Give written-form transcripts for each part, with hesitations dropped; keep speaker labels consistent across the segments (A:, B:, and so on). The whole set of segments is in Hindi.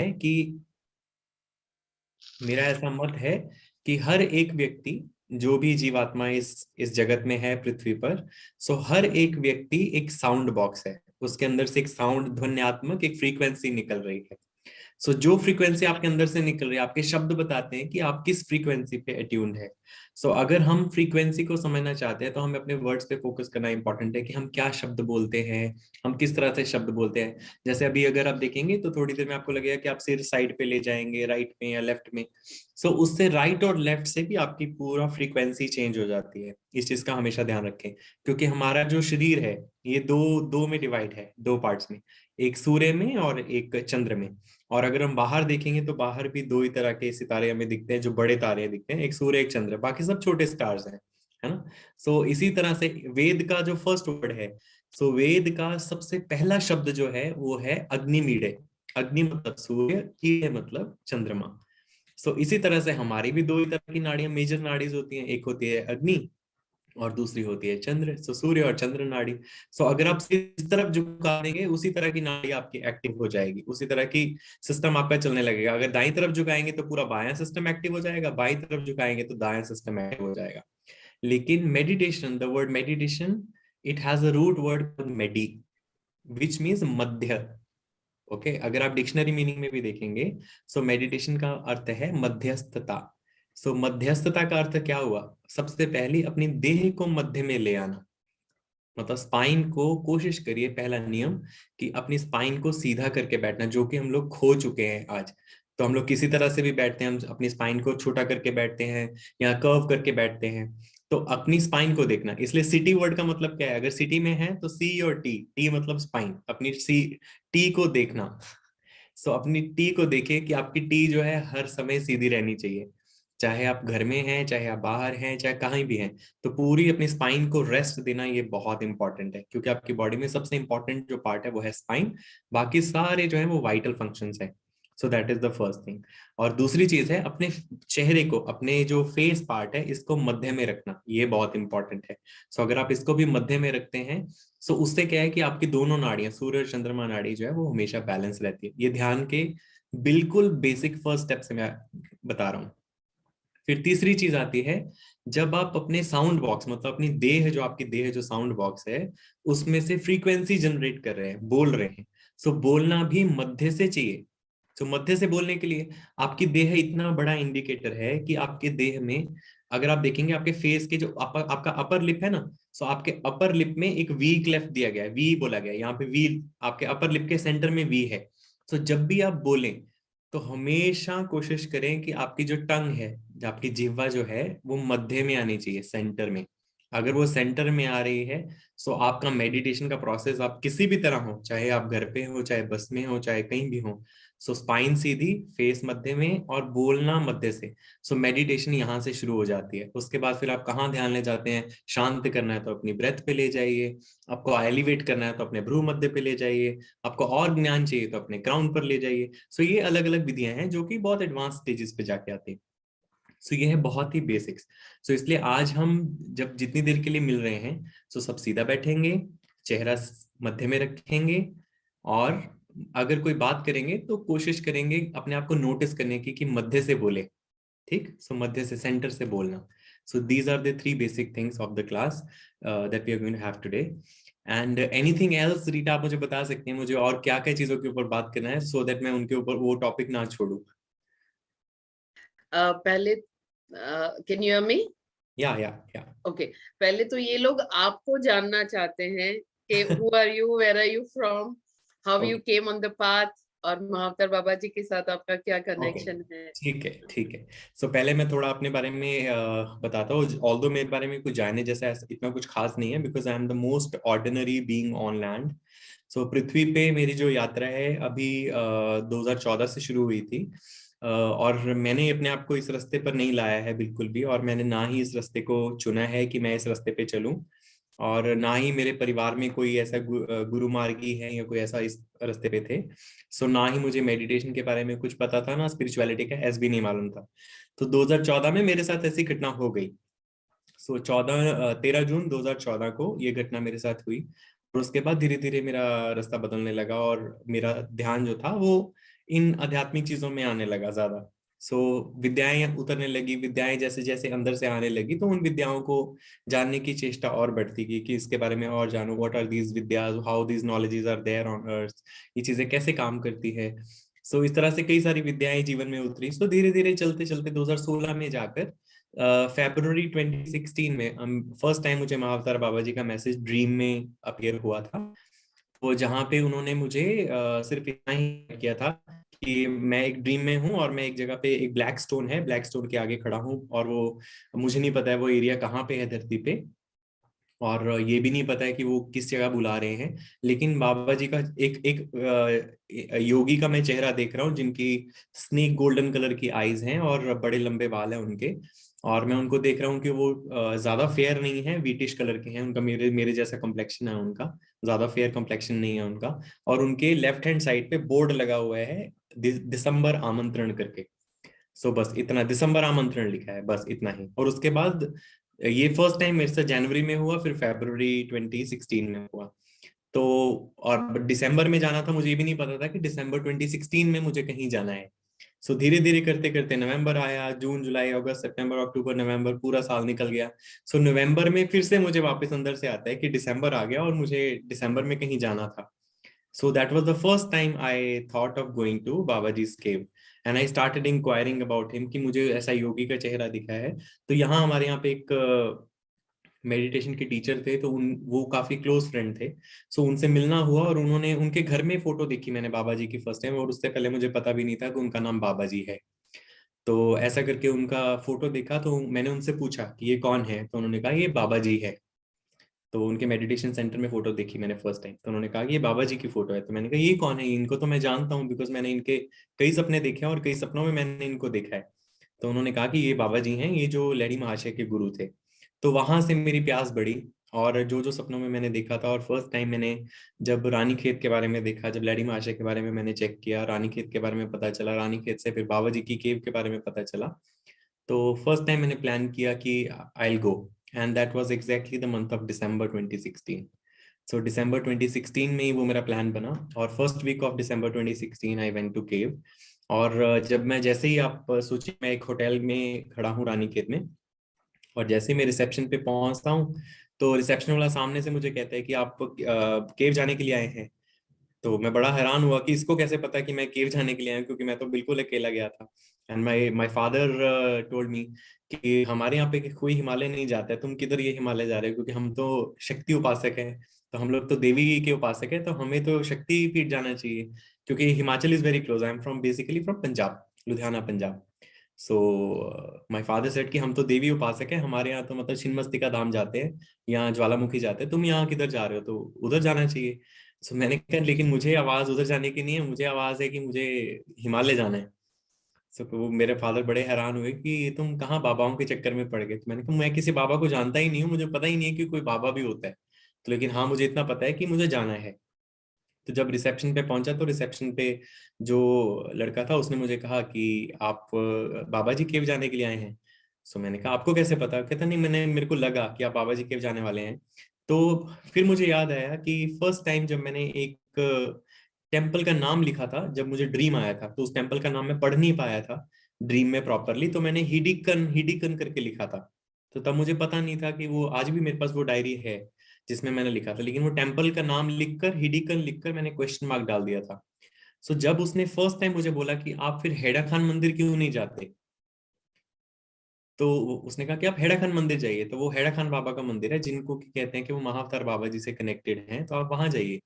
A: है कि मेरा ऐसा मत है कि हर एक व्यक्ति, जो भी जीवात्मा इस जगत में है पृथ्वी पर, सो हर एक व्यक्ति एक साउंड बॉक्स है। उसके अंदर से एक साउंड, ध्वन्यात्मक एक फ्रीक्वेंसी निकल रही है। सो जो फ्रीक्वेंसी आपके अंदर से निकल रही है, आपके शब्द बताते हैं कि आप किस फ्रीक्वेंसी पे अट्यून्ड है। सो अगर हम फ्रीक्वेंसी को समझना चाहते हैं तो हमें अपने वर्ड्स पे फोकस करना इंपॉर्टेंट है कि हम क्या शब्द बोलते हैं, हम किस तरह से शब्द बोलते हैं। जैसे अभी अगर आप देखेंगे तो थोड़ी देर में आपको लगेगा कि आप सिर साइड पे ले जाएंगे, राइट में या लेफ्ट में। सो उससे राइट और लेफ्ट से भी आपकी पूरा फ्रीक्वेंसी चेंज हो जाती है। इस चीज का हमेशा ध्यान रखें, क्योंकि हमारा जो शरीर है ये दो दो में डिवाइड है, दो पार्ट्स में, एक सूर्य में और एक चंद्र में। और अगर हम बाहर देखेंगे तो बाहर भी दो ही तरह के सितारे हमें दिखते हैं, जो बड़े तारे दिखते हैं, एक सूर्य एक चंद्र, बाकी सब छोटे स्टार्स हैं, है ना। सो इसी तरह से वेद का जो फर्स्ट वर्ड है, सो वेद का सबसे पहला शब्द जो है वो है अग्निमीडे। अग्नि मतलब सूर्य, ईडे मतलब चंद्रमा। सो इसी तरह से हमारी भी दो ही तरह की नाड़ियां, मेजर नाड़ीज होती हैं, एक होती है अग्नि और दूसरी होती है चंद्र। सो सूर्य और चंद्र नाड़ी। सो अगर आप इस तरफ झुका देंगे, उसी तरह की नाड़ी आपकी एक्टिव हो जाएगी, उसी तरह की सिस्टम आपका चलने लगेगा। अगर दाईं तरफ झुकाएंगे तो पूरा बायां सिस्टम एक्टिव हो जाएगा, बाईं तरफ झुकाएंगे तो दायां सिस्टम एक्टिव हो जाएगा। लेकिन meditation, the word meditation, it has a root word medi, which means मध्य। ओके, अगर आप डिक्शनरी मीनिंग में भी देखेंगे, सो मेडिटेशन का अर्थ है मध्यस्थता। सो मध्यस्थता का अर्थ क्या हुआ? सबसे पहले अपनी देह को मध्य में ले आना, मतलब स्पाइन को कोशिश करिए, पहला नियम, कि अपनी स्पाइन को सीधा करके बैठना, जो कि हम लोग खो चुके हैं आज। तो हम लोग किसी तरह से भी बैठते हैं, हम अपनी स्पाइन को छोटा करके बैठते हैं या कर्व करके बैठते हैं। तो अपनी स्पाइन को देखना, इसलिए सिटी वर्ड का मतलब क्या है? अगर सिटी में है तो सी और टी, टी मतलब स्पाइन, अपनी सी टी को देखना। सो अपनी टी को देखिए कि आपकी टी जो है हर समय सीधी रहनी चाहिए, चाहे आप घर में हैं, चाहे आप बाहर हैं, चाहे कहीं भी हैं। तो पूरी अपनी स्पाइन को रेस्ट देना ये बहुत इंपॉर्टेंट है, क्योंकि आपकी बॉडी में सबसे इंपॉर्टेंट जो पार्ट है वो है स्पाइन, बाकी सारे जो है वो वाइटल फंक्शंस है। So that is the first thing. और दूसरी चीज है, अपने चेहरे को, अपने जो फेस पार्ट है इसको मध्य में रखना, ये बहुत इंपॉर्टेंट है। सो अगर आप इसको भी मध्य में रखते हैं, सो उससे क्या है कि आपकी दोनों नाड़ियां, सूर्य और चंद्रमा नाड़ी जो है वो हमेशा बैलेंस रहती है। ये ध्यान के बिल्कुल बेसिक फर्स्ट स्टेप से मैं बता रहा हूँ। फिर तीसरी चीज आती है, जब आप अपने साउंड बॉक्स, मतलब अपनी देह, जो आपकी देह जो साउंड बॉक्स है, उसमें से फ्रीक्वेंसी जनरेट कर रहे हैं, बोल रहे हैं, सो बोलना भी मध्य से चाहिए। तो मध्य से बोलने के लिए आपकी देह इतना बड़ा इंडिकेटर है कि आपके देह में, अगर आप देखेंगे आपके फेस के जो आपका अपर लिप है ना, सो आपके अपर लिप में एक वी क्लेफ्ट दिया गया है, वी बोला गया है यहाँ पे, वी आपके अपर लिप के सेंटर में वी है। तो जब भी आप बोलें तो हमेशा कोशिश करें कि आपकी जो टंग है, जो आपकी जिह्वा जो है, वो मध्य में आनी चाहिए, सेंटर में। अगर वो सेंटर में आ रही है, सो आपका मेडिटेशन का प्रोसेस, आप किसी भी तरह हो, चाहे आप घर पे हो, चाहे बस में हो, चाहे कहीं भी हो, सो स्पाइन सीधी, फेस मध्य में और बोलना मध्य से। सो मेडिटेशन यहाँ से शुरू हो जाती है। उसके बाद फिर आप कहाँ ध्यान ले जाते हैं? शांत करना है तो अपनी ब्रेथ पे ले जाइए, आपको एलिवेट करना है तो अपने भ्रू मध्य पे ले जाइए, आपको और ज्ञान चाहिए तो अपने क्राउन पर ले जाइए। सो ये अलग अलग विधियां हैं जो कि बहुत एडवांस स्टेजेस पे जाके आती हैं। सो ये है बहुत ही बेसिक्स। सो इसलिए आज हम जब जितनी देर के लिए मिल रहे हैं, सो सब सीधा बैठेंगे, चेहरा मध्य में रखेंगे, और अगर कोई बात करेंगे तो कोशिश करेंगे अपने आप को नोटिस करने की कि मध्य से बोले। ठीक, सो मध्य से, सेंटर से बोलना। So these are the three basic things of the class that we are going to have today. And anything else Rita, आप मुझे बता सकते हैं मुझे और क्या क्या चीजों के ऊपर बात करना है, सो दैट मैं उनके ऊपर वो टॉपिक ना छोड़ूं।
B: पहले कैन यू हियर मी?
A: या
B: ओके, पहले तो ये लोग आपको जानना चाहते हैं कि who are you, where are you from, how you
A: okay
B: came on the path, और महावतार बाबा जी के साथ आपका क्या
A: ओके,
B: कनेक्शन है।
A: ठीक है ठीक है। सो पहले मैं थोड़ा अपने बारे में बताता हूँ। ऑल्दो मेरे बारे में कुछ जाने जैसा इतना कुछ खास नहीं है, because I am the most ordinary being on land. So पृथ्वी पे मेरी जो यात्रा है अभी 2014 से शुरू हुई थी। और मैंने अपने आप को इस रास्ते पर नहीं लाया है बिल्कुल भी, और मैंने ना ही इस रास्ते को चुना है कि मैं इस रास्ते पे चलूं, और ना ही मेरे परिवार में कोई ऐसा गुरु मार्गी है या कोई ऐसा इस रास्ते पे थे। सो ना ही मुझे मेडिटेशन के बारे में कुछ पता था, ना स्पिरिचुअलिटी का एस भी नहीं मालूम था। तो 2014 में मेरे साथ ऐसी घटना हो गई। सो 13 जून 2014 को ये घटना मेरे साथ हुई, और उसके बाद धीरे धीरे मेरा रास्ता बदलने लगा, और मेरा ध्यान जो था वो इन आध्यात्मिक चीजों में आने लगा ज्यादा। सो विद्याएं उतरने लगी, विद्याएं जैसे जैसे अंदर से आने लगी, तो उन विद्याओं को जानने की चेष्टा और बढ़ती गई कि इसके बारे में और जानो, व्हाट आर दीज विद्याज, how these knowledges are there on earth, ये चीजें कैसे काम करती है। सो इस तरह से कई सारी विद्याएं जीवन में उतरी। सो धीरे धीरे चलते चलते 2016 में जाकर फरवरी 2016 में फर्स्ट टाइम मुझे महाअवतार बाबा जी का मैसेज ड्रीम में अपीयर हुआ था। वो जहाँ पे उन्होंने मुझे सिर्फ इतना ही किया था कि मैं एक ड्रीम में हूँ और मैं एक जगह पे, एक ब्लैक स्टोन है, ब्लैक स्टोन के आगे खड़ा हूँ, और वो मुझे नहीं पता है वो एरिया कहाँ पे है धरती पे, और ये भी नहीं पता है कि वो किस जगह बुला रहे हैं। लेकिन बाबा जी का एक एक योगी का मैं चेहरा देख रहा हूँ, जिनकी स्नेक गोल्डन कलर की आईज हैं और बड़े लंबे बाल हैं उनके। और मैं उनको देख रहा हूँ कि वो ज्यादा फेयर नहीं है, व्हीटिश कलर के हैं, उनका मेरे मेरे जैसा कम्प्लेक्शन है उनका, ज्यादा फेयर कम्प्लेक्शन नहीं है उनका। और उनके लेफ्ट हैंड साइड पे बोर्ड लगा हुआ है दिसंबर आमंत्रण करके। सो बस इतना, दिसंबर आमंत्रण लिखा है, बस इतना ही। और उसके बाद ये फर्स्ट टाइम मेरे से जनवरी में हुआ, फिर फरवरी 2016 में हुआ। तो और दिसंबर में जाना था, मुझे ये भी नहीं पता था कि दिसंबर 2016 में मुझे कहीं जाना है। सो धीरे धीरे करते करते नवंबर आया, जून जुलाई अगस्त सितंबर अक्टूबर नवंबर, पूरा साल निकल गया। सो नवंबर में फिर से मुझे वापस अंदर से आता है कि दिसंबर आ गया और मुझे दिसंबर में कहीं जाना था। So that was the first time I thought of going to Babaji's cave, and I started inquiring about him कि मुझे ऐसा योगी का चेहरा दिखा है। तो यहाँ हमारे यहाँ पे एक मेडिटेशन के टीचर थे, तो उन वो काफी क्लोज फ्रेंड थे। सो उनसे मिलना हुआ और उन्होंने उनके घर में फोटो देखी मैंने बाबा जी की फर्स्ट टाइम, और उससे पहले मुझे पता भी नहीं था कि उनका नाम बाबा जी है। तो ऐसा करके उनका फोटो देखा, तो मैंने उनसे पूछा कि ये कौन है, तो उन्होंने कहा ये बाबा जी है। तो उनके मेडिटेशन सेंटर में फोटो देखी मैंने फर्स्ट टाइम, तो उन्होंने कहा कि ये बाबा जी की फोटो है। तो मैंने कहा ये कौन है, इनको तो मैं जानता हूँ, बिकॉज मैंने इनके कई सपने देखे हैं और कई सपनों में मैंने इनको देखा है। तो उन्होंने कहा कि ये बाबा जी हैं, ये जो लहरी महाशय के गुरु थे। तो वहां से मेरी प्यास बढ़ी, और जो जो सपनों में मैंने देखा था, और फर्स्ट टाइम मैंने जब रानी खेत के बारे में देखा, जब लहरी महाशय के बारे में मैंने चेक किया, रानी खेत के बारे में पता चला, रानी खेत से फिर बाबा जी की केव के बारे में पता चला, तो फर्स्ट टाइम मैंने प्लान किया कि I will go. And that was exactly the month of December 2016। So दिसंबर 2016 में ही वो मेरा प्लान बना, और first week of December 2016 I went to cave. और जब मैं, जैसे ही आप सोचिए, मैं एक होटल में खड़ा हूँ रानीखेत में, और जैसे ही मैं रिसेप्शन पे पहुंचता हूँ, तो रिसेप्शन वाला सामने से मुझे कहता है कि आप केव जाने के लिए आए हैं। तो मैं बड़ा हैरान हुआ कि इसको कैसे पता कि मैं केव जाने के लिए आया, क्योंकि मैं तो बिल्कुल अकेला गया था। And my my father told me कि हमारे यहाँ पे कोई हिमालय नहीं जाता है, तुम किधर ये हिमालय जा रहे हो, क्योंकि हम तो शक्ति उपासक हैं, तो हम लोग तो देवी के उपासक हैं, तो हमें तो शक्ति पीठ जाना चाहिए, क्योंकि Himachal is very close. I am from basically from Punjab, Ludhiana Punjab. So my father said कि हम तो देवी उपासक हैं, हमारे यहाँ तो मतलब छिन्नमस्तिका धाम जाते हैं, यहाँ ज्वालामुखी जाते हैं, तुम यहाँ किधर जा रहे हो, तो उधर जाना चाहिए। सो मैंने कहा लेकिन मुझे आवाज उधर जाने की नहीं है, मुझे आवाज है कि मुझे हिमालय जाना है। सो वो मेरे फादर बड़े हैरान हुए कि ये तुम कहाँ बाबाओं के चक्कर में पड़ गए। तो मैंने कहा मैं किसी बाबा को जानता ही नहीं हूँ, मुझे पता ही नहीं है कि कोई बाबा भी होता है। तो लेकिन हाँ, मुझे इतना पता है कि मुझे जाना है। तो जब रिसेप्शन पे पहुंचा, तो रिसेप्शन पे जो लड़का था उसने मुझे कहा कि आप बाबा जी केव जाने के लिए आए हैं। सो मैंने कहा आपको कैसे पता। कहता नहीं, मैंने, मेरे को लगा कि आप बाबा जी केव जाने वाले हैं। तो फिर मुझे याद आया कि फर्स्ट टाइम जब मैंने एक टेम्पल का नाम लिखा था, जब मुझे ड्रीम आया था, तो उस टेम्पल का नाम मैं पढ़ नहीं पाया था ड्रीम में प्रॉपरली, तो मैंने हिडिकन हिडिकन करके लिखा था। तो तब मुझे पता नहीं था कि वो, आज भी मेरे पास वो डायरी है जिसमें मैंने लिखा था, लेकिन वो टेम्पल का नाम लिखकर, हिडिकन लिखकर, मैंने क्वेश्चन मार्क डाल दिया था। सो जब उसने फर्स्ट टाइम मुझे बोला कि आप फिर हेड़ा खान मंदिर क्यों नहीं जाते, तो उसने कहा कि आप हेड़ा खान मंदिर जाइए, तो वो हेड़ा खान बाबा का मंदिर है, जिनको कि कहते हैं कि वो महाअवतार बाबा जी से कनेक्टेड हैं, तो आप वहां जाइए।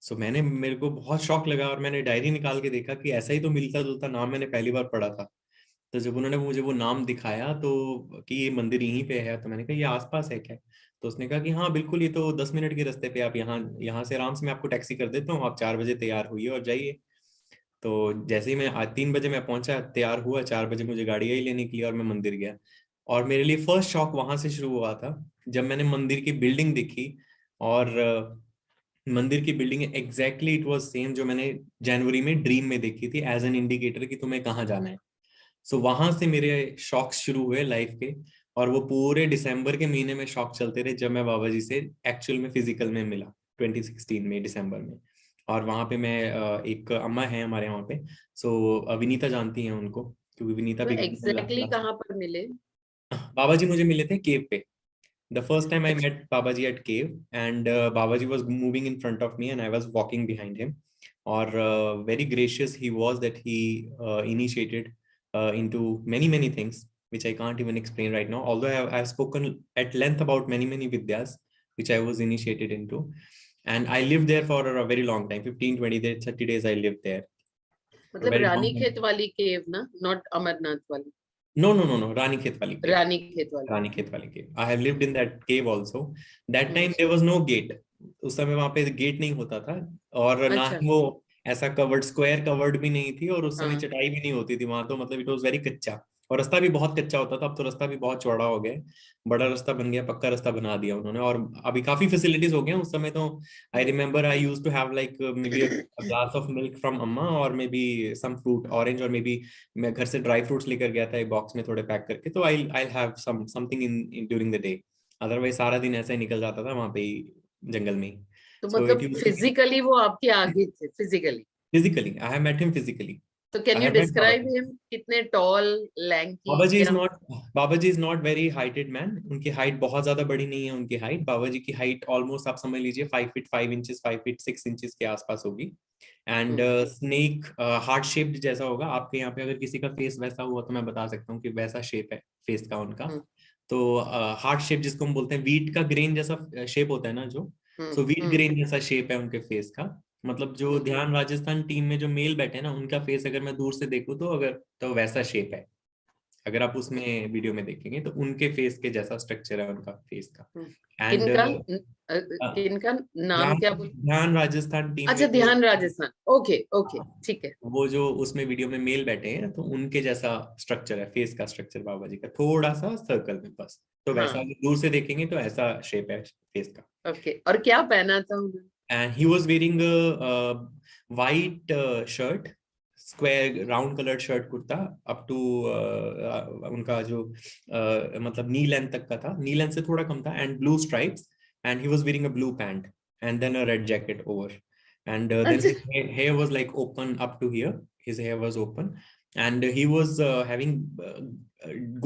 A: सो मैंने, मेरे को बहुत शौक लगा, और मैंने डायरी निकाल के देखा कि ऐसा ही तो मिलता जुलता नाम मैंने पहली बार पढ़ा था। तो जब उन्होंने मुझे वो नाम दिखाया, तो कि ये मंदिर यहीं पे है, तो मैंने कहा ये आसपास है क्या। तो उसने कहा कि हाँ बिल्कुल, ये तो 10 मिनट के रास्ते पे, आप यहाँ यहाँ से आराम से, मैं आपको टैक्सी कर देता हूँ, आप 4 बजे तैयार होइए और जाइए। तो जैसे ही मैं आज 3 बजे मैं पहुंचा, तैयार हुआ, 4 बजे मुझे गाड़ी आई लेने के लिए, और मैं मंदिर गया। और मेरे लिए फर्स्ट शॉक वहां से शुरू हुआ था, जब मैंने मंदिर की बिल्डिंग देखी। और मंदिर की building exactly it was same जो मैंने जनवरी में ड्रीम में देखी थी, एज एन इंडिकेटर कि तुम्हें कहाँ जाना है। सो वहां से मेरे शॉक्स शुरू हुए लाइफ के। और वो पूरे दिसंबर के महीने में शौक चलते रहे, जब मैं बाबा जी से एक्चुअल में फिजिकल में मिला 2016 में दिसंबर में। और वहां पे मैं एक अम्मा है हमारे यहाँ पे, सो विनीता जानती हैं उनको, क्योंकि विनीता
B: तो
A: भी
B: एग्जैक्टली कहाँ पर मिले?
A: बाबा जी मुझे मिले थे केव पे. The first time I
B: अच्छा।
A: met Babaji at cave, and Babaji was moving in front of me, and I was walking behind him. Or very gracious he was that he initiated into many things which I can't even explain right now. Although I have spoken at length about many vidyas which I was initiated into, and I lived there for a very long time, 15, 20 days, 30 days. I lived there for a
B: मतलब
A: very long
B: रानी
A: time.
B: खेत वाली केव ना, नॉट अमरनाथ वाली?
A: No, no, no, no. Rani Khet wali cave.
B: रानी खेत वाली।
A: Rani Khet wali cave. I have lived in that cave also. That time
B: अच्छा।
A: there was no gate. उस समय वहां पे गेट नहीं होता था, और ना
B: अच्छा।
A: ही वो ऐसा कवर्ड, स्क्वायर कवर्ड भी नहीं थी, और उस समय
B: हाँ।
A: चटाई भी नहीं होती थी वहां, तो मतलब इट वाज वेरी कच्चा, और रास्ता भी बहुत कच्चा होता था. अब तो रास्ता भी बहुत चौड़ा हो गया, बड़ा रास्ता बन गया, पक्का रास्ता बना दिया उन्होंने, और अभी काफी फैसिलिटीज हो गए हैं. उस समय तो I remember I used to have like maybe a glass of milk from अम्मा, और maybe some fruit, orange, और मे बी मैं घर से ड्राई फ्रूट्स लेकर गया था एक बॉक्स में थोड़े पैक करके, तो I have something in during the day. Otherwise सारा दिन ऐसे ही निकल जाता था वहां पे ही, जंगल में ही.
B: तो
A: सो इट
B: मतलब
A: यूज्ड टू बी
B: फिजिकली वो आपके आगे थे physically?
A: Physically. I have met him physically.
B: तो can
A: I
B: you
A: have met Baba
B: describe
A: ji.
B: Him? कितने tall, lanky,
A: Baba ji is
B: क्या?
A: Not Baba ji is not very heighted man. उनकी हाइट बहुत ज्यादा बड़ी नहीं है. उनकी हाइट, बाबा जी की हाइट ऑलमोस्ट आप समझ लीजिए 5 फीट 5 इंचेस, 5 फीट 6 इंचेस के आसपास होगी. And
B: hmm.
A: Snake heart shaped जैसा होगा. आपके यहाँ पे अगर किसी का फेस वैसा हुआ तो मैं बता सकता हूँ कि वैसा शेप है फेस का उनका.
B: हम्म।
A: तो हार्ट शेप जिसको हम बोलते हैं, वीट का ग्रेन जैसा शेप होता है ना जो,
B: हम्म।
A: सो वीट
B: हम्म।
A: ग्रेन जैसा शेप है उनके फेस का. मतलब जो
B: हम्म।
A: ध्यान राजस्थान टीम में जो मेल बैठे हैं ना, उनका फेस अगर मैं दूर से देखूं तो अगर तो वैसा शेप है. अगर आप उसमें वीडियो में देखेंगे तो उनके फेस के जैसा स्ट्रक्चर है उनका फेस का.
B: हम्म।
A: एंड
B: किनका किनका नाम
A: ध्यान
B: क्या बोल?
A: ध्यान राजस्थान टीम
B: अच्छा,
A: में जो,
B: ध्यान राजस्थान। ओके ओके, ठीक है।
A: वो जो उसमें वीडियो में मेल बैठे हैं, तो उनके जैसा स्ट्रक्चर है फेस का. स्ट्रक्चर बाबा जी का थोड़ा सा सर्कल में बस, तो वैसा
B: हाँ।
A: अगर दूर से देखेंगे तो ऐसा शेप है फेस का.
B: ओके, और क्या पहना था उन्होंने?
A: And he was wearing white shirt, square round coloured shirt, kurta up to उनका जो मतलब नी लेंथ तक का था, नी लेंथ से थोड़ा कम था, and blue stripes. And he was wearing a blue pant and then a red jacket over. And then
B: अच्छा।
A: his hair was like open up to here. His hair was open, and he was having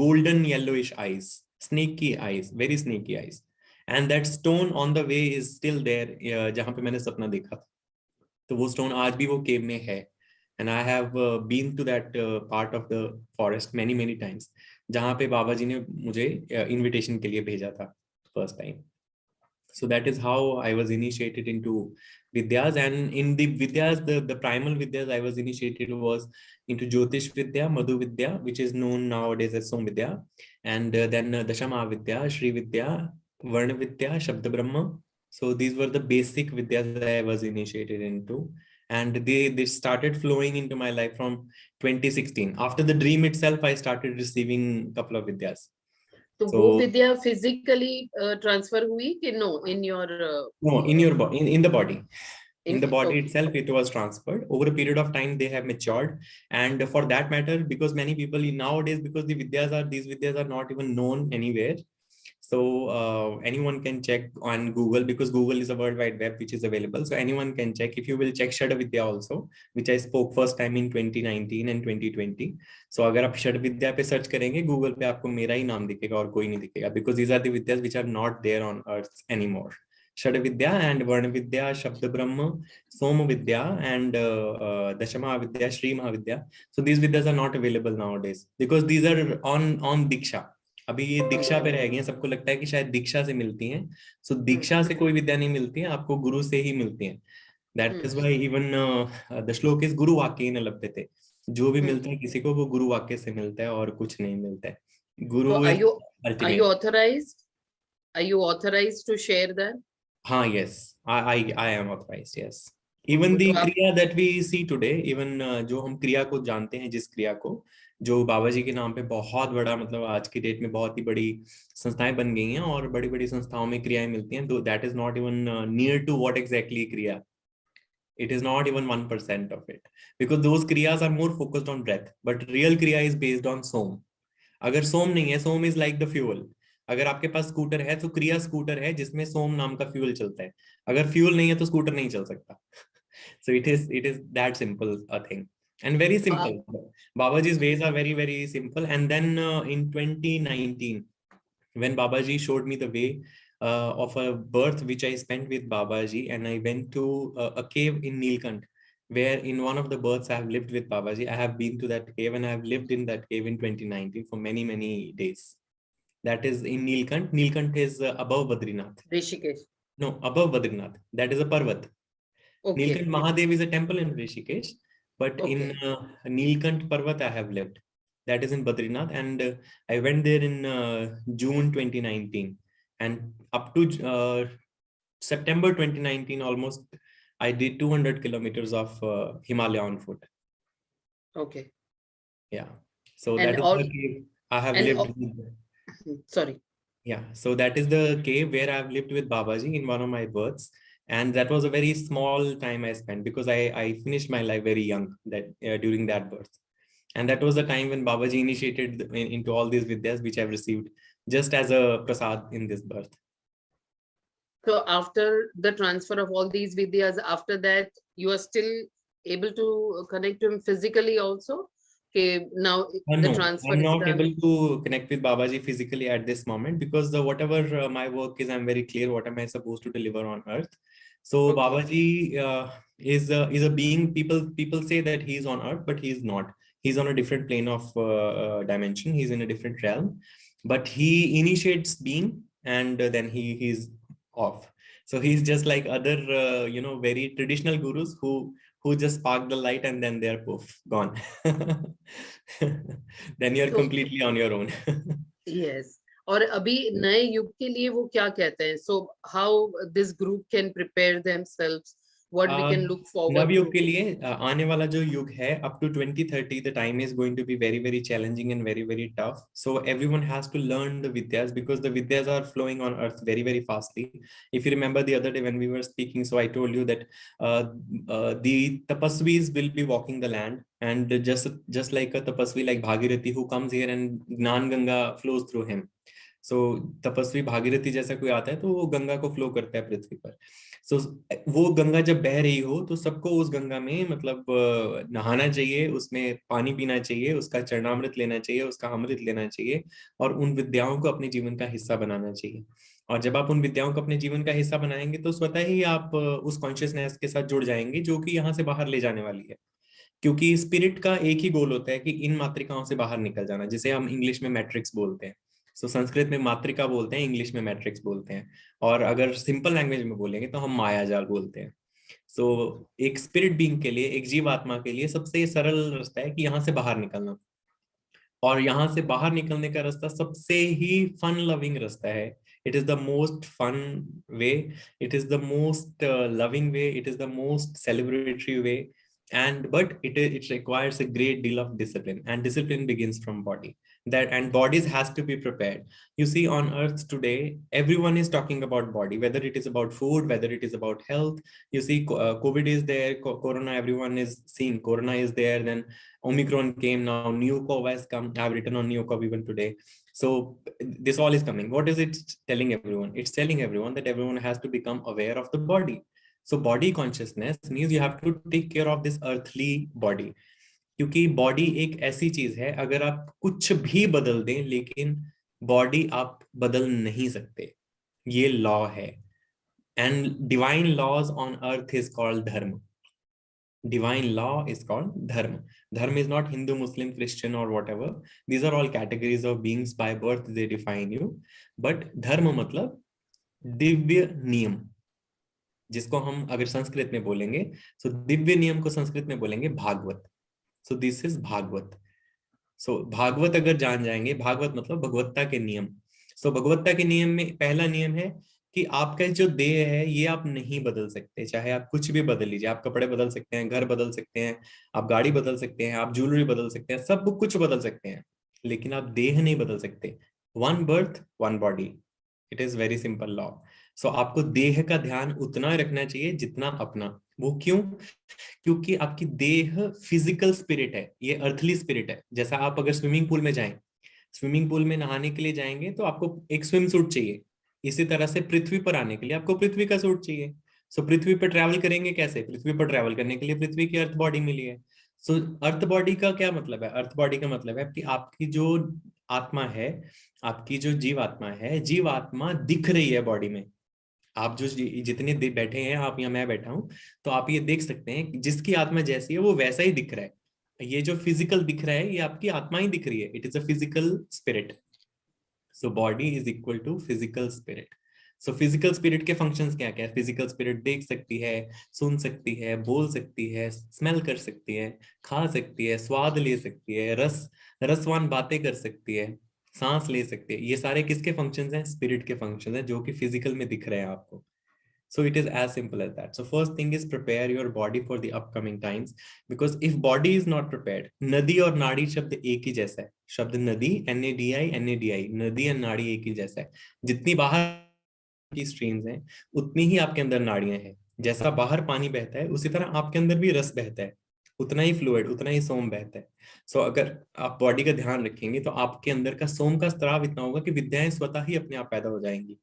A: golden yellowish eyes, snaky eyes, very snaky eyes. And that stone on the way is still there, जहाँ पे मैंने सपना देखा था, तो वो स्टोन आज भी वो केव में है. And I have been to that part of the forest many times, जहाँ पे बाबा जी ने मुझे इनविटेशन के लिए भेजा था first time. So that is how I was initiated into vidyas. And in the vidyas, the primal vidyas I was initiated was into Jyotish Vidya, Madhu Vidya, which is known nowadays as Som Vidya, and then Dashama Vidya, Shri Vidya, Varna Vidya, Shabda Brahma. So these were the basic vidyas that I was initiated into, and they started flowing into my life from 2016. After the dream itself, I started receiving a couple of vidyas.
B: तो
A: So
B: वो विद्या फिजिकली ट्रांसफर हुई कि no, in your
A: no, in your body, in the body. In
B: in?
A: the body
B: okay.
A: itself, it was transferred over a period of time. They have matured, and for that matter, because many people nowadays, because these vidyas are not even known anywhere. So anyone can check on Google, because Google is a world wide web which is available. So anyone can check. If you will check Shada Vidya also, which I spoke first time in 2019 and 2020. So अगर आप Shada Vidya पे search करेंगे Google पे, आपको मेरा ही नाम दिखेगा और कोई नहीं दिखेगा, because these are the vidyas which are not there on earth anymore. Shada Vidya and Varna Vidya, Shabda Brahma, Soma Vidya, and Dashama Vidya, Shri Mahavidya. So these vidyas are not available nowadays, because these are on Diksha. अभी ये दीक्षा पे रह गई हैं. सबको लगता है कि शायद दीक्षा से मिलती हैं. सो दीक्षा से कोई विद्या नहीं मिलती है, आपको गुरु से ही मिलती है. That is why even the श्लोक इज गुरु वाक्येन लभ्यते. जो भी मिलता है किसी को, वो गुरु वाक्य से मिलता है और कुछ नहीं मिलता है.
B: तो
A: guru is
B: are you
A: ultimate.
B: Authorised, are you authorised to share that?
A: हाँ, yes, I am authorized, yes. Even the
B: तो आप
A: kriya that we see today, even जो हम क्रिया को जानते हैं, जिस क्रिया को, जो बाबा जी के नाम पे बहुत बड़ा, मतलब आज की डेट में बहुत ही बड़ी संस्थाएं बन गई हैं, और बड़ी बड़ी संस्थाओं में क्रियाएं मिलती हैं, तो that is not even near to what exactly kriya. It is not even 1% of it, because those kriyas are more focused on breath, but real kriya is based on som. अगर सोम नहीं है, सोम इज लाइक द फ्यूल. अगर आपके पास स्कूटर है, तो क्रिया स्कूटर है जिसमें सोम नाम का फ्यूल चलता है. अगर फ्यूल नहीं है तो स्कूटर नहीं चल सकता. So it is that simple a thing, and very
B: Wow.
A: simple. Babaji's ways are very, very simple. And then in 2019, when Babaji showed me the way of a birth which I spent with Babaji, and I went to a cave in Nilkant, where in one of the births I have lived with Babaji. I have been to that cave and I have lived in that cave in 2019 for many, many days. That is in Nilkant. Nilkant is above Badrinath.
B: Rishikesh.
A: No, above Badrinath. That is a Parvat.
B: Okay.
A: Nilkant Mahadev is a temple in Rishikesh, but in
B: Okay.
A: Nilkant Parvat I have lived. That is in Badrinath, and I went there in June 2019, and up to September 2019, almost I did 200 kilometers of Himalaya on foot.
B: Okay.
A: Yeah, so
B: And
A: that is
B: all
A: the cave I have
B: and
A: lived
B: all,
A: with.
B: sorry.
A: Yeah, so that is the cave where I've lived with Babaji in one of my births. And that was a very small time I spent because I finished my life very young that during that birth. And that was the time when Babaji initiated into all these vidyas which I've received just as a prasad in this birth.
B: So after the transfer of all these vidyas, after that, you are still able to connect to him physically also? Okay, now the
A: No,
B: transfer
A: I'm
B: is
A: not
B: done.
A: able to connect with Babaji physically at this moment because the whatever my work is, I'm very clear what am I supposed to deliver on earth. So
B: Okay.
A: Babaji is a being. People say that he's on earth, but he's not. He's on a different plane of dimension. He's in a different realm, but he initiates being, and then he's off. So he's just like other very traditional gurus who just spark the light and then they're poof gone. Then you're
B: So
A: completely on your own.
B: yes. और अभी नए युग के लिए वो क्या कहते हैं? So how this group can prepare themselves? What we can look forward
A: Navyug
B: to?
A: के लिए आने वाला जो युग है up to 2030 the time is going to be very, very challenging and very, very tough. So everyone has to learn the vidyas because the vidyas are flowing on earth very, very fastly. If you remember the other day when we were speaking, so I told you that the tapasvis will be walking the land, and just like a tapasvi like Bhagirathi who comes here and Gnan Ganga flows through him. सो तपस्वी भागीरथी जैसा कोई आता है तो वो गंगा को फ्लो करता है पृथ्वी पर. सो वो गंगा जब बह रही हो तो सबको उस गंगा में मतलब नहाना चाहिए, उसमें पानी पीना चाहिए, उसका चरणामृत लेना चाहिए, उसका अमृत लेना चाहिए और उन विद्याओं को अपने जीवन का हिस्सा बनाना चाहिए. और जब आप उन विद्याओं को अपने जीवन का हिस्सा बनाएंगे तो स्वतः ही आप उस कॉन्शियसनेस के साथ जुड़ जाएंगे जो कि यहाँ से बाहर ले जाने वाली है. क्योंकि स्पिरिट का एक ही गोल होता है कि इन मात्रिकाओं से बाहर निकल जाना, जिसे हम इंग्लिश में मैट्रिक्स बोलते हैं. सो संस्कृत में मात्रिका बोलते हैं, इंग्लिश में मैट्रिक्स बोलते हैं, और अगर सिंपल लैंग्वेज में बोलेंगे तो हम मायाजाल बोलते हैं. सो एक स्पिरिट बीइंग के लिए, एक जीव आत्मा के लिए सबसे सरल रास्ता है कि यहाँ से बाहर निकलना. और यहाँ से बाहर निकलने का रास्ता सबसे ही फन लविंग रास्ता है. It is the most fun way, it is the most loving way, it is the most celebratory way. And but it requires a great deal of discipline, and discipline begins from body. That and bodies has to be prepared. You see, on earth today everyone is talking about body, whether it is about food, whether it is about health. You see, COVID is there, corona, everyone is seeing corona is there, then Omicron came, now new COVID has come. I've written on new COVID even today. So this all is coming. What is it telling everyone? It's telling everyone that everyone has to become aware of the body. So body consciousness means you have to take care of this earthly body. क्योंकि बॉडी एक ऐसी चीज है, अगर आप कुछ भी बदल दें लेकिन बॉडी आप बदल नहीं सकते. ये लॉ है. And divine laws on earth is called dharma. Divine law is called dharma. Dharma is not Hindu, Muslim, Christian or whatever. These are all categories of beings. By birth they define you. But dharma मतलब दिव्य नियम, जिसको हम अगर संस्कृत में बोलेंगे, सो दिव्य नियम को संस्कृत में बोलेंगे Bhagavat. So this is Bhagavat. So Bhagavat अगर जान जाएंगे, भागवत मतलब भगवत्ता के नियम. सो भगवत्ता के नियम में पहला नियम है कि आपका जो देह है ये आप नहीं बदल सकते. चाहे आप कुछ भी बदल लीजिए, आप कपड़े बदल सकते हैं, घर बदल सकते हैं, आप गाड़ी बदल सकते हैं, आप ज्वेलरी बदल सकते हैं, सब कुछ बदल सकते हैं, लेकिन आप देह नहीं बदल सकते. One birth one body. It is very simple law. So आपको देह का ध्यान उतना रखना चाहिए जितना अपना. वो क्यों? क्योंकि आपकी देह फिजिकल स्पिरिट है, ये अर्थली स्पिरिट है. जैसा आप अगर स्विमिंग पूल में जाएं, स्विमिंग पूल में नहाने के लिए जाएंगे तो आपको एक स्विम सूट चाहिए. इसी तरह से पृथ्वी पर आने के लिए आपको पृथ्वी का सूट चाहिए. सो पृथ्वी पर ट्रैवल करेंगे कैसे? पृथ्वी पर ट्रैवल करने के लिए पृथ्वी की अर्थ बॉडी मिली है। सो अर्थ बॉडी का क्या मतलब है? अर्थ बॉडी का मतलब है कि आपकी जो आत्मा है, आपकी जो जीवात्मा है, जीवात्मा दिख रही है बॉडी में। आप जो जितने बैठे हैं, आप या मैं बैठा हूं, तो आप ये देख सकते हैं कि जिसकी आत्मा जैसी है वो वैसा ही दिख रहा है। ये जो फिजिकल दिख रहा है ये आपकी आत्मा ही दिख रही है। It is a physical spirit. So body is equal to physical spirit. So physical spirit के फंक्शंस क्या क्या है? फिजिकल स्पिरिट देख सकती है, सुन सकती है, बोल सकती है, स्मेल कर सकती है, खा सकती है, स्वाद ले सकती है, रसवान बातें कर सकती है, सांस ले सकती है। ये सारे किसके फंक्शंस हैं? स्पिरिट के फंक्शंस हैं, जो कि फिजिकल में दिख रहे हैं आपको। So it is as simple as that. So first thing is prepare your body for the upcoming times, because if body is not prepared, नदी और नाड़ी शब्द एक ही जैसा है। शब्द नदी NADI नदी और नाड़ी एक ही जैसा है। जितनी बाहर की स्ट्रीम्स हैं उतनी ही आपके अंदर नाड़ियां हैं। जैसा बाहर पानी बहता है उसी तरह आपके अंदर भी रस बहता है, उतना ही फ्लूइड, उतना ही सोम बहता है। सो अगर आप बॉडी का ध्यान रखेंगे तो आपके अंदर का सोम का स्त्राव इतना होगा कि विद्याएं स्वतः ही अपने आप पैदा हो जाएंगी।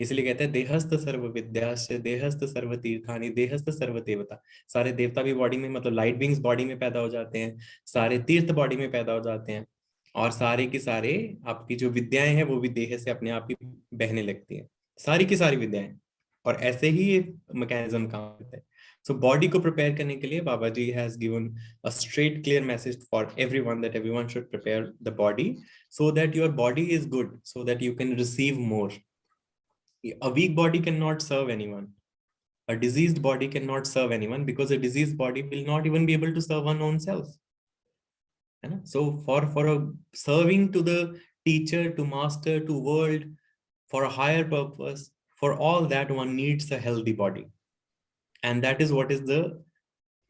A: इसलिए कहते हैं देहस्थ सर्व विद्याश्च देहस्थ सर्व तीर्थानि देहस्थ सर्व देवता। सारे देवता भी बॉडी में, मतलब लाइट बींग्स बॉडी में पैदा हो जाते हैं, सारे तीर्थ बॉडी में पैदा हो जाते हैं, और सारे की सारे आपकी जो विद्याएं हैं वो भी देह से अपने आप ही बहने लगती है, सारी की सारी विद्याएं। और ऐसे ही ये मैकेनिज्म काम करता है। सो बॉडी को प्रिपेयर करने के लिए Baba ji has given a straight clear message for everyone that everyone should prepare the body so that your body is good, so that you can receive more. A weak body cannot serve anyone. A diseased body cannot serve anyone, because a diseased body will not even be able to serve one own self. So for a serving to the teacher, to master, to world, for a higher purpose, for all that one needs a healthy body. And that is what is the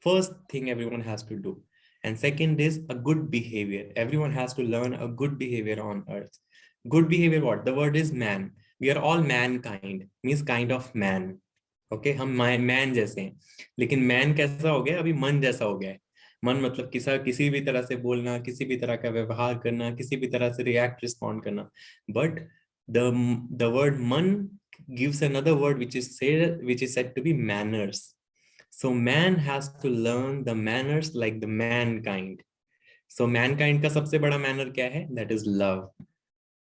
A: first thing everyone has to do. And second is a good behavior. Everyone has to learn a good behavior on earth. Good behavior, what? The word is man. We are all mankind, means kind of man. Okay, हम मैन जैसे हैं, लेकिन मैन कैसा हो गया? अभी मन जैसा हो गया है। मन मतलब किसी भी तरह से बोलना, किसी भी तरह का व्यवहार करना, किसी भी तरह से रिएक्ट रिस्पॉन्ड करना। But the word man gives another word which is said to be manners. So man has to learn the manners like the mankind. So mankind का सबसे बड़ा manner क्या है? That is love.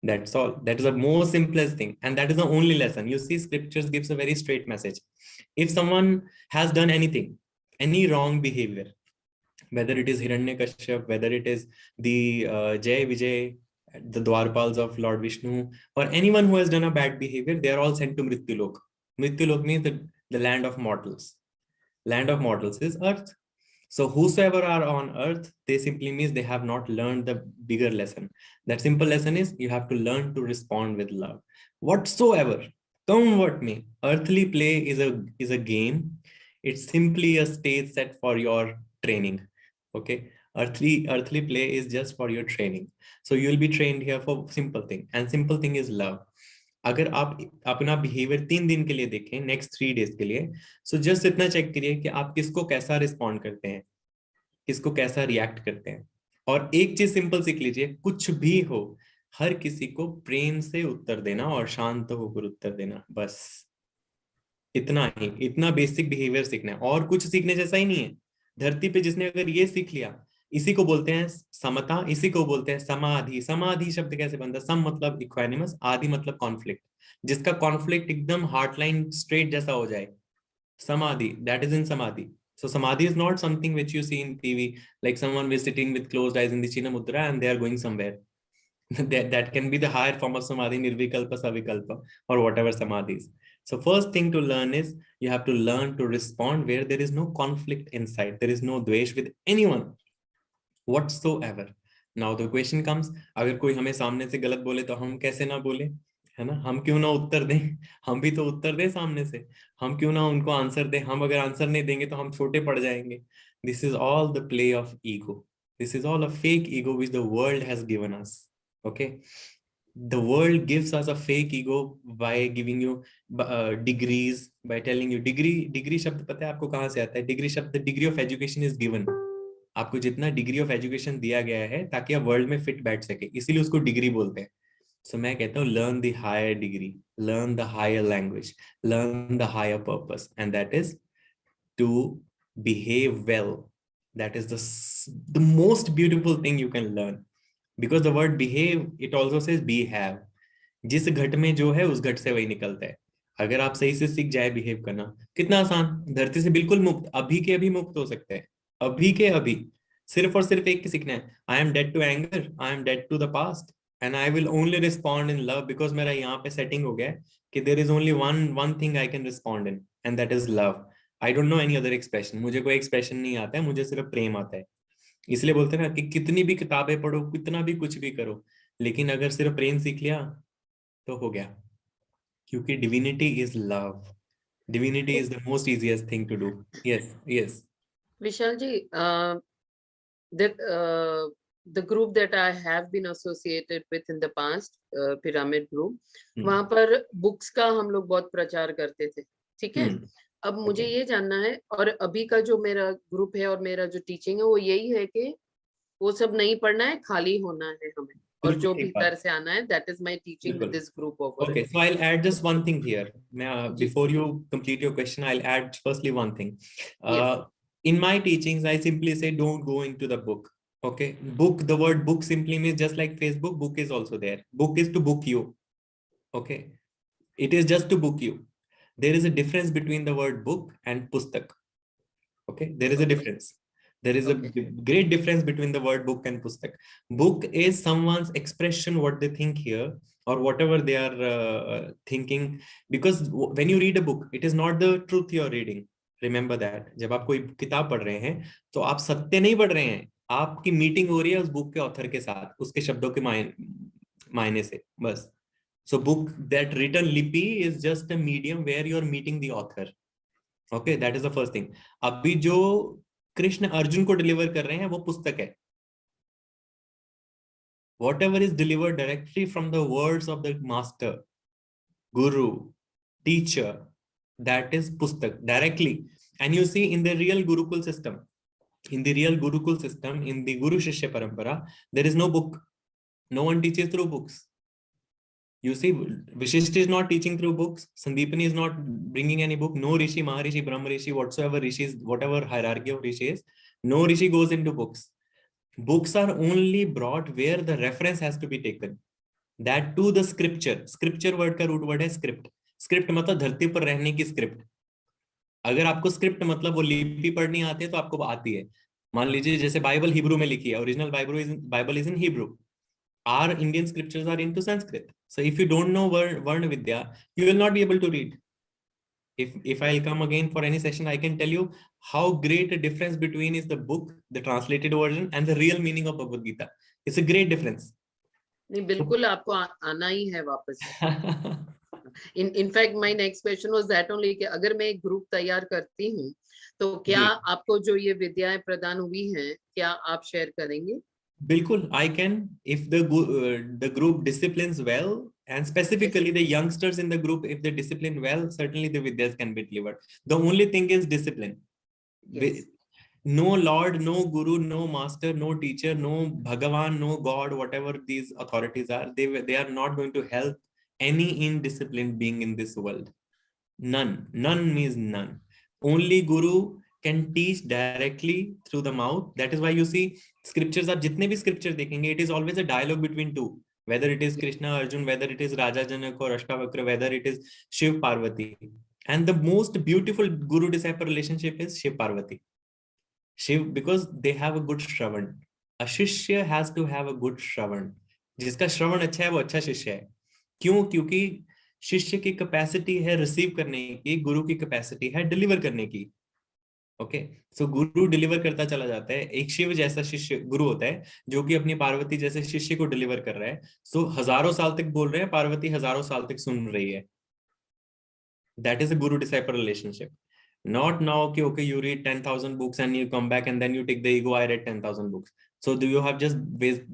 A: That's all. That is the most simplest thing, and that is the only lesson. You see, scriptures gives a very straight message. If someone has done anything, any wrong behavior, whether it is Hiranyakashyap, whether it is the Jai Vijay, the Dwarpals of Lord Vishnu, or anyone who has done a bad behavior, they are all sent to Mrityulok. Mrityulok means the land of mortals. Land of mortals is earth. So whosoever are on earth, they simply means they have not learned the bigger lesson. That simple lesson is you have to learn to respond with love. Whatsoever, come what may. Earthly play is a game. It's simply a stage set for your training. Okay. Earthly play is just for your training. So you'll be trained here for simple thing. And simple thing is love. अगर आप अपना बिहेवियर 3 दिन के लिए देखें, नेक्स्ट 3 डेज के लिए, सो जस्ट इतना चेक करिए कि आप किसको कैसा रिस्पॉन्ड करते हैं, किसको कैसा रिएक्ट करते हैं। और एक चीज सिंपल सीख लीजिए, कुछ भी हो, हर किसी को प्रेम से उत्तर देना और शांत होकर उत्तर देना, बस इतना ही, इतना बेसिक बिहेवियर सीखना है, और कुछ सीखने जैसा ही नहीं है धरती पे। जिसने अगर ये सीख लिया, इसी को बोलते हैं समता, इसी को बोलते हैं समाधि। समाधि शब्द कैसे बनता है? सम मतलब इक्वानिमस, आदि मतलब कॉन्फ्लिक्ट। जिसका कॉन्फ्लिक्ट एकदम हार्ट लाइन स्ट्रेट जैसा हो जाए, समाधि, दैट इज इन समाधि. So samadhi is not something which you see in TV, like someone is sitting with closed eyes in the China Mudra and they are going somewhere. that can be the higher form of samadhi, nirvikalpa, savikalpa, or whatever samadhis. So first thing to learn is you have to learn to respond where there is no conflict inside. There is no dvesh with anyone whatsoever. Now the question comes, अगर कोई हमें सामने से गलत बोले तो हम कैसे ना बोले, है ना? हम क्यों ना उत्तर दें? हम भी तो उत्तर दें सामने से। हम क्यों ना उनको आंसर दें? हम अगर आंसर नहीं देंगे तो हम छोटे पड़ जाएंगे। This is all the play of ego. This is all a fake ego which the world has given us. Okay, the world gives us a fake ego by giving you degrees, by telling you degree शब्द पता है आपको कहाँ से आता है? डिग्री शब्द, degree of education is given. आपको जितना डिग्री ऑफ एजुकेशन दिया गया है ताकि आप वर्ल्ड में फिट बैठ सके, इसीलिए उसको डिग्री बोलते हैं. So मैं कहता हूँ learn the higher degree, learn the higher language, learn the higher purpose, and that is to behave well. That is the most beautiful thing you can learn, because the word behave, it also says be have. जिस घट में जो है उस घट से वही निकलता है. अगर आप सही से सीख जाए बिहेव करना, कितना आसान, धरती से बिल्कुल मुक्त, अभी के अभी मुक्त हो सकते हैं, अभी के अभी. सिर्फ और सिर्फ एक सीखना है, I am dead to anger, I am dead to the past, and I will only respond in love, because मेरा यहाँ पे सेटिंग हो गया है कि there is only one one thing I can respond in, and that is love. I don't know any other expression. मुझे कोई एक्सप्रेशन नहीं आता है, मुझे सिर्फ प्रेम आता है. इसलिए बोलते हैं ना कि कितनी भी किताबें पढ़ो, कितना भी कुछ भी करो, लेकिन अगर सिर्फ प्रेम सीख लिया तो हो गया. क्योंकि divinity is love. Divinity is the most easiest thing to do. Yes, yes.
B: Vishal ji, the group that I have been associated with in the past, pyramid group, वहाँ पर books का हम लोग बहुत प्रचार करते थे, ठीक है. अब मुझे ये जानना है, और अभी का जो मेरा ग्रुप है और मेरा जो टीचिंग है वो यही है कि वो सब नहीं पढ़ना है, खाली होना है हमें, और जो भीतर से आना है. That is my teaching with this group over.
A: Okay, so I'll add just one thing here. Before you complete your question, I'll add firstly one thing. In my teachings, I simply say don't go into the book. Okay, book, the word book simply means just like Facebook, book is also there. Book is to book you. Okay, it is just to book you. There is a difference between the word book and pustak. Okay, there is a difference. There is a great difference between the word book and pustak. Book is someone's expression, what they think here, or whatever they are thinking. Because when you read a book, it is not the truth you are reading. Remember that. जब आप कोई किताब पढ़ रहे हैं, तो आप सत्य नहीं पढ़ रहे हैं, आपकी मीटिंग हो रही है उस बुक के ऑथर के साथ, उसके शब्दों के मायने से, बस. So book, that written lipi is just a medium where you are meeting the author. Okay, that is the first thing. अभी जो कृष्ण अर्जुन को डिलीवर कर रहे हैं वो पुस्तक है. Whatever is delivered directly from the words of the master, guru, teacher, that is pustak directly. And you see, in the real Gurukul system, in the Guru Shishya Parampara, there is no book. No one teaches through books. You see, Vishishta is not teaching through books. Sandeepani is not bringing any book. No Rishi, Maharishi, Brahma Rishi, whatsoever Rishis, whatever hierarchy of Rishi is, no Rishi goes into books. Books are only brought where the reference has to be taken. That to the scripture. Scripture word का root word है script. Script मतलब धरती पर रहने की script. अगर आपको script मतलब वो लिपि पढ़नी आती है तो आपको आती है. मान लीजिए जैसे बाइबल हिब्रू में लिखी है, original Bible is in Hebrew. Our Indian scriptures are into Sanskrit. So if you don't know Varna Vidya, you will not be able to read. If I'll come again for any session, I can tell you how great a difference between is the book, the translated version, and the real meaning of Bhagavad Gita. It's a great difference.
B: नहीं, बिल्कुल आपको आना ही है वापस. In fact, my next question was that only कि अगर मैं एक ग्रुप तैयार करती हूँ तो क्या आपको जो ये विद्याएं प्रदान हुई हैं, क्या आप शेयर करेंगे?
A: बिल्कुल, I can. If the group disciplines well, and specifically the youngsters in the group, if they discipline well, certainly the vidyas can be delivered. The only thing is discipline. Yes. No Lord, no Guru, no Master, no teacher, no Bhagavan, no God, whatever these authorities are, they are not going to help any indisciplined being in this world. None. None means none. Only Guru can teach directly through the mouth. That is why you see scriptures are, jitne bhi scriptures dekhenge, it is always a dialogue between two. Whether it is Krishna, Arjun, whether it is Raja Janak or Ashtavakra, whether it is Shiv Parvati. And the most beautiful Guru-disciple relationship is Shiv Parvati. Shiv, because they have a good Shravan. A Shishya has to have a good Shravan. जिसका श्रवण अच्छा है वो अच्छा शिष्य है. क्यों? क्योंकि शिष्य की कैपेसिटी है रिसीव करने की, गुरु की कैपेसिटी है डिलीवर करने की. ओके, सो गुरु डिलीवर करता चला जाता है. एक शिव जैसा शिष्य गुरु होता है जो कि अपनी पार्वती जैसे शिष्य को डिलीवर कर रहा है. सो हजारों साल तक बोल रहे हैं, पार्वती हजारों साल तक सुन रही है. That is a Guru disciple relationship. Not now, okay, you read 10,000 books and you come back and then you take the ego, I read 10,000 books. So do you have just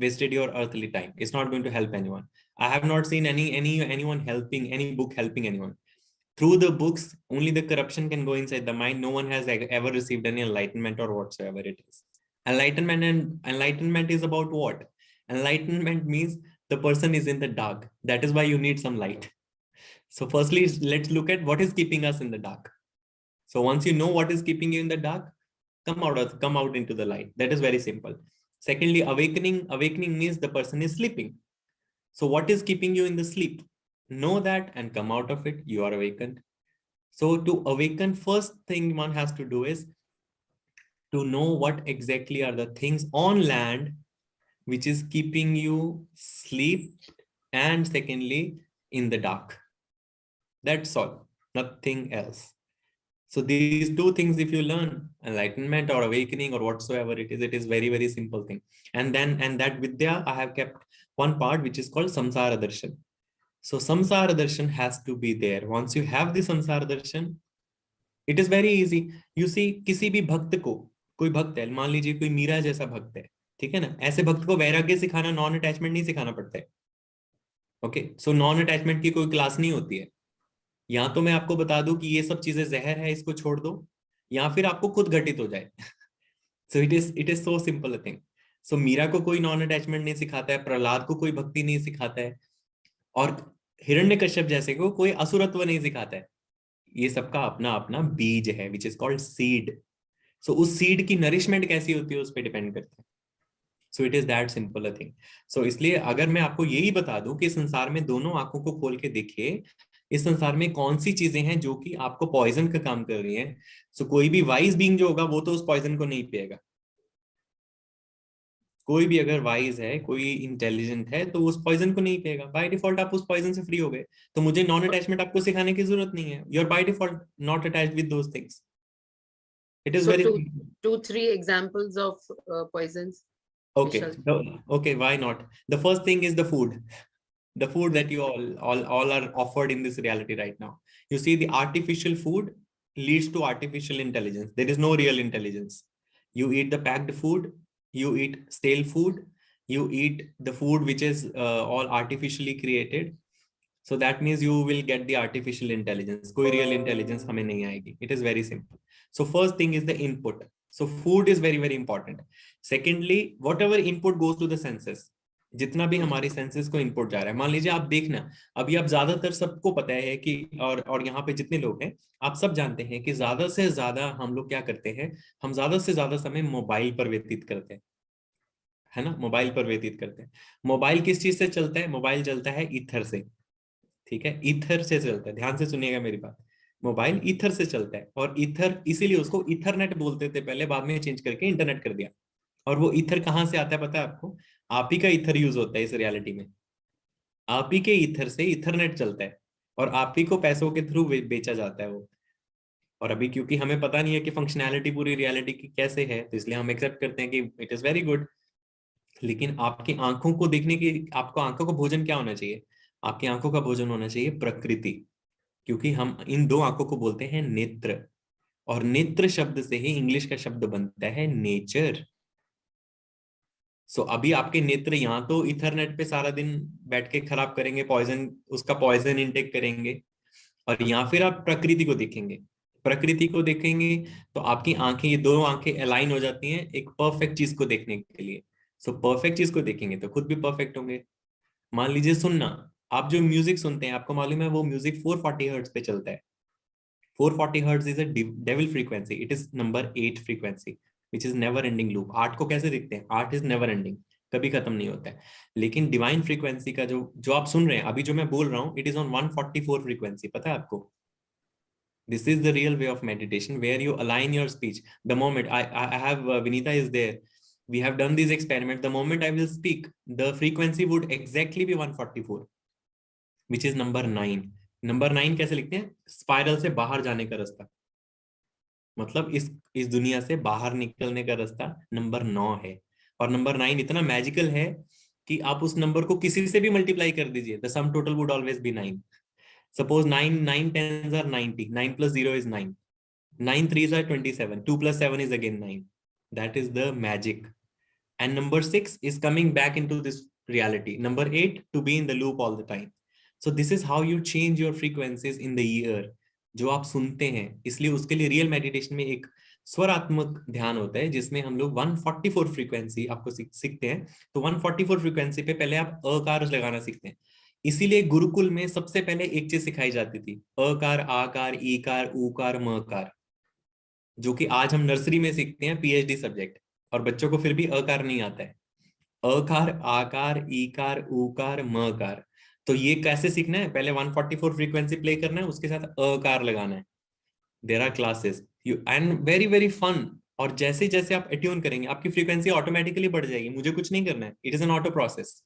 A: wasted your earthly time? It's not going to help anyone. I have not seen anyone helping, any book helping anyone. Through the books, only the corruption can go inside the mind. No one has ever received any enlightenment or whatsoever it is. Enlightenment is about what? Enlightenment means the person is in the dark. That is why you need some light. So firstly, let's look at what is keeping us in the dark. So once you know what is keeping you in the dark, come out into the light. That is very simple. Secondly, awakening means the person is sleeping. So what is keeping you in the sleep? Know that and come out of it. You are awakened. So to awaken, first thing one has to do is to know what exactly are the things on land which is keeping you sleep, and secondly, in the dark. That's all, nothing else. So these two things, if you learn, enlightenment or awakening or whatsoever it is very, very simple thing. And that Vidya, I have kept one part which is called Samsara Darshan. So Samsara Darshan has to be there. Once you have the Samsara Darshan, it is very easy. You see, किसी भी भक्त को, कोई भक्त है, मान लीजिए कोई मीरा जैसा भक्त है, ठीक है ना, ऐसे भक्त को वैराग्य सिखाना, नॉन अटैचमेंट नहीं सिखाना पड़ता है. ओके, सो नॉन अटैचमेंट की कोई क्लास नहीं होती है. या तो मैं आपको बता दूं कि ये सब चीजें जहर है, इसको छोड़ दो, या फिर आपको खुद घटित हो जाए. So it is so simple a thing. So Meera को कोई नॉन अटैचमेंट नहीं सिखाता है, प्रहलाद को कोई भक्ति नहीं सिखाता है, और हिरण्यकश्यप जैसे को कोई असुरत्व नहीं सिखाता है. ये सबका अपना अपना बीज है, विच इज कॉल्ड सीड. सो उस सीड की नरिशमेंट कैसी होती है उस पर डिपेंड करता है. So it is that simple a thing. So इसलिए अगर मैं आपको यही बता दूं कि संसार में दोनों आंखों को खोल के देखिए, इस संसार में कौन सी चीजें हैं जो कि आपको पॉइजन का काम कर रही हैं. सो कोई भी वाइज बीइंग जो होगा वो तो उस पॉइजन को नहीं पिएगा. कोई भी अगर वाइज है, कोई इंटेलिजेंट है, तो उस पॉइजन को नहीं पिएगा. बाय डिफॉल्ट आप उस पॉइजन से फ्री हो गए. तो मुझे नॉन अटैचमेंट आपको सिखाने की जरूरत नहीं है. You are by default not attached with those things. It is very
B: two, three examples of poisons.
A: okay. Okay, why not? The first thing is the food. The food that you all are offered in this reality right now. You see, the artificial food leads to artificial intelligence. There is no real intelligence. You eat the packed food, you eat stale food, you eat the food which is all artificially created. So that means you will get the artificial intelligence. Koi real intelligence hame nahi aayegi. It is very simple. So first thing is the input. So food is very, very important. Secondly, whatever input goes to the senses, जितना भी हमारी सेंसेस को इनपुट जा रहा है, मान लीजिए आप देखना, अभी आप ज्यादातर सबको पता है कि और यहाँ पे जितने लोग हैं आप सब जानते हैं कि ज्यादा से ज्यादा हम लोग क्या करते हैं, हम ज्यादा से ज्यादा समय मोबाइल पर व्यतीत करते हैं, है ना. मोबाइल पर व्यतीत करते हैं. मोबाइल किस चीज से चलता है? मोबाइल चलता है ईथर से. ठीक है, ईथर से चलता है. ध्यान से सुनिएगा मेरी बात. मोबाइल ईथर से चलता है, और ईथर इसीलिए उसको ईथरनेट बोलते थे पहले, बाद में चेंज करके इंटरनेट कर दिया. और वो ईथर कहाँ से आता है पता है आपको? आप ही का ईथर यूज होता है इस रियलिटी में. आप ही के ईथर से ईथरनेट चलता है, और आप ही को पैसों के थ्रू बेचा जाता है वो. और अभी क्योंकि हमें पता नहीं है कि फंक्शनैलिटी पूरी रियलिटी की कैसे है, तो इसलिए हम एक्सेप्ट करते हैं कि इट इज वेरी गुड. लेकिन आपकी आंखों को देखने की, आपको आंखों का भोजन क्या होना चाहिए? आपकी आंखों का भोजन होना चाहिए प्रकृति. क्योंकि हम इन दो आंखों को बोलते हैं नेत्र, और नेत्र शब्द से ही इंग्लिश का शब्द बनता है नेचर. सो अभी आपके नेत्र यहाँ तो इथरनेट पे सारा दिन बैठ के खराब करेंगे, पॉइजन, उसका पॉइजन इनटेक करेंगे, और या फिर आप प्रकृति को देखेंगे. प्रकृति को देखेंगे तो आपकी आंखें, ये दोनों आंखें अलाइन हो जाती हैं एक परफेक्ट चीज को देखने के लिए. सो परफेक्ट चीज को देखेंगे तो खुद भी परफेक्ट होंगे. मान लीजिए सुनना, आप जो म्यूजिक सुनते हैं, आपको मालूम है वो म्यूजिक 440 हर्ट्ज पे चलता है. 440 hertz is a devil frequency. It is number 8 frequency, which is never ending loop. Art को कैसे देखते हैं? आर्ट इज नेवर एंडिंग, कभी खत्म नहीं होता है. लेकिन डिवाइन फ्रीक्वेंसी का जो आप सुन रहे हैं अभी, जो मैं बोल रहा हूँ, इट इज ऑन 144 फ्रीक्वेंसी. पता है आपको? This is the real way of meditation, where you align your speech. The moment I have Vinita is there, we have done this experiment. The moment I will speak, the frequency would exactly be 144, which is number 9. Number 9 कैसे लिखते हैं? स्पाइरल से बाहर जाने का रास्ता. मतलब इस दुनिया से बाहर निकलने का रास्ता नंबर 9 है. और नंबर 9 इतना मैजिकल है कि आप उस नंबर को किसी से भी मल्टीप्लाई कर दीजिए, the sum total would always be 9. Suppose 9 10s are 90, 9 plus 0 is 9, 9 3s are 27, 2 plus 7 is again 9. That is the magic. And number 6 is coming back into this reality. Number 8 to be in the loop all the time. So this is how you change your frequencies in the ear, जो आप सुनते हैं. इसलिए उसके लिए रियल मेडिटेशन में एक स्वरात्मक ध्यान होता है जिसमें हम लोग 144 फ्रीक्वेंसी आपको सीखते हैं। तो 144 फ्रीक्वेंसी पे पहले आप अकार लगाना सीखते हैं। इसीलिए गुरुकुल में सबसे पहले एक चीज सिखाई जाती थी, अकार, आकार, ईकार, ऊकार, मकार, जो कि आज हम नर्सरी में सीखते हैं, पीएचडी सब्जेक्ट, और बच्चों को फिर भी अकार नहीं आता है। अकार, आकार, ईकार, ऊकार, मकार। तो ये कैसे सीखना है, पहले 144 फ्रीक्वेंसी प्ले करना है, उसके साथ अकार लगाना है। There are classes you and very very fun. और जैसे जैसे आप अट्यून करेंगे आपकी फ्रीक्वेंसी ऑटोमेटिकली बढ़ जाएगी, मुझे कुछ नहीं करना है, it is an auto process.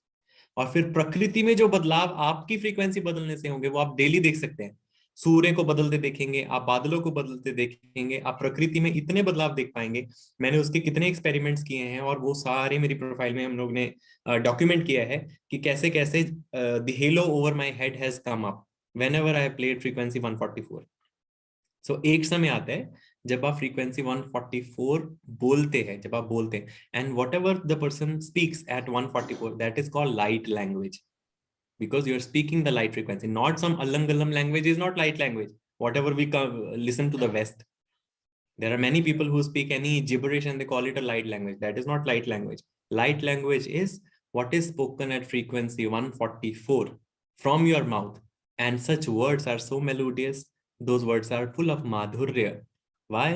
A: और फिर प्रकृति में जो बदलाव आपकी फ्रीक्वेंसी बदलने से होंगे वो आप डेली देख सकते हैं। सूर्य को बदलते देखेंगे आप, बादलों को बदलते देखेंगे आप, प्रकृति में इतने बदलाव देख पाएंगे। मैंने उसके कितने एक्सपेरिमेंट्स किए हैं और वो सारे मेरी प्रोफाइल में हम लोग ने डॉक्यूमेंट किया है कि कैसे कैसे the hello over my head has come up whenever I played frequency 144। सो एक समय आता है जब आप फ्रीक्वेंसी 144 बोलते हैं, जब आप बोलते हैं, and whatever the person speaks at 144, that is called light language, because you're speaking the light frequency. Not some allam language is not light language, whatever we listen to the West. There are many people who speak any gibberish and they call it a light language. That is not light language. Light language is what is spoken at frequency 144 from your mouth, and such words are so melodious. Those words are full of madhurya. Why?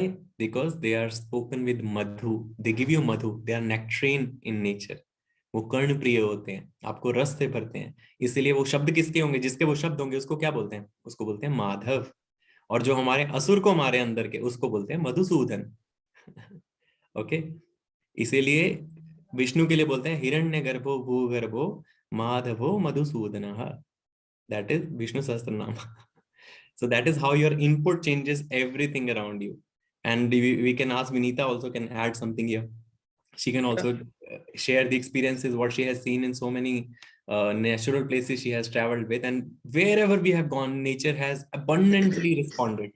A: Because they are spoken with madhu. They give you madhu. They are nectarine in nature. वो कर्ण प्रिय होते हैं, आपको रस से भरते हैं। इसीलिए वो शब्द किसके होंगे, जिसके वो शब्द होंगे उसको क्या बोलते हैं, उसको बोलते हैं माधव। और जो हमारे असुर को मारे अंदर के, उसको बोलते हैं मधुसूदन। ओके, इसीलिए विष्णु के लिए बोलते हैं हिरण्य गर्भो भूगर्भो माधवो मधुसूदन। दैट इज विष्णु सहस्त्र नाम। So that is how your input changes everything around you. And we can ask Vinita also can add something here. She can also share the experiences, what she has seen in so many natural places she has traveled with, and wherever we have gone, nature has abundantly responded.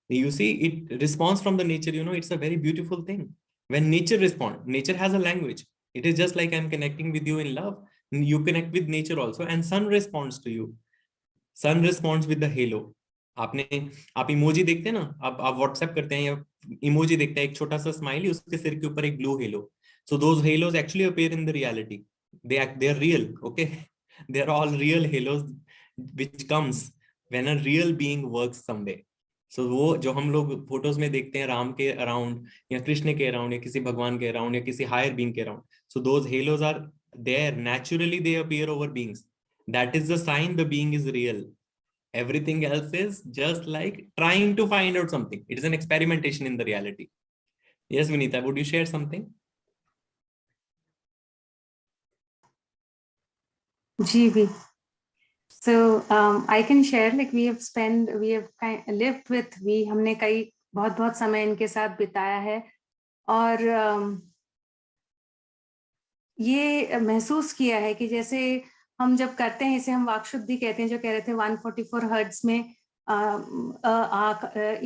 A: You see, it responds from the nature, you know, it's a very beautiful thing. When nature responds, nature has a language. It is just like I'm connecting with you in love. You connect with nature also, and sun responds to you. Sun responds with the halo. आप इमोजी देखते हैं ना, आप व्हाट्सएप करते हैं या इमोजी देखते हैं, एक छोटा सा स्माइली, उसके सिर के ऊपर एक blue hello. So those halos actually appear in the reality. They're real, okay? They're all real halos which comes when a real being works someday. So वो जो हम लोग फोटोज में देखते हैं राम के अराउंड या कृष्ण के अराउंड या किसी भगवान के अराउंड या किसी हायर बीइंग के around, so those halos are there naturally, they appear over beings. That is the sign the being is real. Everything else is just like trying to find out something. It is an experimentation in the reality. Yes, Vinita, would you share something?
C: GB. So I can share, like we have lived with, हमने कई बहुत समय इनके साथ बिताया है, और ये महसूस किया है कि जैसे हम जब करते हैं, इसे हम वाक्शुद्धि कहते हैं, जो कह रहे थे 144 हर्ट्ज में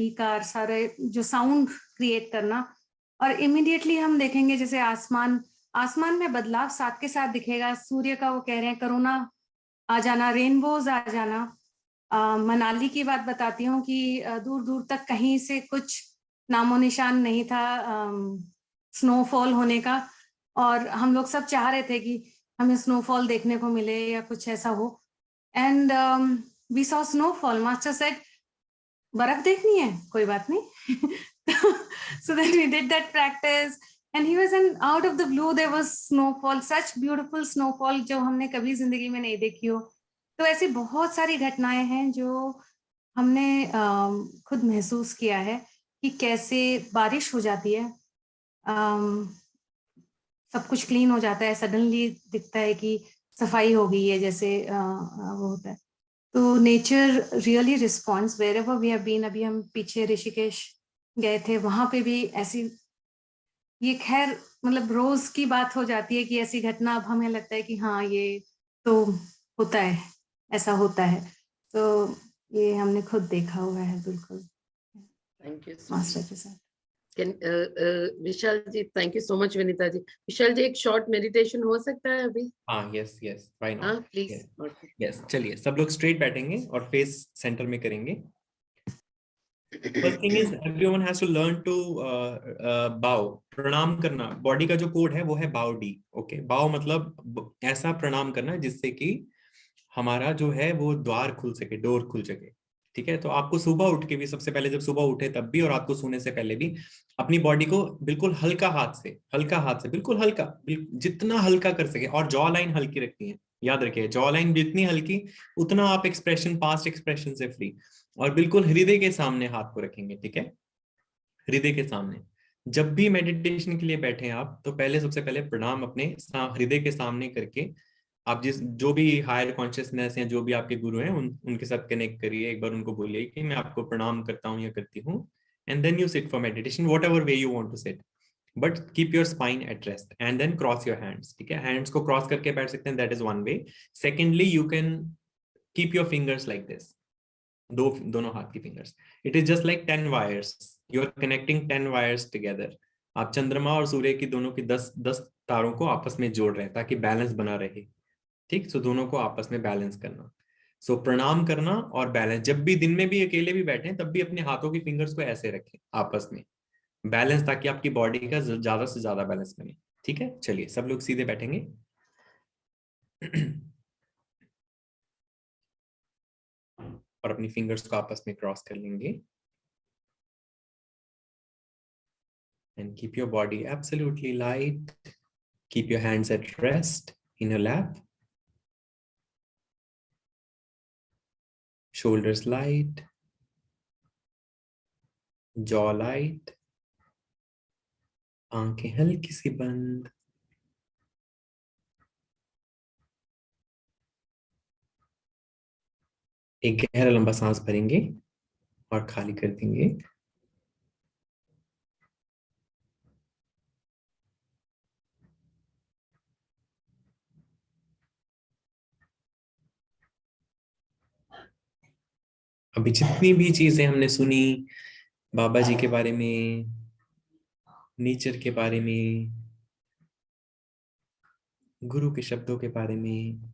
C: ईकार सारे जो साउंड क्रिएट करना, और इमीडिएटली हम देखेंगे जैसे आसमान में बदलाव साथ के साथ दिखेगा। सूर्य का वो कह रहे हैं करुणा आ जाना, रेनबोज आ जाना। मनाली की बात बताती हूँ कि दूर दूर तक कहीं से कुछ नामो निशान नहीं था स्नोफॉल होने का, और हम लोग सब चाह रहे थे कि हमें स्नोफॉल देखने को मिले या कुछ ऐसा हो। And we saw snowfall. Master said बर्फ देखनी है, कोई बात नहीं। So then we did that practice and he was out of the blue there was snowfall, such beautiful snowfall जो हमने कभी जिंदगी में नहीं देखी हो। तो ऐसी बहुत सारी घटनाएं हैं जो हमने खुद महसूस किया है कि कैसे बारिश हो जाती है, सब कुछ क्लीन हो जाता है, सडनली दिखता है कि सफाई हो गई है, जैसे वो होता है। तो nature really responds wherever we have been. अभी हम पीछे ऋषिकेश गए थे, वहां पे भी ऐसी, ये खैर मतलब रोज की बात हो जाती है कि ऐसी घटना अब हमें लगता है कि हाँ ये तो होता है, ऐसा होता है। तो ये हमने खुद देखा हुआ है। बिल्कुल।
B: थैंक यू
C: मास्टर के साथ।
B: Vishal ji, thank you so much. Vinita ji, Vishal ji एक शॉर्ट मेडिटेशन हो सकता है अभी?
A: हाँ, यस यस, व्हाई नॉट।
B: हाँ प्लीज।
A: यस, चलिए सब लोग स्ट्रेट बैठेंगे और फेस सेंटर में करेंगे। First thing is everyone has to learn to bow. प्रणाम करना, बॉडी का जो कोड है वो है bow D. ओके, bow मतलब ऐसा प्रणाम करना जिससे कि हमारा जो है वो द्वार खुल सके, डोर खुल सके। ठीक है, तो आपको सुबह उठ के भी, सबसे पहले जब सुबह उठे तब भी और रात को सोने से पहले भी अपनी बॉडी को बिल्कुल हल्का हाथ से बिल्कुल हल्का, जितना हल्का कर सके, और जॉ लाइन हल्की रखनी है। याद रखिए, जॉ लाइन जितनी हल्की उतना आप एक्सप्रेशन, पास्ट एक्सप्रेशन से फ्री। और बिल्कुल हृदय के सामने हाथ को रखेंगे। ठीक है, हृदय के सामने। जब भी मेडिटेशन के लिए बैठे आप, तो पहले सबसे पहले प्रणाम अपने हृदय के सामने करके आप जो भी हायर कॉन्शियसनेस हैं, जो भी आपके गुरु हैं, उनके साथ कनेक्ट करिए। एक बार उनको बोलिए कि मैं आपको प्रणाम करता हूँ या करती हूँ। And then you sit for meditation, whatever way you want to sit, but keep your spine at rest and then cross your hands. ठीक है, हैंड्स को क्रॉस करके बैठ सकते हैं, that is one way. Secondly, you can keep your fingers like this, दोनों हाथ की fingers. It is just like 10 wires, you are connecting 10 wires together. आप चंद्रमा और सूर्य की दोनों की 10 तारों को आपस में जोड़ रहे हैं ताकि बैलेंस बना रहे। ठीक, सो दोनों को आपस में बैलेंस करना। सो प्रणाम करना और बैलेंस। जब भी दिन में भी अकेले भी बैठे तब भी अपने हाथों की फिंगर्स को ऐसे रखें आपस में, बैलेंस, ताकि आपकी बॉडी का ज्यादा से ज्यादा बैलेंस बने। ठीक है, चलिए सब लोग सीधे बैठेंगे। और अपनी फिंगर्स को आपस में क्रॉस कर लेंगे। And keep your body absolutely light. Keep your hands at rest in your lap. Shoulders light. Jaw light. आंखें हल्की सी बंद। एक गहरा लंबा सांस भरेंगे और खाली कर देंगे। अभी जितनी भी चीजें हमने सुनी बाबा जी के बारे में, नेचर के बारे में, गुरु के शब्दों के बारे में,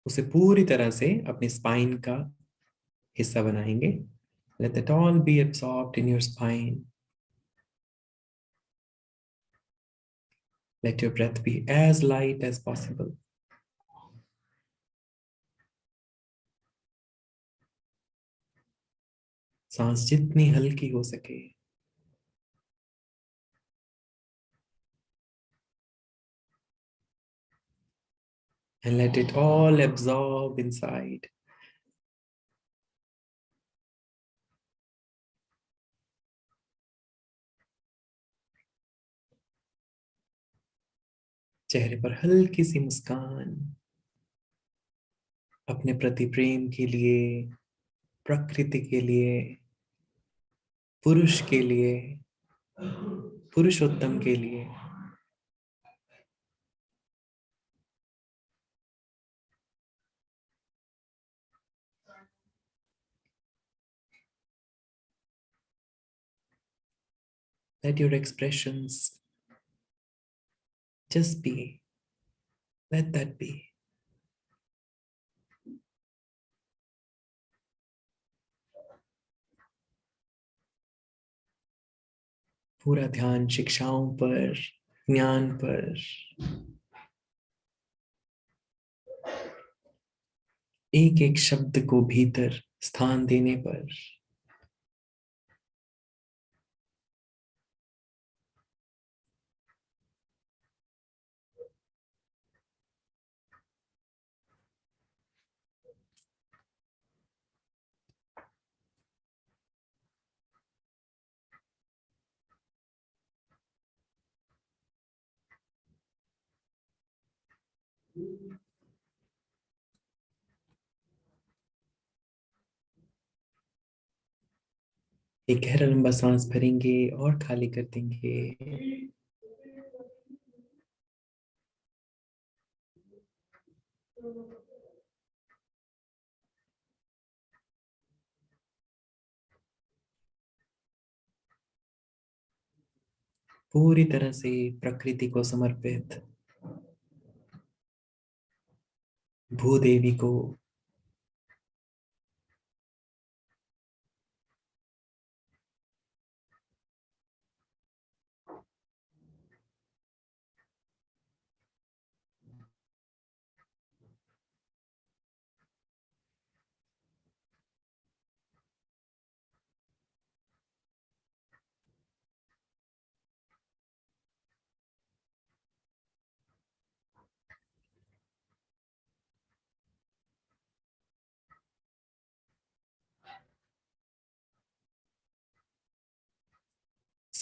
A: उसे पूरी तरह से अपनी स्पाइन का हिस्सा बनाएंगे। Let it all be absorbed in your spine. Let your breath be as light as possible. सांस जितनी हल्की हो सके। And let it all absorb inside. चेहरे पर हल्की सी मुस्कान, अपने प्रति प्रेम के लिए, प्रकृति के लिए, पुरुष के लिए, पुरुषोत्तम के लिए। Let your expressions just be. Let that be. पूरा ध्यान शिक्षाओं पर, ज्ञान पर, एक एक शब्द को भीतर स्थान देने पर। एक गहरा लंबा सांस भरेंगे और खाली कर देंगे। पूरी तरह से प्रकृति को समर्पित, भूदेवी को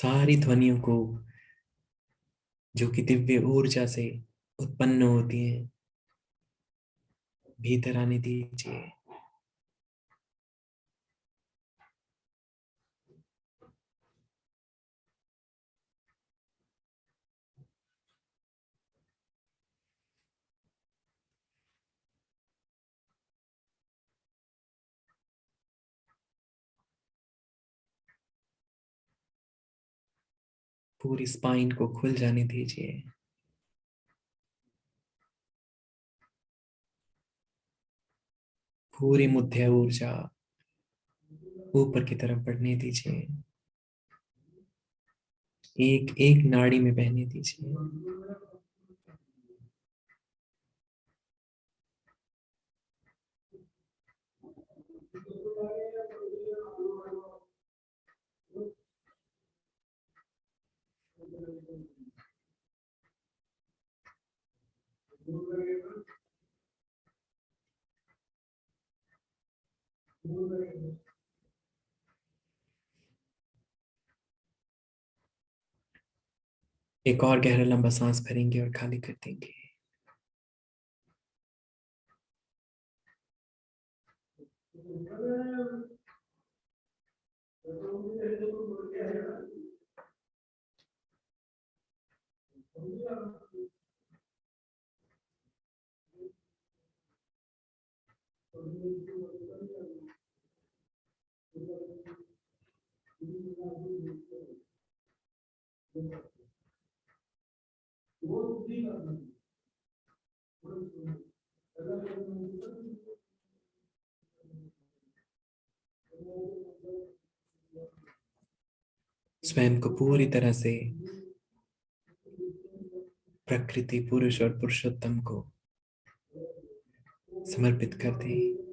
A: सारी ध्वनियों को जो कि दिव्य ऊर्जा से उत्पन्न होती हैं भीतर आने दीजिए। पूरी स्पाइन को खुल जाने दीजिए। पूरी मुख्य ऊर्जा ऊपर की तरफ बढ़ने दीजिए। एक एक नाड़ी में बहने दीजिए। एक और गहरा लंबा सांस भरेंगे और खाली कर देंगे। स्वयं को पूरी तरह से प्रकृति, पुरुष और पुरुषोत्तम को समर्पित कर दें।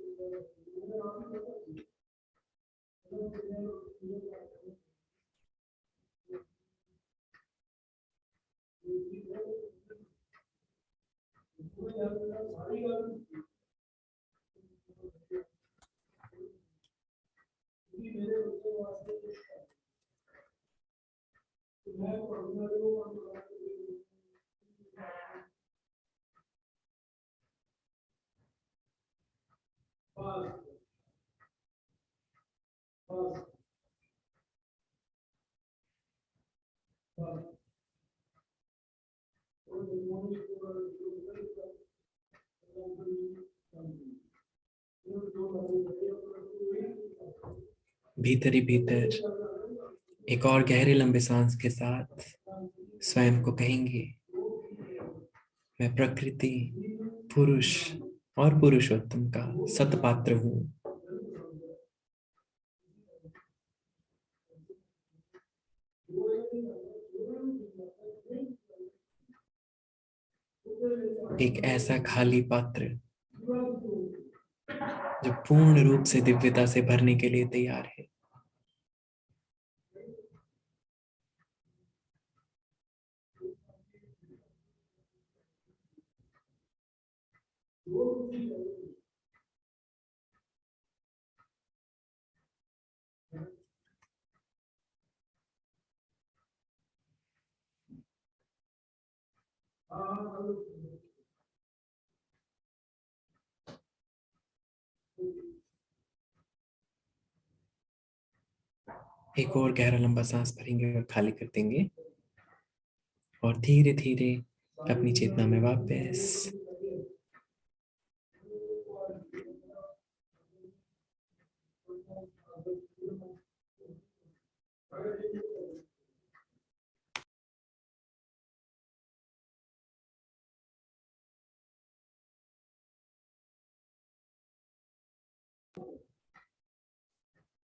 A: भीतर ही भीतर एक और गहरे लंबे सांस के साथ स्वयं को कहेंगे, मैं प्रकृति, पुरुष और पुरुषोत्तम का सतपात्र हूं। एक ऐसा खाली पात्र जो पूर्ण रूप से दिव्यता से भरने के लिए तैयार है। एक और गहरा लंबा सांस भरेंगे और खाली कर देंगे और धीरे धीरे अपनी चेतना में वापस।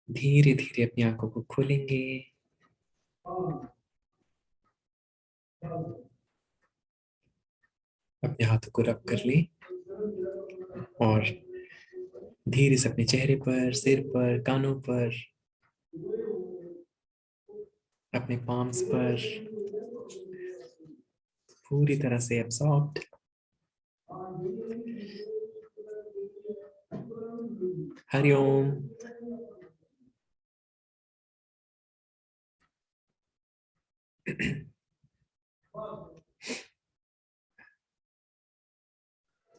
A: धीरे धीरे अपनी आंखों को खोलेंगे। अपने हाथों को रब कर ले और धीरे से अपने चेहरे पर, सिर पर, कानों पर, अपने पाम्स पर पूरी तरह से एब्सॉर्ब्ड। हरिओम।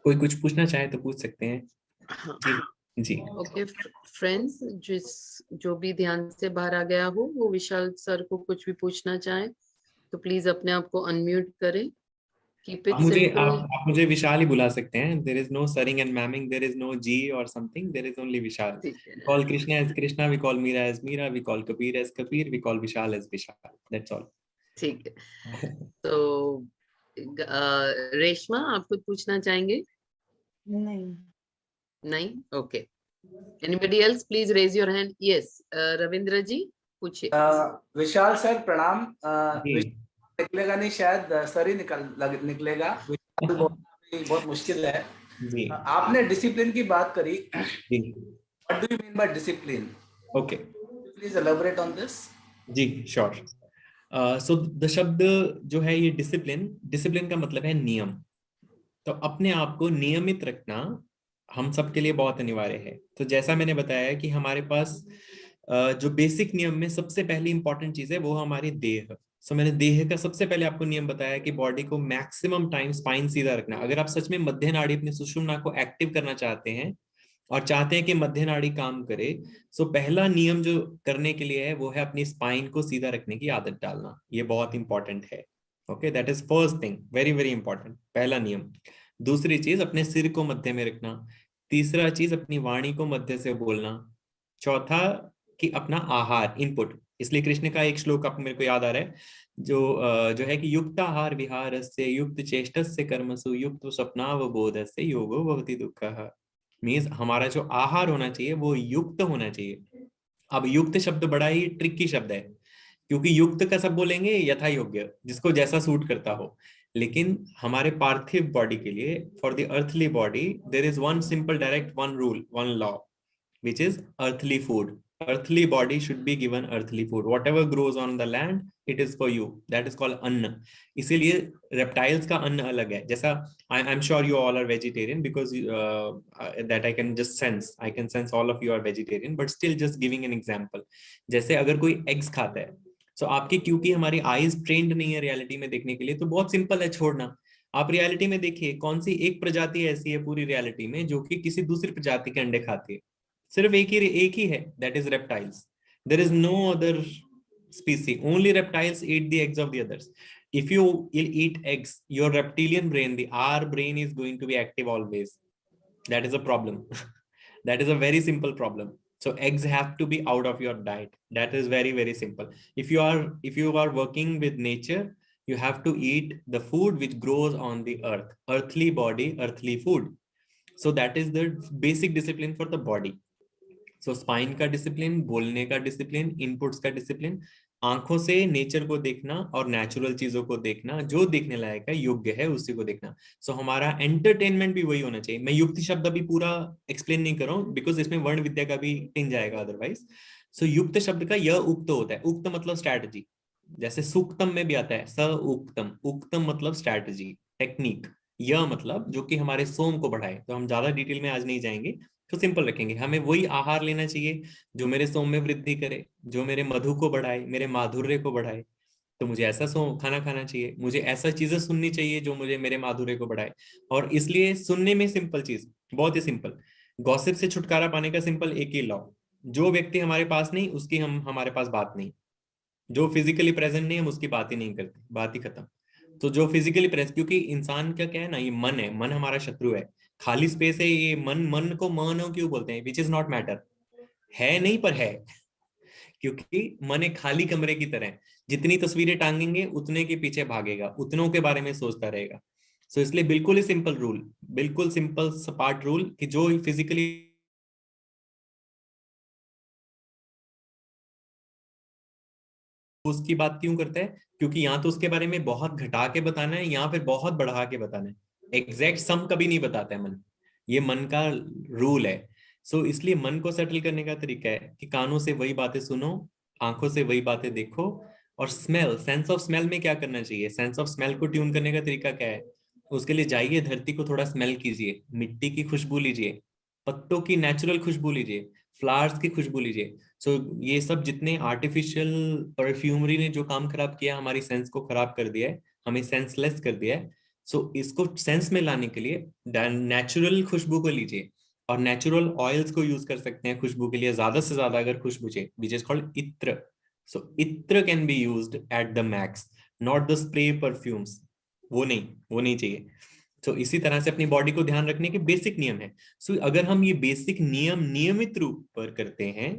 A: कोई कुछ पूछना चाहे तो पूछ सकते हैं।
B: हाँ
A: जी
B: ओके फ्रेंड्स, जो भी ध्यान से बाहर आ गया हो वो विशाल सर को कुछ भी पूछना चाहे तो प्लीज अपने आप को अनम्यूट करें। Keep it simple.
A: आप मुझे विशाल ही बुला सकते हैं। There is no siring and ma'aming, there is no ji or something, there is only Vishal.
B: ठीक है
A: call Krishna as Krishna, we call Meera as Meera, we call Kabir as Kabir, we call Vishal as Vishal, that's all.
B: ठीक है। तो रेशमा आप कुछ पूछना चाहेंगे?
C: नहीं।
B: नहीं okay. Anybody else please raise your hand. Yes Ravindra ji पूछिए।
D: विशाल सर प्रणाम।
A: जी
D: विशाल निकलेगा नहीं, शायद सर ही निकलेगा। विशाल बहुत मुश्किल है।
A: जी
D: आपने डिसिप्लिन की बात करी।
A: जी
D: what do you mean by discipline?
A: Okay
D: please elaborate on this.
A: जी श्योर। सो द शब्द जो है ये डिसिप्लिन, डिसिप्लिन का मतलब है नियम। तो अपने आप को नियमित रखना हम सबके लिए बहुत अनिवार्य है। तो जैसा मैंने बताया कि हमारे पास जो बेसिक नियम में सबसे पहली इंपॉर्टेंट चीज है वो हमारी देह। सो मैंने देह का सबसे पहले आपको नियम बताया कि बॉडी को मैक्सिमम टाइम स्पाइन सीधा रखना। अगर आप सच में मध्य नाड़ी अपनी सुषुम्ना को एक्टिव करना चाहते हैं और चाहते हैं कि मध्य नाड़ी काम करे, सो पहला नियम जो करने के लिए है वो है अपनी स्पाइन को सीधा रखने की आदत डालना। ये बहुत इंपॉर्टेंट है। Okay, that is first thing, very very important, पहला नियम। दूसरी चीज अपने सिर को मध्य में रखना। तीसरा चीज अपनी वाणी को मध्य से बोलना। चौथा कि अपना आहार इनपुट, इसलिए कृष्ण का एक श्लोक आपको मेरे को याद आ रहा है जो है कि युक्त आहार विहारस्य युक्त चेष्टस्य कर्मसु युक्त स्वप्नावबोधस्य योगो भवति दुःखः। मीन्स हमारा जो आहार होना चाहिए वो युक्त होना चाहिए। अब युक्त शब्द बड़ा ही ट्रिकी शब्द है, क्योंकि युक्त का सब बोलेंगे यथा योग्य, जिसको जैसा सूट करता हो। लेकिन हमारे पार्थिव बॉडी के लिए, for the earthly body, there is one simple direct one rule one law, which is earthly food. Earthly body should be given earthly food. Whatever grows on the land, it is for you. That is called अन्न। इसीलिए reptiles का अन्न अलग है। जैसा I'm sure you all are vegetarian because that I can just sense. I can sense all of you are vegetarian, but still just giving an example. जैसे अगर कोई eggs खाता है, तो आपकी क्योंकि हमारी आईज ट्रेंड नहीं है रियलिटी में देखने के लिए, तो बहुत सिंपल है छोड़ना। आप रियलिटी में देखिए कौन सी एक प्रजाति ऐसी है पूरी रियलिटी में जो कि किसी दूसरी प्रजाति के अंडे खाती है? सिर्फ एक ही है, that is reptiles. There is no other species, only reptiles eat the eggs of the others. If you eat eggs, your reptilian brain, the our brain is going to be active always. That is a problem. That is a very simple problem. So eggs have to be out of your diet. That is very very simple. If you are working with nature, you have to eat the food which grows on the earth, earthly body, earthly food. So that is the basic discipline for the body. So spine का डिसिप्लिन, बोलने का डिसिप्लिन, इनपुट्स का डिसिप्लिन, आंखों से नेचर को देखना और नेचुरल चीजों को देखना, जो देखने लायक है योग्य है उसी को देखना। सो हमारा एंटरटेनमेंट भी वही होना चाहिए। मैं युक्ति शब्द अभी पूरा एक्सप्लेन नहीं कर रहा हूँ बिकॉज इसमें वर्ण विद्या का भी टिन जाएगा अदरवाइज। सो युक्त शब्द का य उक्त होता है। उक्त मतलब स्ट्रैटेजी, जैसे सूक्तम में भी आता है स उक्तम। उक्तम मतलब स्ट्रैटेजी, टेक्निक। यह मतलब जो कि हमारे सोम को बढ़ाए। तो हम ज्यादा डिटेल में आज नहीं जाएंगे, तो सिंपल रखेंगे। हमें वही आहार लेना चाहिए जो मेरे सोम में वृद्धि करे, जो मेरे मधु को बढ़ाए, मेरे माधुर्य को बढ़ाए। तो मुझे ऐसा खाना खाना चाहिए, मुझे ऐसा चीजें सुननी चाहिए जो मुझे मेरे माधुर्य को बढ़ाए। और इसलिए सुनने में सिंपल चीज, बहुत ही सिंपल, गॉसिप से छुटकारा पाने का सिंपल एक ही लॉ, जो व्यक्ति हमारे पास नहीं उसकी हमारे पास बात नहीं। जो फिजिकली प्रेजेंट नहीं हम उसकी बात ही नहीं करते, बात ही खत्म। तो जो फिजिकली प्रेजेंट, क्योंकि इंसान का क्या है ना, ये मन है, मन हमारा शत्रु है। खाली स्पेस है ये मन, मन को मनो क्यों बोलते हैं? विच इज नॉट मैटर, है नहीं पर है। क्योंकि मन एक खाली कमरे की तरह है, जितनी तस्वीरें टांगेंगे उतने के पीछे भागेगा, उतनों के बारे में सोचता रहेगा। सो इसलिए बिल्कुल ही सिंपल रूल, बिल्कुल सिंपल सपाट रूल कि जो फिजिकली उसकी बात क्यों करता है, क्योंकि या तो उसके बारे में बहुत घटा के बताना है या फिर बहुत बढ़ा के बताना है। एग्जैक्ट सम कभी नहीं बताता है मन, ये मन का रूल है। सो इसलिए मन को सेटल करने का तरीका है कि कानों से वही बातें सुनो, आंखों से वही बातें देखो। और स्मेल, सेंस ऑफ स्मेल में क्या करना चाहिए, सेंस ऑफ स्मेल को ट्यून करने का तरीका क्या है? उसके लिए जाइए धरती को थोड़ा स्मेल कीजिए, मिट्टी की खुशबू लीजिए, पत्तों की नेचुरल खुशबू लीजिए, फ्लावर्स की खुशबू लीजिए। सो ये सब जितने आर्टिफिशियल परफ्यूमरी ने जो काम खराब किया, हमारी सेंस को खराब कर दिया है, हमें सेंसलेस कर दिया है। सो इसको सेंस में लाने के लिए नेचुरल खुशबू को लीजिए और नेचुरल ऑयल्स को यूज कर सकते हैं खुशबू के लिए ज्यादा से ज्यादा अगर खुशबू चाहिए, विच इज कॉल्ड इत्र. सो इत्र can be used at the max, not the spray perfumes, वो नहीं चाहिए. तो इसी तरह से अपनी बॉडी को ध्यान रखने के बेसिक नियम है. सो अगर हम ये बेसिक नियम नियमित रूप पर करते हैं,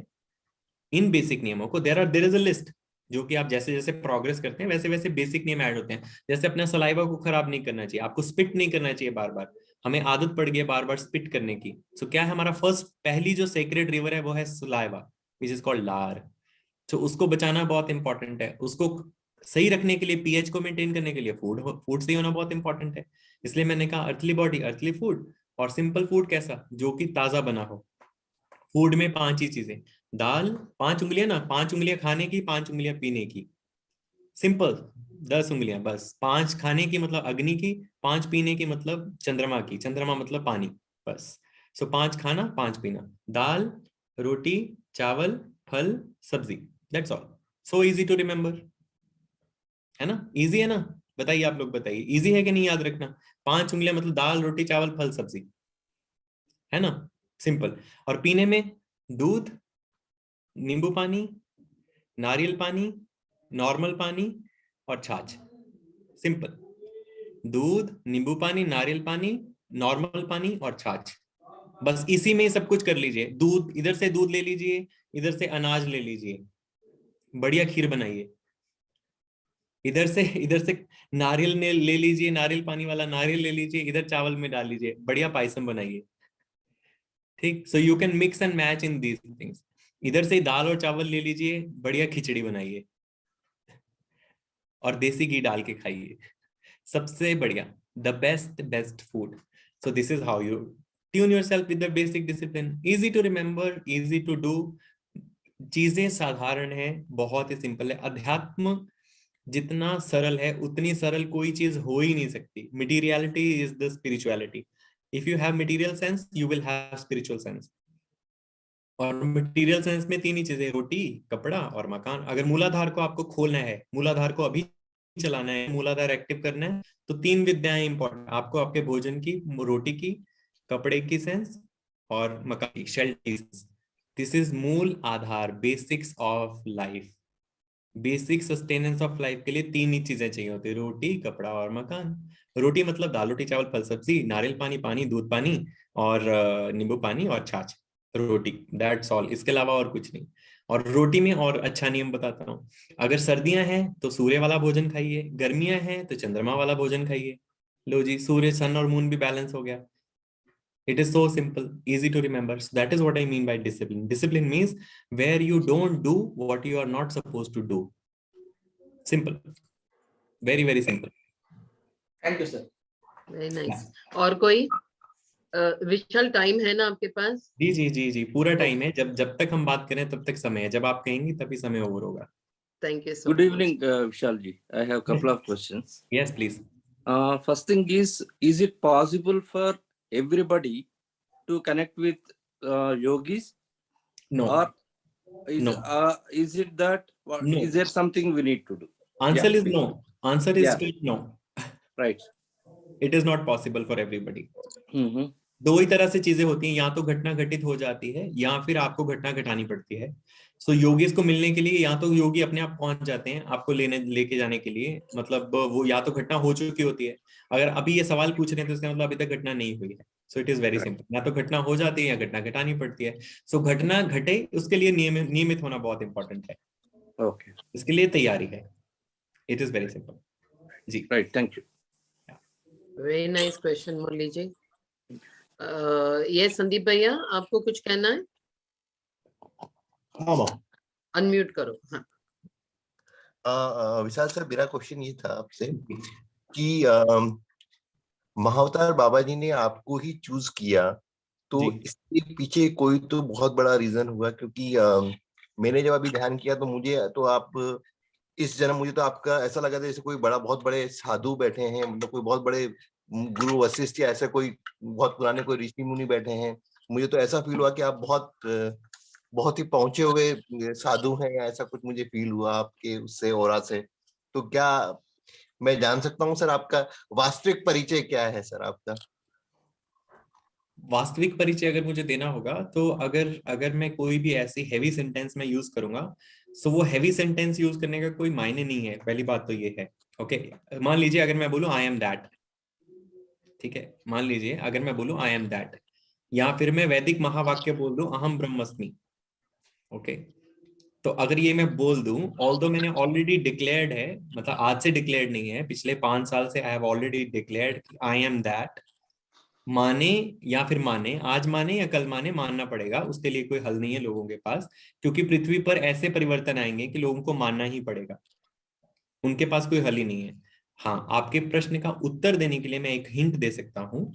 A: इन बेसिक नियमों को, देयर इज अ लिस्ट, जो कि आप जैसे जैसे प्रोग्रेस करते हैं वैसे वैसे बेसिक नियम ऐड होते हैं. जैसे अपना सलाइवा को खराब नहीं करना चाहिए, आपको स्पिट नहीं करना चाहिए बार बार. हमें आदत पड़ गई है बार बार स्पिट करने की. सो क्या है, हमारा पहली जो सेक्रेट रिवर है वो है सलाइवा, विच इज कॉल्ड लार. तो उसको बचाना बहुत इंपॉर्टेंट है. उसको सही रखने के लिए, पीएच को मेंटेन करने के लिए फूड सही होना बहुत इंपॉर्टेंट है. इसलिए मैंने कहा अर्थली बॉडी, अर्थली फूड. और सिंपल फूड कैसा, जो कि ताजा बना हो. फूड में 5 ही चीजें, दाल, 5 उंगलियां ना, 5 उंगलियां खाने की, 5 उंगलियां पीने की. सिंपल, 10 उंगलियां बस. 5 खाने की मतलब अग्नि की, 5 पीने की मतलब चंद्रमा की, चंद्रमा मतलब पानी, बस. सो 5 खाना, 5 पीना, दाल, रोटी, चावल, फल, सब्जी, that's all. So easy to remember, है ना? इजी है ना? बताइए, आप लोग बताइए, इजी है कि नहीं याद रखना? 5 उंगलियां मतलब दाल, रोटी, चावल, फल, सब्जी, है ना? सिंपल. और पीने में दूध, नींबू पानी, नारियल पानी, नॉर्मल पानी और छाछ. सिंपल. दूध, नींबू पानी, नारियल पानी, नॉर्मल पानी और छाछ. बस इसी में सब कुछ कर लीजिए. दूध, इधर से दूध ले लीजिए, इधर से अनाज ले लीजिए, बढ़िया खीर बनाइए. इधर से नारियल ने ले लीजिए, नारियल पानी वाला नारियल ले लीजिए, इधर चावल में डाल लीजिए, बढ़िया पायसम बनाइए. ठीक. So you can mix and match in these things. इधर से दाल और चावल ले लीजिए, बढ़िया खिचड़ी बनाइए और देसी घी डाल के खाइए. सबसे बढ़िया, the best food. So this is how you tune yourself with the basic discipline. Easy to remember, easy to do. चीजें साधारण है, बहुत ही सिंपल है. अध्यात्म जितना सरल है उतनी सरल कोई चीज हो ही नहीं सकती. Materiality is the spirituality. If you have material sense, you will have spiritual sense. और मटेरियल सेंस में 3 ही चीजें, रोटी, कपड़ा और मकान. अगर मूलाधार को आपको खोलना है, मूलाधार को अभी चलाना है, मूलाधार एक्टिव करना है, तो 3 विद्याएं इंपॉर्टेंट आपको, आपके भोजन की, रोटी की, कपड़े की सेंस और मकान की, शेल्टर. दिस इज मूल आधार, basics of life. Basic sustenance of life के लिए 3 ही चीजें चाहिए होती है, रोटी, कपड़ा और मकान. रोटी मतलब दाल, रोटी, चावल, फल, सब्जी, नारियल पानी, पानी, दूध पानी और नींबू पानी और छाछ. रोटी, दैट्स ऑल. इसके अलावा और कुछ नहीं. और रोटी में और अच्छा नियम बताता हूँ. अगर सर्दियां हैं तो सूर्य वाला भोजन खाइए, गर्मियां हैं तो चंद्रमा वाला भोजन खाइए. लो जी, सूर्य, सन और मून भी बैलेंस हो गया. It is so simple, easy to remember. So that is what I mean by discipline. Discipline means where you don't do what you are not supposed to do. Simple. Very, very simple.
D: Thank you sir.
B: Very nice. और कोई विशाल, टाइम है ना आपके पास?
A: जी जी जी जी, पूरा टाइम है. जब तक हम बात करें तब तक समय है. जब आप कहेंगी तभी समय ओवर होगा.
B: Thank you so
E: Good
B: much.
E: evening, Vishal ji. I have a couple of questions.
A: Yes, please.
E: First thing is it possible for everybody to connect with yogis?
A: No.
E: Or is,
A: No.
E: Is it that,
A: No.
E: is there something we need to do?
A: Answer is no. Answer is
E: Yeah.
A: straight no.
E: Right.
A: It is not possible for everybody.
E: Mm-hmm.
A: 2 ही तरह से चीजें होती हैं, या तो घटना घटित हो जाती है या फिर आपको घटना घटानी पड़ती है. सो योगीज को मिलने के लिए या तो योगी अपने आप पहुंच जाते हैं आपको लेके जाने के लिए, मतलब वो या तो घटना हो चुकी होती है. अगर अभी ये सवाल पूछ रहे हैं तो इसका मतलब अभी तक घटना नहीं हुई है. So it is very simple. या तो घटना हो जाती है या घटना घटानी पड़ती है. सो घटना घटे उसके लिए नियमित होना बहुत इंपॉर्टेंट है.
E: Okay.
A: इसके लिए तैयारी है. It is very simple. जी.
E: Right. Thank you.
B: Very nice question Murali ji. ये संदीप भैया, आपको कुछ कहना है?
F: हाँ,
B: अनम्यूट करो. हाँ.
F: विशाल सर, मेरा क्वेश्चन ये था आपसे कि महाअवतार बाबा जी ने आपको ही चूज किया, तो इसके पीछे कोई तो बहुत बड़ा रीजन हुआ, क्योंकि मैंने जब अभी ध्यान किया तो मुझे तो आप इस जन्म, मुझे तो आपका ऐसा लगा था जैसे कोई बहुत बड़े साधु बैठे हैं, मतलब कोई बहुत बड़े गुरु वशिष्ठ या ऐसे कोई बहुत पुराने कोई ऋषि मुनि बैठे हैं. मुझे तो ऐसा फील हुआ कि आप बहुत ही पहुंचे हुए साधु हैं, या ऐसा कुछ मुझे फील हुआ आपके उससे, ऑरा से. तो क्या मैं जान सकता हूँ सर आपका वास्तविक परिचय क्या है सर आपका?
A: वास्तविक परिचय अगर मुझे देना होगा तो अगर मैं कोई भी ऐसी हैवी सेंटेंस में यूज करूंगा, तो वो हैवी सेंटेंस यूज करने का कोई मायने नहीं है। पहली बात तो ये है। ओके, मान लीजिए अगर मैं बोलूं आई एम दैट, ठीक है, मान लीजिए अगर मैं बोलूं आई एम दैट, या फिर मैं वैदिक महावाक्य बोल दूं अहम ब्रह्मस्मि। ओके, तो अगर ये मैं बोल दूं, ऑल्दो मैंने ऑलरेडी डिक्लेयर्ड है, मतलब आज से डिक्लेयर्ड नहीं है, पिछले 5 साल से I have already declared I am that, माने या फिर माने, आज माने या कल माने, मानना पड़ेगा। उसके लिए कोई हल नहीं है लोगों के पास, क्योंकि पृथ्वी पर ऐसे परिवर्तन आएंगे कि लोगों को मानना ही पड़ेगा, उनके पास कोई हल ही नहीं है। हाँ, आपके प्रश्न का उत्तर देने के लिए मैं एक हिंट दे सकता हूँ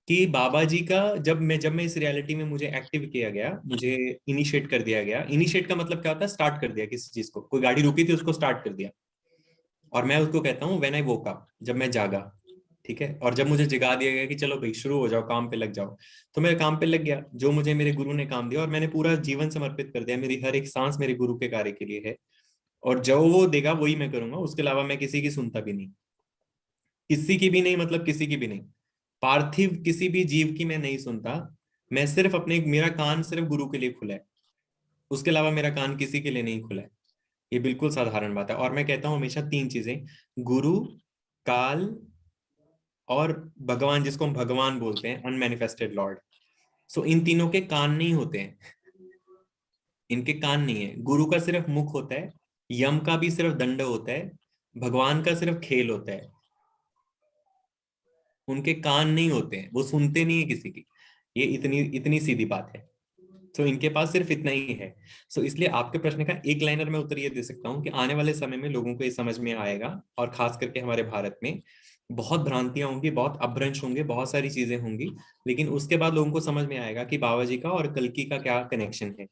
A: कि बाबा जी का जब मैं इस रियलिटी में मुझे एक्टिव किया गया, मुझे इनिशिएट कर दिया गया। इनिशिएट का मतलब क्या होता है? स्टार्ट कर दिया किसी चीज को। कोई गाड़ी रुकी थी, उसको स्टार्ट कर दिया। और मैं उसको कहता हूँ व्हेन आई वोक अप, जब मैं जागा, ठीक है। और जब मुझे जगा दिया गया कि चलो भाई शुरू हो जाओ, काम पे लग जाओ, तो मैं काम पे लग गया। जो मुझे मेरे गुरु ने काम दिया, और मैंने पूरा जीवन समर्पित कर दिया। मेरी हर एक सांस मेरे गुरु के कार्य के लिए है, और जो वो देगा वही मैं करूंगा। उसके अलावा मैं किसी की सुनता भी नहीं, किसी की भी नहीं, मतलब किसी की भी नहीं। पार्थिव किसी भी जीव की मैं नहीं सुनता। मैं सिर्फ अपने, मेरा कान सिर्फ गुरु के लिए खुला है, उसके अलावा मेरा कान किसी के लिए नहीं खुला है। ये बिल्कुल साधारण बात है। और मैं कहता हूं हमेशा 3 चीजें, गुरु, काल और भगवान, जिसको हम भगवान बोलते हैं, अनमैनिफेस्टेड लॉर्ड। सो इन तीनों के कान नहीं होते हैं, इनके कान नहीं है। गुरु का सिर्फ मुख होता है, यम का भी सिर्फ दंड होता है, भगवान का सिर्फ खेल होता है। उनके कान नहीं होते हैं, वो सुनते नहीं है किसी की। ये इतनी इतनी सीधी बात है। तो इनके पास सिर्फ इतना ही है। सो इसलिए आपके प्रश्न का एक लाइनर में उत्तर ये दे सकता हूँ कि आने वाले समय में लोगों को ये समझ में आएगा, और खास करके हमारे भारत में बहुत भ्रांतियां होंगी, बहुत अपभ्रंश होंगे, बहुत सारी चीजें होंगी, लेकिन उसके बाद लोगों को समझ में आएगा कि बाबा जी का और कल्कि का क्या कनेक्शन है।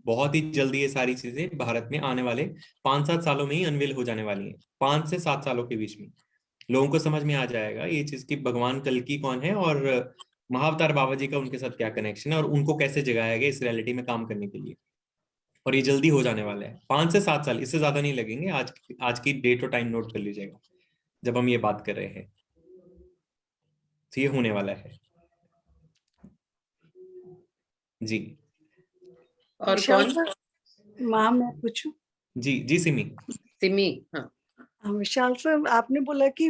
A: बहुत ही जल्दी ये सारी चीजें भारत में आने वाले 5-7 सालों में ही अनवील हो जाने वाली है। 5 से 7 सालों के बीच में लोगों को समझ में आ जाएगा ये चीज कि भगवान कल्कि कौन है, और महाअवतार बाबा जी का उनके साथ क्या कनेक्शन है, और उनको कैसे जगाया गया इस रियलिटी में काम करने के लिए। और ये जल्दी हो जाने वाला है, 5 से 7 साल, इससे ज्यादा नहीं लगेंगे। आज की डेट और टाइम नोट कर लीजिएगा जब हम ये बात कर रहे हैं। तो ये होने वाला है जी।
B: और कौन?
G: माँ, मैं पूछूं?
A: जी जी, सिमी।
B: सिमी, हाँ।
G: विशाल सर, आपने बोला कि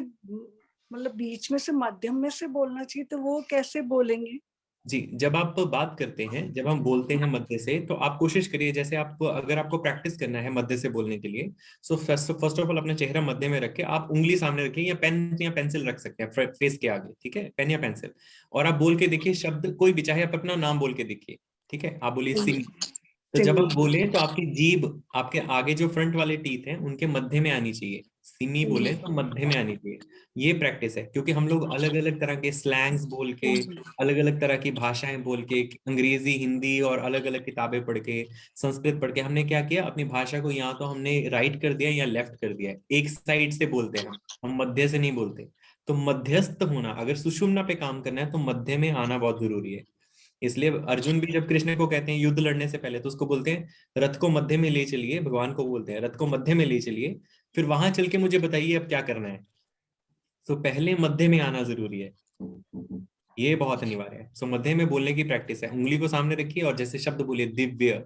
G: मतलब बीच में से, मध्यम में से बोलना चाहिए, तो वो कैसे बोलेंगे?
A: जी, जब आप बात करते हैं, जब हम बोलते हैं मध्य से, तो आप कोशिश करिए, जैसे आपको, अगर आपको प्रैक्टिस करना है मध्य से बोलने के लिए, सो फर्स्ट ऑफ ऑल अपना चेहरा मध्य में रखे, आप उंगली सामने रखिए, या पेन या पेंसिल रख सकते हैं फेस के आगे, ठीक है, पेन या पेंसिल। और आप बोल के देखिए शब्द कोई भी, चाहे आप अपना नाम बोल के देखिए, ठीक है। आप बोलिए सिमी। तो जब आप बोले तो आपकी जीभ, आपके आगे जो फ्रंट वाले टीथ हैं, उनके मध्य में आनी चाहिए। सिमी बोले तो मध्य में आनी चाहिए। ये प्रैक्टिस है, क्योंकि हम लोग अलग अलग तरह के स्लैंग्स बोल के, अलग अलग तरह की भाषाएं बोल के, अंग्रेजी, हिंदी और अलग अलग किताबें पढ़ के, संस्कृत पढ़ के, हमने क्या किया, अपनी भाषा को यहाँ तो हमने राइट कर दिया या लेफ्ट कर दिया। एक साइड से बोलते हैं हम मध्य से नहीं बोलते। तो मध्यस्थ होना, अगर सुषुम्ना पे काम करना है तो मध्य में आना बहुत जरूरी है। इसलिए अर्जुन भी जब कृष्ण को कहते हैं युद्ध लड़ने से पहले, तो उसको बोलते हैं रथ को मध्य में ले चलिए। भगवान को बोलते हैं रथ को मध्य में ले चलिए, फिर वहां चल के मुझे बताइए अब क्या करना है। तो पहले मध्य में आना जरूरी है, ये बहुत अनिवार्य है। सो मध्य में बोलने की प्रैक्टिस है। उंगली को सामने रखिए और जैसे शब्द बोलिए दिव्य,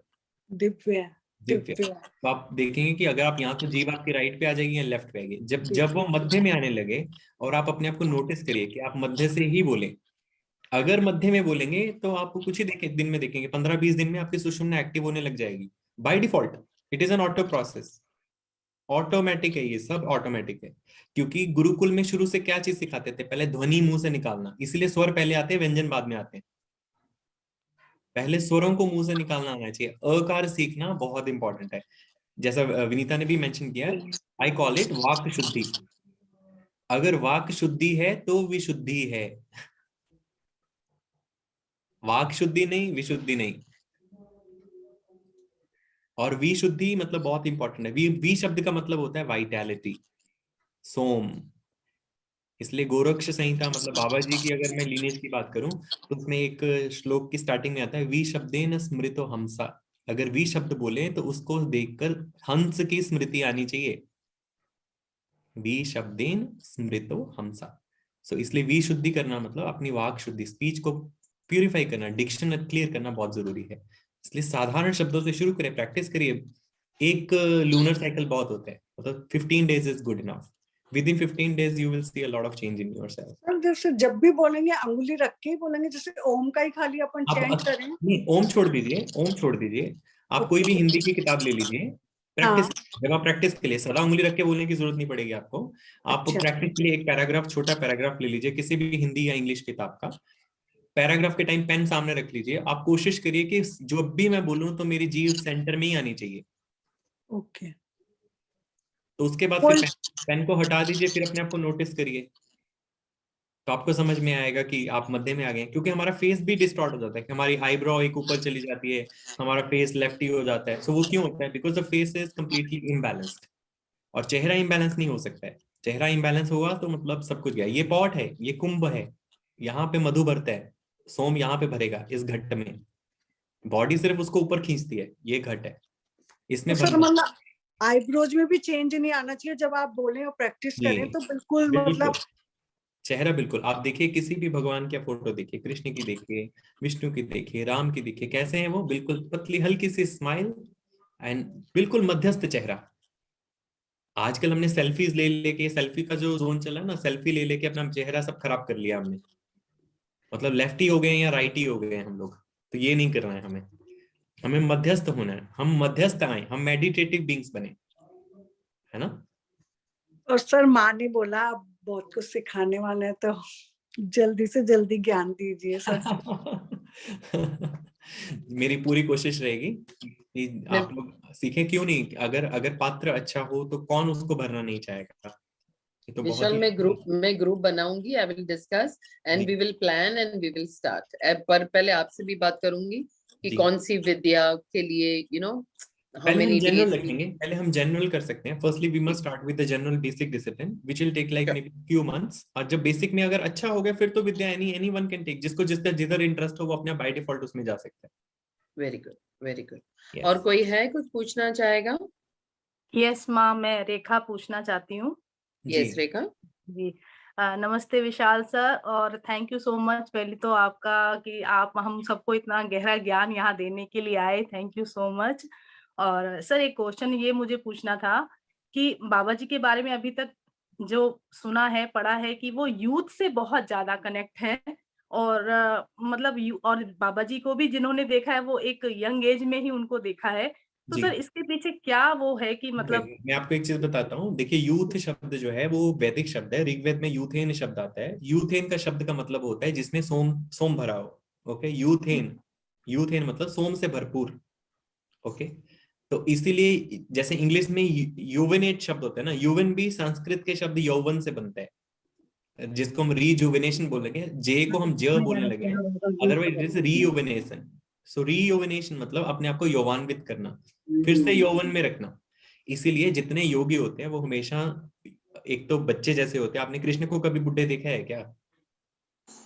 G: दिव्य,
A: दिव्य। तो आप देखेंगे कि अगर आप यहाँ तो जीभ आपकी राइट पे आ जाएगी या लेफ्ट पे आएगी। जब वो मध्य में आने लगे, और आप अपने आप को नोटिस करिए कि आप मध्य से ही बोले। अगर मध्य में बोलेंगे तो आपको कुछ ही दिन में देखेंगे, 15-20 दिन में आपकी सुषुम्ना एक्टिव होने लग जाएगी by default. It is an auto process, automatic है, ये सब ऑटोमेटिक है। क्योंकि गुरुकुल में शुरू से क्या चीज सिखाते थे, पहले ध्वनि मुंह से निकालना, इसलिए स्वर पहले आते हैं, व्यंजन बाद में आते हैं। पहले स्वरों को मुंह से निकालना आना चाहिए। अकार सीखना बहुत इंपॉर्टेंट है, जैसा विनीता ने भी मेंशन किया, आई कॉल इट वाक शुद्धि। अगर वाक शुद्धि है तो विशुद्धि है, वाक शुद्धि नहीं, विशुद्धि नहीं। और विशुद्धि मतलब बहुत इंपॉर्टेंट है। वी शब्द का मतलब होता है वाइटैलिटी, सोम। इसलिए गोरक्ष संहिता, मतलब बाबा जी की अगर मैं लीनेज की बात करूं, तो उसमें एक श्लोक की स्टार्टिंग में आता है वी शब्देन स्मृतो हंसा। अगर वी शब्द बोले तो उसको देखकर हंस की स्मृति आनी चाहिए। वी शब्देन स्मृतो हमसा। सो इसलिए वी शुद्धि करना मतलब अपनी वाक शुद्धि, स्पीच को प्यूरिफाई करना, डिक्शन क्लियर करना बहुत जरूरी है। इसलिए साधारण शब्दों से शुरू करें, प्रैक्टिस करिए। एक लूनर साइकिल बहुत होता है, मतलब 15 days is good enough. With in 15 days you will see a lot of change in yourself.
G: Sir जैसे जब भी बोलेंगे अंगुली रख के ही बोलेंगे, जैसे ओम का ही खाली अपन चैंट करें?
A: नहीं, ओम छोड़ दीजिए, ओम छोड़ दीजिए। आप कोई भी हिंदी की किताब ले लीजिए, प्रैक्टिस।
G: हाँ।
A: जब आप प्रैक्टिस के लिए सदा उंगली रख के बोलने की जरूरत नहीं पड़ेगी आपको। आप
G: अच्छा।
A: प्रैक्टिस के लिए एक पैराग्राफ, छोटा पैराग्राफ ले लीजिए किसी भी हिंदी या इंग्लिश किताब का। पैराग्राफ के टाइम पेन सामने रख लीजिए। आप कोशिश करिए कि जो भी मैं बोलूं तो मेरी जीभ सेंटर में ही आनी चाहिए।
G: ओके।
A: तो उसके बाद फिर पेन को हटा दीजिए, फिर अपने आप को नोटिस करिए, तो आपको समझ में आएगा कि आप मध्य में आ गए। क्योंकि हमारा फेस भी डिस्टॉर्ट हो जाता है कि हमारी आईब्रो एक ऊपर चली जाती है, हमारा फेस लेफ्ट ही हो जाता है। सो वो क्यों होता है? Because the face is completely imbalanced. और चेहरा इम्बैलेंस नहीं हो सकता है। चेहरा इम्बैलेंस होगा तो मतलब सब कुछ गया। ये पॉट है, ये कुंभ है, यहाँ पे मधु भरता है, सोम यहाँ पे भरेगा इस घट में। बॉडी सिर्फ उसको ऊपर खींचती है, ये घट है, इसमें
G: तो सर
A: भरना।
G: मतलब आईब्रोज में भी चेंज नहीं आना चाहिए जब आप बोले और प्रैक्टिस करें तो बिल्कुल मतलब
A: चेहरा बिल्कुल आप देखिए, किसी भी भगवान की फोटो देखिए, कृष्ण की देखिए, विष्णु की देखिए, राम की देखिए, कैसे हैं वो? बिल्कुल पतली हल्की सी स्माइल एंड बिल्कुल मध्यस्थ चेहरा। आजकल हमने सेल्फीज ले लेके, सेल्फी का जो जोन चला ना, सेल्फी ले लेके अपना चेहरा सब खराब कर लिया हमने। मतलब लेफ्टी हो गए या राइटी हो गए हम लोग। तो ये नहीं करना है हमें, हमें मध्यस्थ होना है। हम मध्यस्थ आए, हम मेडिटेटिव बींग्स बने, है ना।
G: और सर माँ ने बोला आप बहुत कुछ सिखाने वाले हैं, तो जल्दी से जल्दी ज्ञान दीजिए सर।
A: मेरी पूरी कोशिश रहेगी कि आप लोग सीखें। क्यों नहीं? अगर पात्र अच्छा हो तो कौन उसको भरना नहीं चाहेगा। ये तो बहुत
B: विशाल,
A: ही
B: मैं ग्रुप बनाऊंगी, I will discuss and we will plan and we will start. पर पहले आपसे भी बात करूंगी कि कौन सी विद्या के लिए
A: पहले हम जनरल रखेंगे। पहले हम जनरल कर सकते हैं। Firstly we must start with the general basic discipline which will take like maybe few months. और जब बेसिक में अगर अच्छा हो गया फिर तो विद्या एनीवन कैन टेक। जिसको जिधर इंटरेस्ट हो वो अपना बाय डिफॉल्ट उसमें जा सकता है।
B: Very good, very good. और कोई है कुछ पूछना चाहेगा?
H: यस माँ, मैं रेखा पूछना चाहती हूँ।
B: यस रेखा
H: जी। नमस्ते विशाल सर, और थैंक यू सो मच पहले तो आपका कि आप हम सबको इतना गहरा ज्ञान यहाँ देने के लिए आए। Thank you so much. और सर एक क्वेश्चन ये मुझे पूछना था कि बाबा जी के बारे में अभी तक जो सुना है, पढ़ा है कि वो यूथ से बहुत ज्यादा कनेक्ट है। और मतलब और बाबा जी को भी जिन्होंने देखा है वो एक यंग एज में ही उनको देखा है। तो सर इसके पीछे क्या वो है कि मतलब
A: मैं आपको एक चीज बताता हूँ। देखिए, यूथ शब्द जो है वो वैदिक शब्द है। ऋग्वेद में यूथेन शब्द आता है। यूथेन का शब्द का मतलब होता है जिसमें सोम भरा हो। ओके, यूथेन मतलब सोम से भरपूर। ओके, तो इसीलिए जैसे इंग्लिश में यूवेनेट शब्द होता है ना, यूवेन भी संस्कृत के शब्द यौवन से बनता है, जिसको हम रीजुवेनेशन बोलेंगे। जे को हम ज बोलने लगे हैं, अदरवाइज इट इज रीयुवेनेशन। सो रीयुवेनेशन मतलब अपने आप को यौवान्वित करना, फिर से यौवन में रखना। इसीलिए जितने योगी होते हैं वो हमेशा एक तो बच्चे जैसे होते हैं। आपने कृष्ण को कभी बुढ़े देखा है क्या?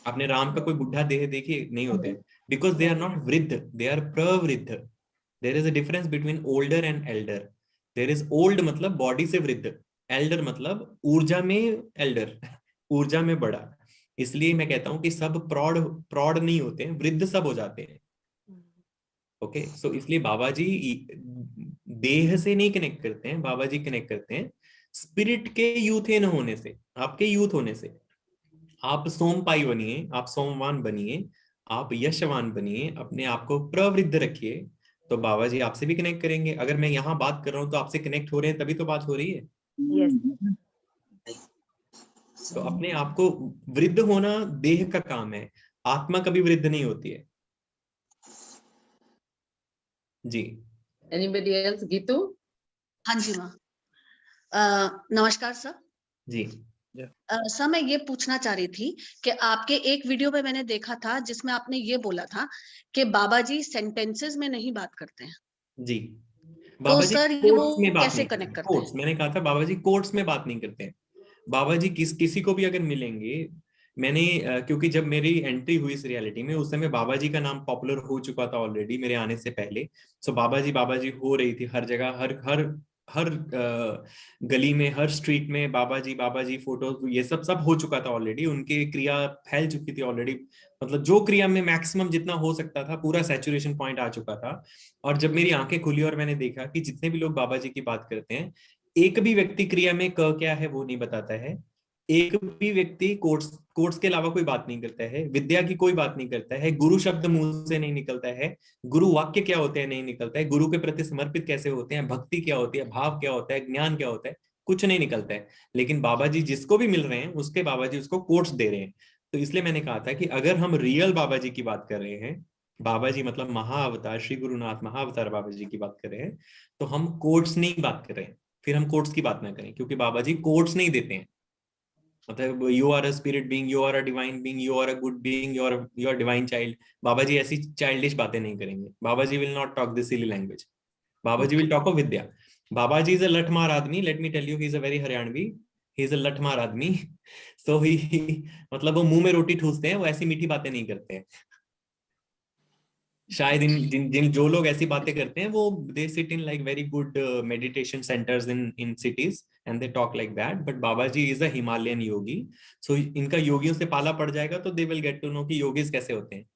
A: आपने राम का कोई बुढ़ा देह देखे? नहीं होते, बिकॉज दे आर नॉट वृद्ध, दे आर प्रवृद्ध। There is a difference between older and elder. There is old मतलब बॉडी से वृद्ध, एल्डर मतलब ऊर्जा में एल्डर, ऊर्जा में बड़ा। इसलिए मैं कहता हूं कि सब प्रौढ़ नहीं होते हैं, वृद्ध सब हो जाते हैं। ओके, सो इसलिए बाबा जी देह से नहीं कनेक्ट करते हैं, बाबा जी कनेक्ट करते हैं स्पिरिट के यूथेन होने से, आपके यूथ होने से। आप सोमपाई बनिए, आप सोमवान बनिए, आप यशवान बनिए, अपने आप को प्रवृद्ध रखिए, तो बाबा जी आपसे भी कनेक्ट करेंगे। अगर मैं यहाँ बात कर रहा हूँ तो आपसे कनेक्ट हो रहे हैं, तभी तो बात हो रही है। तो अपने आप को वृद्ध होना देह का काम है, आत्मा कभी वृद्ध नहीं होती है। जी,
B: एनीबॉडी एल्स? गीतू?
I: हाँ जी माँ। नमस्कार सर।
A: जी
I: सर मैं ये पूछना चाह रही थी कि आपके एक वीडियो में मैंने देखा था जिसमें आपने ये बोला था कि बाबा जी सेंटेंसेस में नहीं बात करते हैं।
A: जी,
I: तो सर ये वो कैसे कनेक्ट करते हैं?
A: मैंने कहा था बाबा जी कोर्ट्स में बात नहीं करते हैं। बाबा जी किसी को भी अगर मिलेंगे, मैंने क्योंकि जब मेरी एंट्री हुई इस रियलिटी में उस समय बाबा जी का नाम पॉपुलर हो चुका था ऑलरेडी मेरे आने से पहले। सो बाबा जी हो रही थी हर जगह, हर हर गली में, हर स्ट्रीट में बाबा जी फोटो, ये सब हो चुका था ऑलरेडी, उनकी क्रिया फैल चुकी थी ऑलरेडी। मतलब जो क्रिया में मैक्सिमम जितना हो सकता था, पूरा सैचुरेशन पॉइंट आ चुका था। और जब मेरी आंखें खुली और मैंने देखा कि जितने भी लोग बाबा जी की बात करते हैं, एक भी व्यक्ति क्रिया में क क्या है वो नहीं बताता है, एक भी व्यक्ति कोर्स के अलावा कोई बात नहीं करता है, विद्या की कोई बात नहीं करता है, गुरु शब्द मुंह से नहीं निकलता है, गुरु वाक्य क्या होते हैं नहीं निकलता है, गुरु के प्रति समर्पित कैसे होते हैं, भक्ति क्या होती है, भाव क्या होता है, ज्ञान क्या होता है, कुछ नहीं निकलता है। लेकिन बाबा जी जिसको भी मिल रहे हैं उसके बाबा जी उसको कोट्स दे रहे हैं। तो इसलिए मैंने कहा था कि अगर हम रियल बाबा जी की बात कर रहे हैं, बाबा जी मतलब महाअवतार श्री गुरुनाथ महाअवतार बाबा जी की बात कर रहे हैं, तो हम कोट्स नहीं बात कर रहे हैं, फिर हम कोट्स की बात ना करें, क्योंकि बाबा जी कोट्स नहीं देते हैं। मतलब you are a spirit being, you are a divine being, you are a good being, you are divine child, Baba ji ऐसी चाइल्डिश बातें नहीं करेंगे। Baba ji will not talk this silly language. Baba ji will talk of विद्या। बाबा जी इज अ लठमार आदमी, let me tell you, he is a very Haryanvi, he is a लठमार आदमी। सो ही मतलब वो मुंह में रोटी ठूसते हैं, वो ऐसी मीठी बातें नहीं करते हैं। शायद इन जिन जिन जो लोग ऐसी बातें करते हैं वो they sit in like very good meditation centres in cities and they talk like that, but Baba ji is a Himalayan yogi. सो इनका योगियों से पाला पड़ जाएगा तो they will get to know कि योगीज कैसे होते हैं।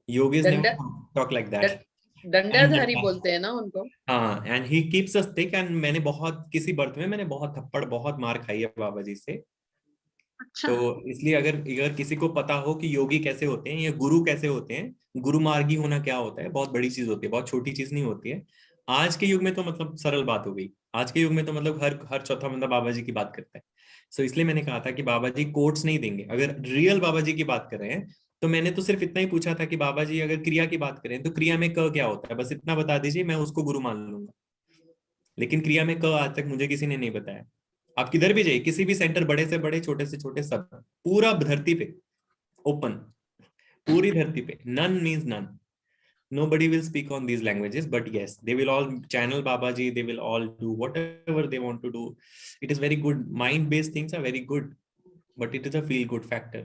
A: Yogis never talk like that.
B: दंडाधारी बोलते हैं ना उनको।
A: हाँ, and he keeps us thick. And मैंने बहुत किसी बर्थ में मैंने बहुत थप्पड़ बहुत मार खाई है बाबा जी से।
I: अच्छा।
A: तो इसलिए अगर किसी को पता हो कि योगी कैसे होते हैं या गुरु कैसे होते हैं, गुरु मार्गी होना क्या होता है, बहुत बड़ी चीज होती है, बहुत छोटी चीज नहीं होती है। आज के युग में तो मतलब सरल बात हो गई। आज के युग में तो मतलब हर चौथा बंदा बाबा जी की बात करता है। सो इसलिए मैंने कहा था कि बाबा जी कोट्स नहीं देंगे। अगर रियल बाबा जी की बात कर रहे हैं तो मैंने तो सिर्फ इतना ही पूछा था कि बाबा जी अगर क्रिया की बात करें तो क्रिया में क क्या होता है, बस इतना बता दीजिए, मैं उसको गुरु मान लूंगा। लेकिन क्रिया में क आज तक मुझे किसी ने नहीं बताया। आप किधर भी जाइए, किसी भी सेंटर, बड़े से बड़े छोटे से छोटे, सब पूरा धरती पे ओपन, पूरी धरती पे none means none. Nobody will speak on these languages, but yes, they will all channel Babaji, they will all do whatever they want to do. It is very good. Mind-based things are very good, but it is a feel-good factor.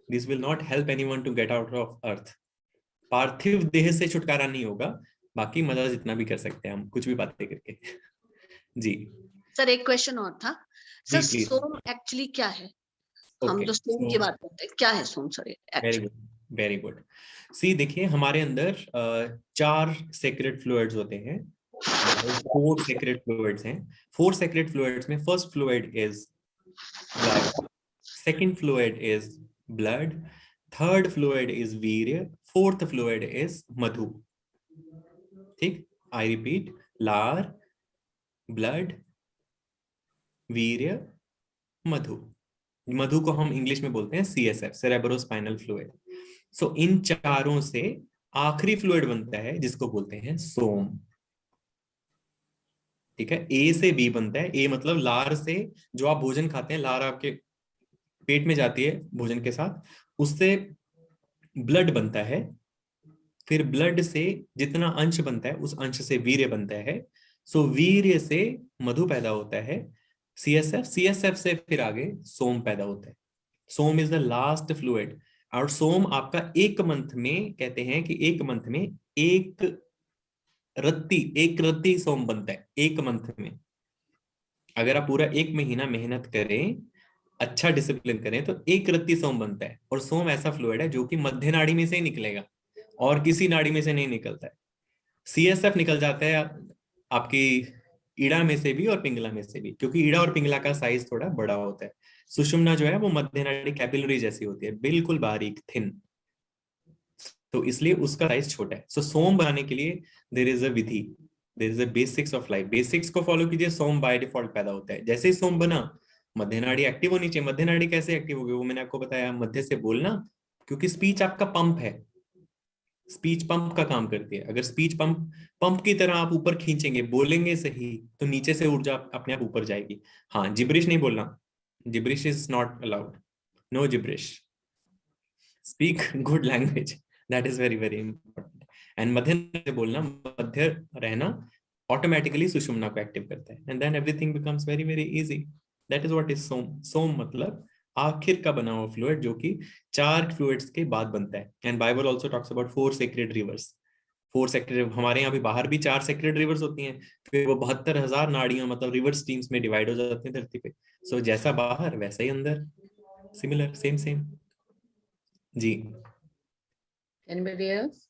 A: This will not help anyone to get out of earth. पार्थिव देह से छुटकारा नहीं होगा, बाकी मजा जितना भी कर सकते हैं हम कुछ भी बातें करके। जी
I: सर एक क्वेश्चन और था सर, सोम एक्चुअली क्या है? हम तो सोम की बात करते हैं, क्या है Som sir actually?
A: Very good. See देखिए, हमारे अंदर 4 सेक्रेट फ्लूइड्स होते हैं, 4 सेक्रेट फ्लूइड्स हैं। 4 सेक्रेट फ्लूइड्स में first fluid is blood, second fluid is blood, third fluid is वीर्य, फोर्थ फ्लूइड इज मधु। ठीक, आई रिपीट, लार, ब्लड, वीर्य, मधु। मधु को हम इंग्लिश में बोलते हैं CSF, सेरेब्रोस्पाइनल फ्लूइड। सो इन चारों से आखिरी फ्लूइड बनता है जिसको बोलते हैं सोम। ठीक है, A से B बनता है। A मतलब लार से, जो आप भोजन खाते हैं, लार आपके पेट में जाती है भोजन के साथ, उससे ब्लड बनता है। फिर ब्लड से जितना अंश बनता है उस अंश से वीर्य बनता है। सो वीर्य से मधु पैदा होता है, CSF से फिर आगे सोम पैदा होता है। सोम इज द लास्ट फ्लूइड। और सोम आपका एक मंथ में, कहते हैं कि एक मंथ में एक रत्ती सोम बनता है एक मंथ में। अगर आप पूरा एक महीना मेहनत करें, अच्छा डिसिप्लिन करें, तो एक रत्ती सोम बनता है। और सोम ऐसा फ्लूइड है जो कि मध्य नाड़ी में से ही निकलेगा और किसी नाड़ी में से नहीं निकलता है। CSF निकल जाता है आपकी ईड़ा में से भी और पिंगला में से भी, क्योंकि ईड़ा और पिंगला का साइज थोड़ा बड़ा होता है। सुषुम्ना जो है वो मध्य नाड़ी कैपिलरी जैसी होती है, बिल्कुल बारीक थिन, तो इसलिए उसका साइज छोटा है। सो सोम बनाने के लिए देयर इज अ विधि, there is a basics of life. Basics को फॉलो कीजिए, सोम बाय डिफॉल्ट पैदा होता है। जैसे ही सोम बना, मध्य नाड़ी एक्टिव होनी चाहिए। मध्य नाड़ी कैसे एक्टिव होगी वो मैंने आपको बताया, मध्य से बोलना, क्योंकि स्पीच आपका पंप है, स्पीच पंप का काम करती है। अगर स्पीच पंप की तरह आप ऊपर खींचेंगे, बोलेंगे सही, तो नीचे से ऊर्जा अपने आप ऊपर जाएगी। हाँ, जिब्रिश नहीं बोलना, gibberish is not allowed, no gibberish, speak good language, that is very very important. And मध्य से बोलना, मध्य रहना ऑटोमेटिकली सुषुम्ना को एक्टिव करता है, and then everything becomes very very easy. That is what is Som. Som मतलब आखिर का बना हुआ फ्लूइड, जो कि 4 फ्लूइड्स के बाद बनता है। And Bible also talks about 4 sacred reverse. 4 secretary, हमारे यहाँ भी बाहर भी 4 सेक्रेटरी रिवर्स होती हैं, फिर वो 72,000 नाड़ियां मतलब रिवर्स स्ट्रीम्स में डिवाइड हो जाती हैं धरती पे। सो जैसा बाहर वैसा ही अंदर, सिमिलर, सेम जी।
B: Anybody else?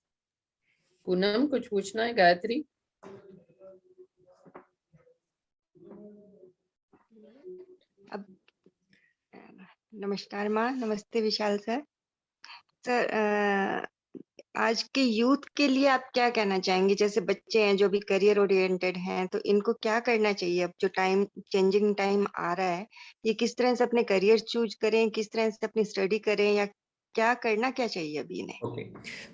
B: पूनम कुछ पूछना है? गायत्री?
J: अब नमस्कार माँ, नमस्ते विशाल सर। सर आज के यूथ के लिए आप क्या कहना चाहेंगे? जैसे बच्चे हैं जो भी करियर ओरिएंटेड हैं, तो इनको क्या करना चाहिए? अब जो टाइम चेंजिंग टाइम आ रहा है, ये किस तरह से अपने करियर चूज करें, किस तरह से अपनी स्टडी करें, या क्या करना क्या चाहिए अभी इन्हें?
A: ओके,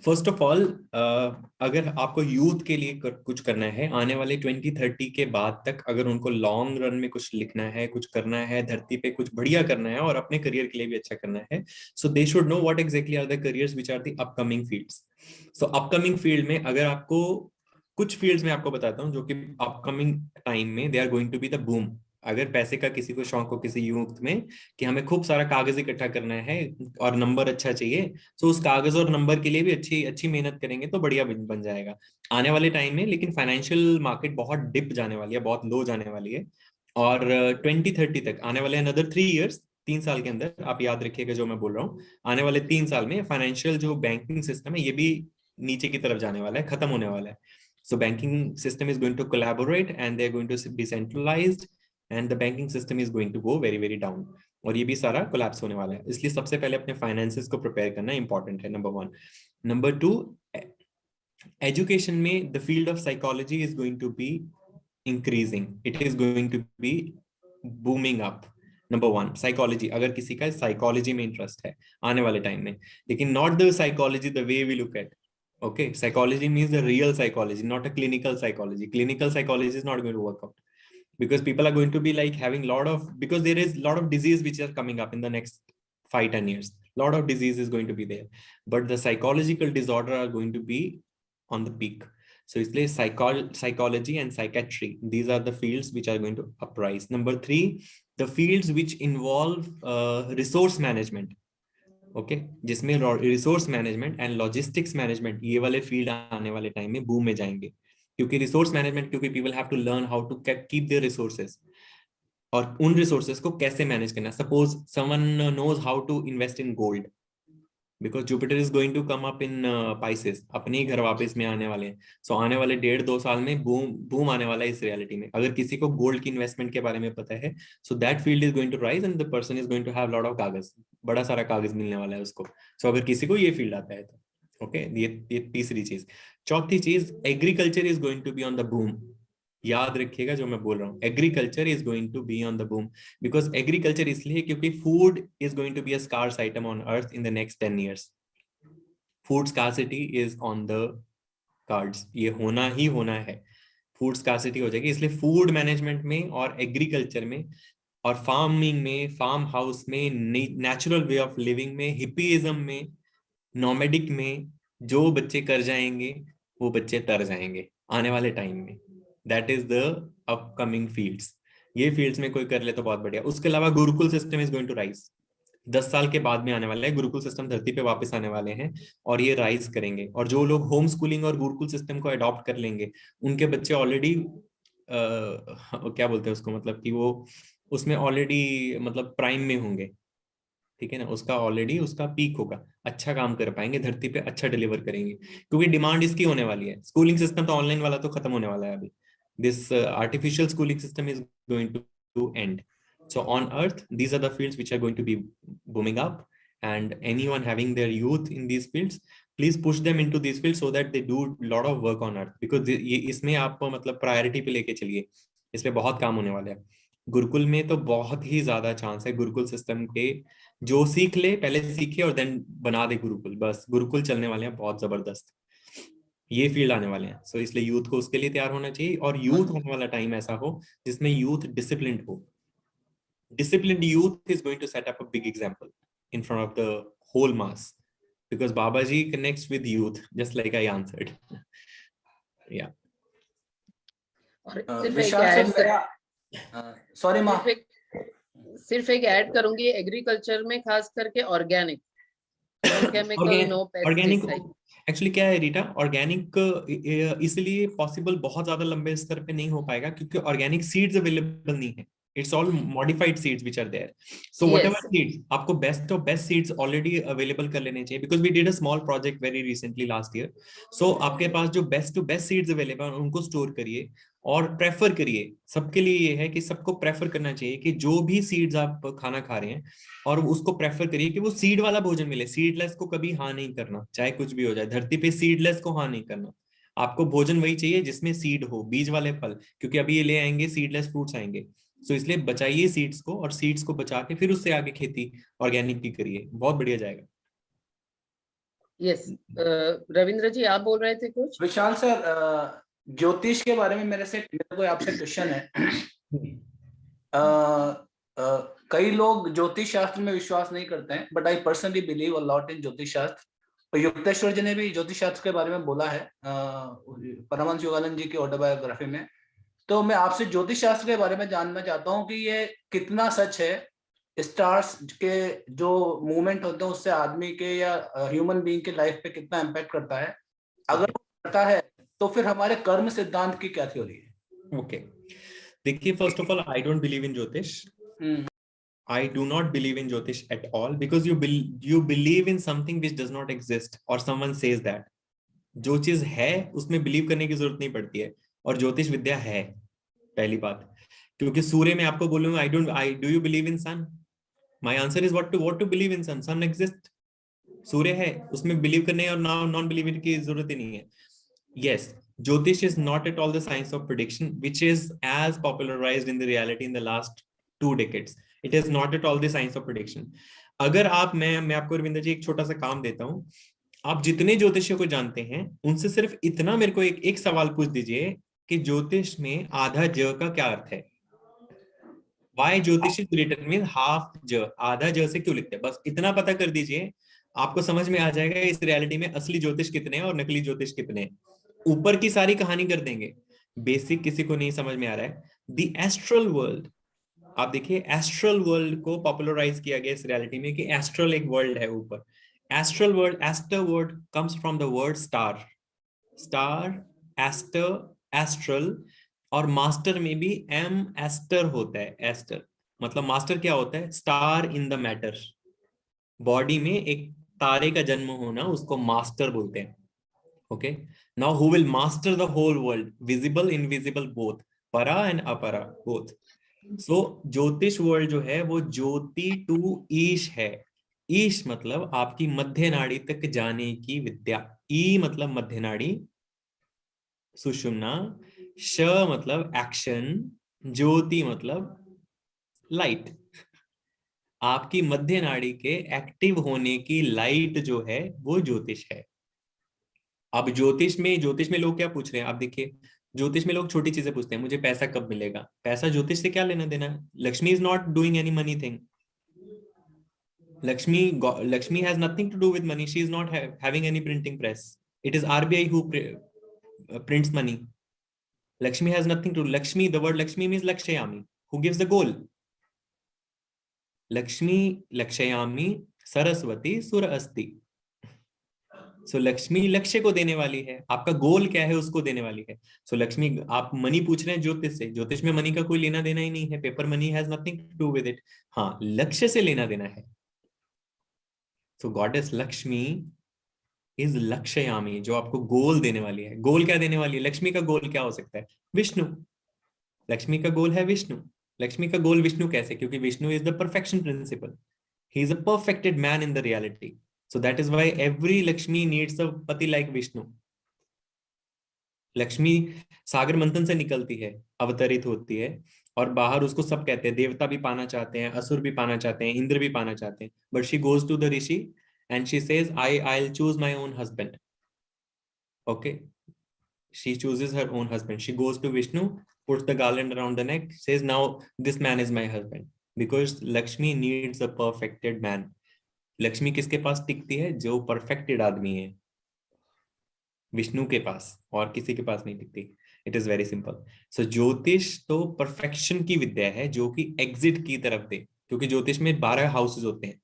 A: फर्स्ट ऑफ ऑल अगर आपको यूथ के लिए कुछ करना है आने वाले 2030 के बाद तक, अगर उनको लॉन्ग रन में कुछ लिखना है, कुछ करना है, धरती पे कुछ बढ़िया करना है और अपने करियर के लिए भी अच्छा करना है, so they should know what exactly are the careers which are the upcoming fields. So upcoming field में अगर आपको कुछ फील्ड्स में आपको बताता हूँ जो कि अपकमिंग टाइम में they are going to be the boom. अगर पैसे का किसी को शौक हो, किसी यूथ में, कि हमें खूब सारा कागज इकट्ठा करना है और नंबर अच्छा चाहिए, तो उस कागज और नंबर के लिए भी अच्छी मेहनत करेंगे तो बढ़िया बन जाएगा आने वाले टाइम में। लेकिन फाइनेंशियल मार्केट बहुत डिप जाने वाली है, बहुत लो जाने वाली है, और 2030 तक आने वाले अनदर 3 इयर्स, 3 साल के अंदर, आप याद रखिएगा जो मैं बोल रहा हूँ, आने वाले 3 साल में फाइनेंशियल जो बैंकिंग सिस्टम है ये भी नीचे की तरफ जाने वाला है, खत्म होने वाला है। So banking system is going to collaborate and they are going to be centralised and the banking system is going to go very very down, और ये भी सारा कोलैप्स होने वाला है। इसलिए सबसे पहले अपने फाइनेंसेस को प्रिपेयर करना इंपॉर्टेंट है, नंबर 1। नंबर 2, एजुकेशन में the field of psychology is going to be increasing, it is going to be booming up. Number 1 psychology, अगर किसी का साइकोलॉजी में इंटरेस्ट है आने वाले टाइम में, लेकिन not the psychology the way we look at, okay, psychology means the real psychology, not a clinical psychology. Clinical psychology is not going to work out because people are going to be like having because there is a lot of disease which are coming up in the next 5-10 years. Lot of disease is going to be there, but the psychological disorder are going to be on the peak. So इसलिए psychology and psychiatry, these are the fields which are going to uprise. Number 3, the fields which involve resource management, okay, जिसमें resource management and logistics management, ये वाले फील्ड आने वाले टाइम में बूम में जाएंगे। क्योंकि रिसोर्स मैनेजमेंट, क्योंकि people have to learn how to keep their resources, और उन रिसोर्सेज को कैसे मैनेज करना। Suppose someone knows how to invest in gold, because Jupiter is going to come up in Pisces, अपने ही घर वापस में आने वाले हैं। सो आने वाले 1.5-2 साल में बूम आने वाला है इस रियलिटी में। अगर किसी को गोल्ड की इन्वेस्टमेंट के बारे में पता है, so that field is going to rise and the person is going to have lot of कागज, बड़ा सारा कागज मिलने वाला है उसको। सो अगर किसी को ये फील्ड आता है तो ओके, ये तीसरी चीज। चौथी चीज, agriculture is going to be on the boom. याद रखिएगा जो मैं बोल रहा हूँ, agriculture is going to be on the boom, because agriculture इसलिए क्योंकि food is going to be a scarce item on earth in the next 10 years. Food scarcity is on the cards, ये होना ही होना है, फूड स्कार्सिटी हो जाएगी। इसलिए फूड मैनेजमेंट में और एग्रीकल्चर में और फार्मिंग में, फार्म हाउस में, नेचुरल वे ऑफ लिविंग में, हिपीइज्म में, नोमैडिक में जो बच्चे कर जाएंगे वो बच्चे तर जाएंगे आने वाले टाइम में। That is the upcoming fields. ये फील्ड्स में कोई कर ले तो बहुत बढ़िया। उसके अलावा gurukul system is going to rise, 10 साल के बाद में आने वाला है गुरुकुल सिस्टम, धरती पे वापस आने वाले हैं और ये राइज करेंगे। और जो लोग होम स्कूलिंग और गुरुकुल सिस्टम को अडॉप्ट कर लेंगे, उनके बच्चे ऑलरेडी क्या बोलते हैं उसको, मतलब कि वो उसमें ऑलरेडी मतलब प्राइम में होंगे, ठीक है ना, उसका ऑलरेडी उसका पीक होगा, अच्छा काम कर पाएंगे धरती पे, अच्छा डिलीवर करेंगे, क्योंकि डिमांड इसकी होने वाली है। स्कूलिंग सिस्टम तो ऑनलाइन वाला तो खत्म होने वाला है अभी, this artificial schooling system is going to end. So on earth, these are the fields which are going to be booming up, and anyone having their youth in these fields, please push them into these fields so that they do lot of work on earth, because ये इसमें आप मतलब प्रायोरिटी पे लेके चलिए, इस पे बहुत काम होने वाला है। गुरुकुल में तो बहुत ही ज्यादा चांस है, गुरुकुल सिस्टम के जो सीख ले पहले सीखे और देन बना दे गुरुकुल, बस गुरुकुल चलने वाले हैं बहुत जबरदस्त, ये फील्ड आने वाले हैं। सो इसलिए यूथ को उसके लिए तैयार होना चाहिए, और यूथ होने वाला टाइम ऐसा हो जिसमें यूथ डिसिप्लिन्ड हो। Disciplined youth is going to set up a big example in front of the whole mass, because Babaji connects with youth, just like I answered. Yeah.
B: और
D: सॉरी माँ,
B: सिर्फ एक ऐड करूंगी, एग्रीकल्चर में खास करके organic, no chemical, no pesticide.
A: Actually क्या है रीटा, ऑर्गेनिक इसलिए पॉसिबल बहुत ज्यादा लंबे स्तर पे नहीं हो पाएगा क्योंकि ऑर्गेनिक सीड्स अवेलेबल नहीं है. It's all modified seeds which are there. So whatever seeds, आपको best of best seeds already available कर लेने चाहिए, because we did a small project very recently last year. So आपके पास जो best to best seeds available है उनको स्टोर करिए और प्रेफर करिए. सबके लिए ये है कि सबको प्रेफर करना चाहिए कि जो भी सीड्स आप खाना खा रहे हैं और उसको प्रेफर करिए कि वो सीड वाला भोजन मिले. सीडलेस को कभी हाँ नहीं करना, चाहे कुछ भी हो जाए. धरती पे सीडलेस को हाँ नहीं करना. आपको भोजन वही चाहिए जिसमें सीड हो, बीज वाले फल, क्योंकि अभी ये ले आएंगे सीडलेस फ्रूट्स आएंगे. सो इसलिए बचाइए सीड्स को, और सीड्स को बचा के फिर उससे आगे खेती ऑर्गेनिक की करिए, बहुत बढ़िया जाएगा.
B: यस, रविंद्र जी आप बोल रहे थे कुछ.
D: विशाल सर, ज्योतिष के बारे में मेरे को आपसे क्वेश्चन है. कई लोग ज्योतिष शास्त्र में विश्वास नहीं करते हैं, but I personally believe a lot in ज्योतिष शास्त्र. और युक्तेश्वर जी ने भी ज्योतिष शास्त्र के बारे में बोला है परमहंस योगानंद जी की ऑटोबायोग्राफी में. तो मैं आपसे ज्योतिष शास्त्र के बारे में जानना चाहता हूँ कि ये कितना सच है. स्टार्स के जो मूवमेंट होते हैं उससे आदमी के या ह्यूमन बीइंग के लाइफ पे कितना इम्पैक्ट करता है. अगर करता है तो फिर हमारे कर्म सिद्धांत की क्या थ्योरी है?
A: ओके, देखिए, first of all I don't believe in ज्योतिष. I do not believe in Jyotish at all, because you believe in something which does not exist, or someone says that. जो चीज है उसमें बिलीव करने की जरूरत नहीं पड़ती है, और ज्योतिष विद्या है, पहली बात. क्योंकि सूर्य में आपको बोलूंगा do you believe in sun? My answer is what to believe in sun. Sun exists, सूर्य है, उसमें बिलीव करने और नॉन बिलीव की जरूरत ही नहीं है. Yes, Jyotish is not at all the science of prediction, which is as popularized in the reality in the last 2 decades. It is not at all the science of prediction. अगर आप मैं आपको रविंद्र जी एक छोटा सा काम देता हूँ. आप जितने ज्योतिषियों को जानते हैं उनसे सिर्फ इतना मेरे को एक सवाल पूछ दीजिए कि ज्योतिष में आधा ज का क्या अर्थ है. Why ज्योतिष is written with half j, आधा ज से क्यों लिखते हैं, बस इतना पता कर दीजिए, आपको समझ में आ जाएगा इस रियलिटी में असली ज्योतिष कितने हैं और नकली ज्योतिष कितने हैं. ऊपर की सारी कहानी कर देंगे, बेसिक किसी को नहीं समझ में आ रहा है. द एस्ट्रल वर्ल्ड, आप देखिए, एस्ट्रल वर्ल्ड को पॉपुलराइज किया गया इस रियलिटी में कि एस्ट्रल एक वर्ल्ड है ऊपर. Astral world, aster word comes from the word star. Star, aster, astral, और मास्टर में भी एम एस्टर होता है. एस्टर मतलब मास्टर क्या होता है? Star in the matter. Body में एक तारे का जन्म होना, उसको मास्टर बोलते हैं. Okay, now who will master the whole world? Visible, invisible both, परा एंड अपरा बोथ. सो ज्योतिष वर्ल्ड जो है वो ज्योति टू ईश है. ईश मतलब आपकी मध्य नाड़ी तक जाने की विद्या. ई मतलब मध्य नाड़ी, सुषुम्ना. श मतलब एक्शन, ज्योति मतलब लाइट. आपकी मध्य नाड़ी के एक्टिव होने की लाइट जो है वो ज्योतिष है. अब ज्योतिष में लोग क्या पूछ रहे हैं? आप देखिए, ज्योतिष में लोग छोटी चीजें पूछते हैं, मुझे पैसा कब मिलेगा. पैसा ज्योतिष से क्या लेना देना? Lakshmi is not doing any money thing. Lakshmi has nothing to do with money. She is not having any printing press. It is RBI who prints money. Lakshmi has nothing to do. Lakshmi, the word Lakshmi means Lakshayami. Who gives the goal? Lakshmi, Lakshayami, Saraswati, Sura Asti. So Lakshmi लक्ष्य को देने वाली है, आपका गोल क्या है उसको देने वाली है. So लक्ष्मी, आप मनी पूछ रहे हैं ज्योतिष से, ज्योतिष में मनी का कोई लेना देना ही नहीं है. Paper money has nothing to do with it. हाँ, लक्ष्य से लेना देना है. So गॉडेस लक्ष्मी इज लक्ष्यामी, जो आपको गोल देने वाली है. गोल क्या देने वाली है? लक्ष्मी का गोल क्या हो सकता है? विष्णु. लक्ष्मी का गोल है विष्णु. लक्ष्मी का गोल विष्णु कैसे? क्योंकि Vishnu is the perfection principle. He is a perfected man in the reality. So that is why every Lakshmi needs a पति लाइक विष्णु. लक्ष्मी सागर मंथन से निकलती है, अवतरित होती है, और बाहर उसको सब कहते हैं, देवता भी पाना चाहते हैं, असुर भी पाना चाहते हैं, इंद्र भी पाना चाहते हैं. But she goes to the rishi and she says, I'll choose my own husband. Okay, she chooses her own husband. She goes to Vishnu, puts the garland around the neck, says, now this man is my husband. Because Lakshmi needs a perfected man. Lakshmi किसके पास टिकती है? जो perfected आदमी है, विष्णु के पास, और किसी के पास नहीं टिकती. It is very simple. So ज्योतिष तो perfection की विद्या है जो कि exit की तरफ दे. क्योंकि ज्योतिष में 12 हाउसेस होते हैं.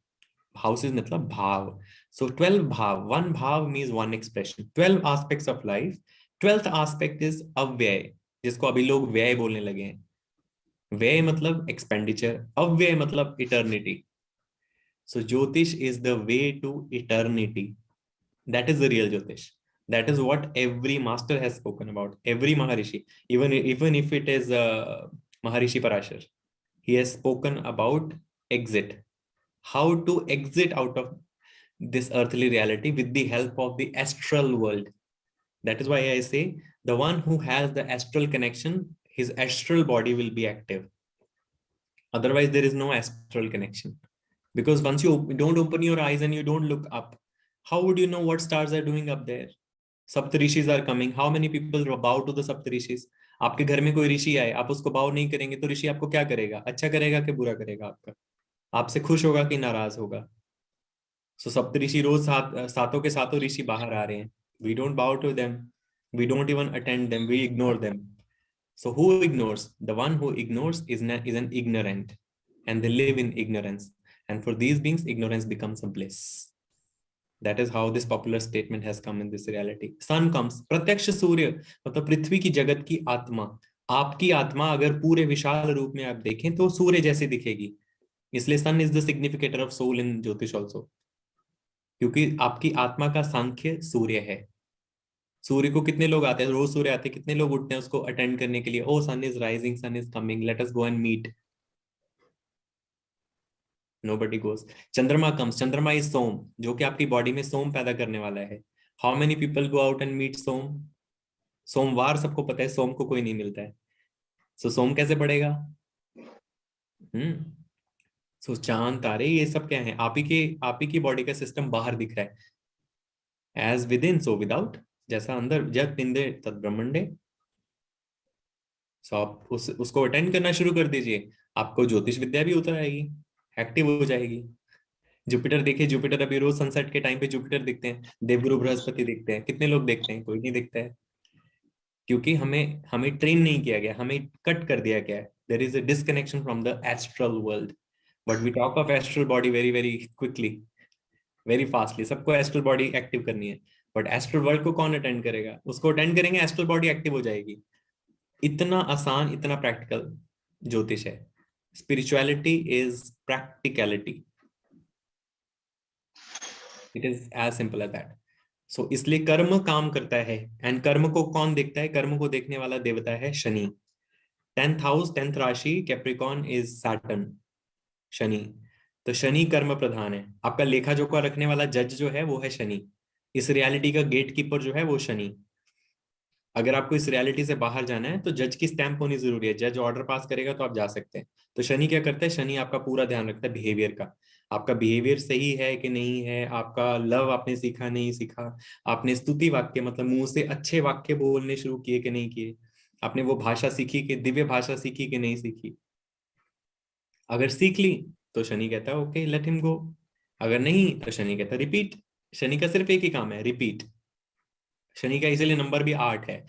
A: houses मतलब भाव. So 12 भाव, one भाव means one expression. 12 aspects of life. 12th aspect is अव्यय, जिसको अभी लोग व्यय बोलने लगे हैं. व्यय मतलब एक्सपेंडिचर, अव्यय मतलब eternity. So Jyotish is the way to eternity. That is the real Jyotish. That is what every master has spoken about. Every Maharishi, even if it is Maharishi Parashar, he has spoken about exit. How to exit out of this earthly reality with the help of the astral world. That is why I say the one who has the astral connection, his astral body will be active. Otherwise, there is no astral connection. Because once you don't open your eyes and you don't look up, how would you know what stars are doing up there? Saptarishis are coming. How many people bow to the Saptarishis? आपके घर में कोई ऋषि आए, आप उसको बाव नहीं करेंगे तो ऋषि आपको क्या करेगा? अच्छा करेगा कि बुरा करेगा? आपका आपसे खुश होगा कि नाराज होगा? So सप्तऋषि रोज सातों के सातों ऋषि बाहर आ रहे हैं. We don't bow to them. We don't even attend them. We ignore them. So who ignores? The one who ignores is an ignorant, and they live in ignorance. And for these beings, ignorance becomes a bliss. That is how this popular statement has come in this reality. Sun comes. प्रत्यक्ष सूर्य मतलब पृथ्वी की जगत की आत्मा. आपकी आत्मा अगर पूरे विशाल रूप में आप देखें तो सूर्य जैसे दिखेगी. इसलिए sun is the significator of soul in ज्योतिष also. क्योंकि आपकी आत्मा का सांख्य सूर्य है. सूर्य को कितने लोग आते हैं? रोज सूर्य आते हैं. कितने लोग उठते हैं उसको अटेंड करने के लिए? Oh sun is rising, sun is coming, let us go and meet. Nobody goes. Chandrama comes. Chandrama is Som, जो कि आपकी बॉडी में सोम पैदा करने वाला है. How many people go out and meet सोम? सोमवार सबको पता है, सोम को कोई नहीं मिलता है. So सोम कैसे पड़ेगा? So चांद तारे ये सब क्या है? आप ही की बॉडी का सिस्टम बाहर दिख रहा है. As within, so without. जैसा अंदर जग पिंडे तद ब्रह्मंडे. So आप उसको अटेंड करना शुरू कर दीजिए, आपको ज्योतिष विद्या भी उतर आएगी, एक्टिव हो जाएगी. जुपिटर देखिए, जुपिटर अभी रोज सनसेट के टाइम पे जुपिटर दिखते हैं. देवगुरु बृहस्पति दिखते हैं. कितने लोग देखते हैं? कोई नहीं दिखता है. क्योंकि हमें ट्रेन नहीं किया गया, हमें कट कर दिया गया है. There is a disconnection from the astral world. But we talk of astral body very very quickly, very fastly. सबको एस्ट्रल बॉडी एक्टिव करनी है, बट एस्ट्रल वर्ल्ड को कौन अटेंड करेगा? उसको अटेंड करेंगे, एस्ट्रल बॉडी एक्टिव हो जाएगी. इतना आसान, इतना प्रैक्टिकल ज्योतिष है. Spirituality is practicality. It is as simple as that. So इसलिए कर्म काम करता है. एंड कर्म को कौन देखता है? कर्म को देखने वाला देवता है शनि. 10th house, 10th राशि कैप्रिकॉर्न इज सैटर्न, शनि. तो शनि कर्म प्रधान है. आपका लेखा जोखा रखने वाला जज जो है वो है शनि. इस रियलिटी का गेट कीपर जो है वो शनि. अगर आपको इस रियलिटी से बाहर जाना है तो जज की स्टैंप होनी जरूरी है. जज ऑर्डर पास करेगा तो आप जा सकते हैं. तो शनि क्या करता है? शनि आपका पूरा ध्यान रखता है बिहेवियर का. आपका बिहेवियर सही है कि नहीं है, आपका लव आपने सीखा नहीं सीखा, आपने स्तुति वाक्य मतलब मुंह से अच्छे वाक्य बोलने शुरू किए कि नहीं किए, आपने वो भाषा सीखी कि दिव्य भाषा सीखी कि नहीं सीखी. अगर सीख ली तो शनि कहता है ओके लेट हिम गो. अगर नहीं तो शनि कहता है रिपीट. शनि का सिर्फ एक ही काम है, रिपीट. शनि का इसीलिए नंबर भी 8 है.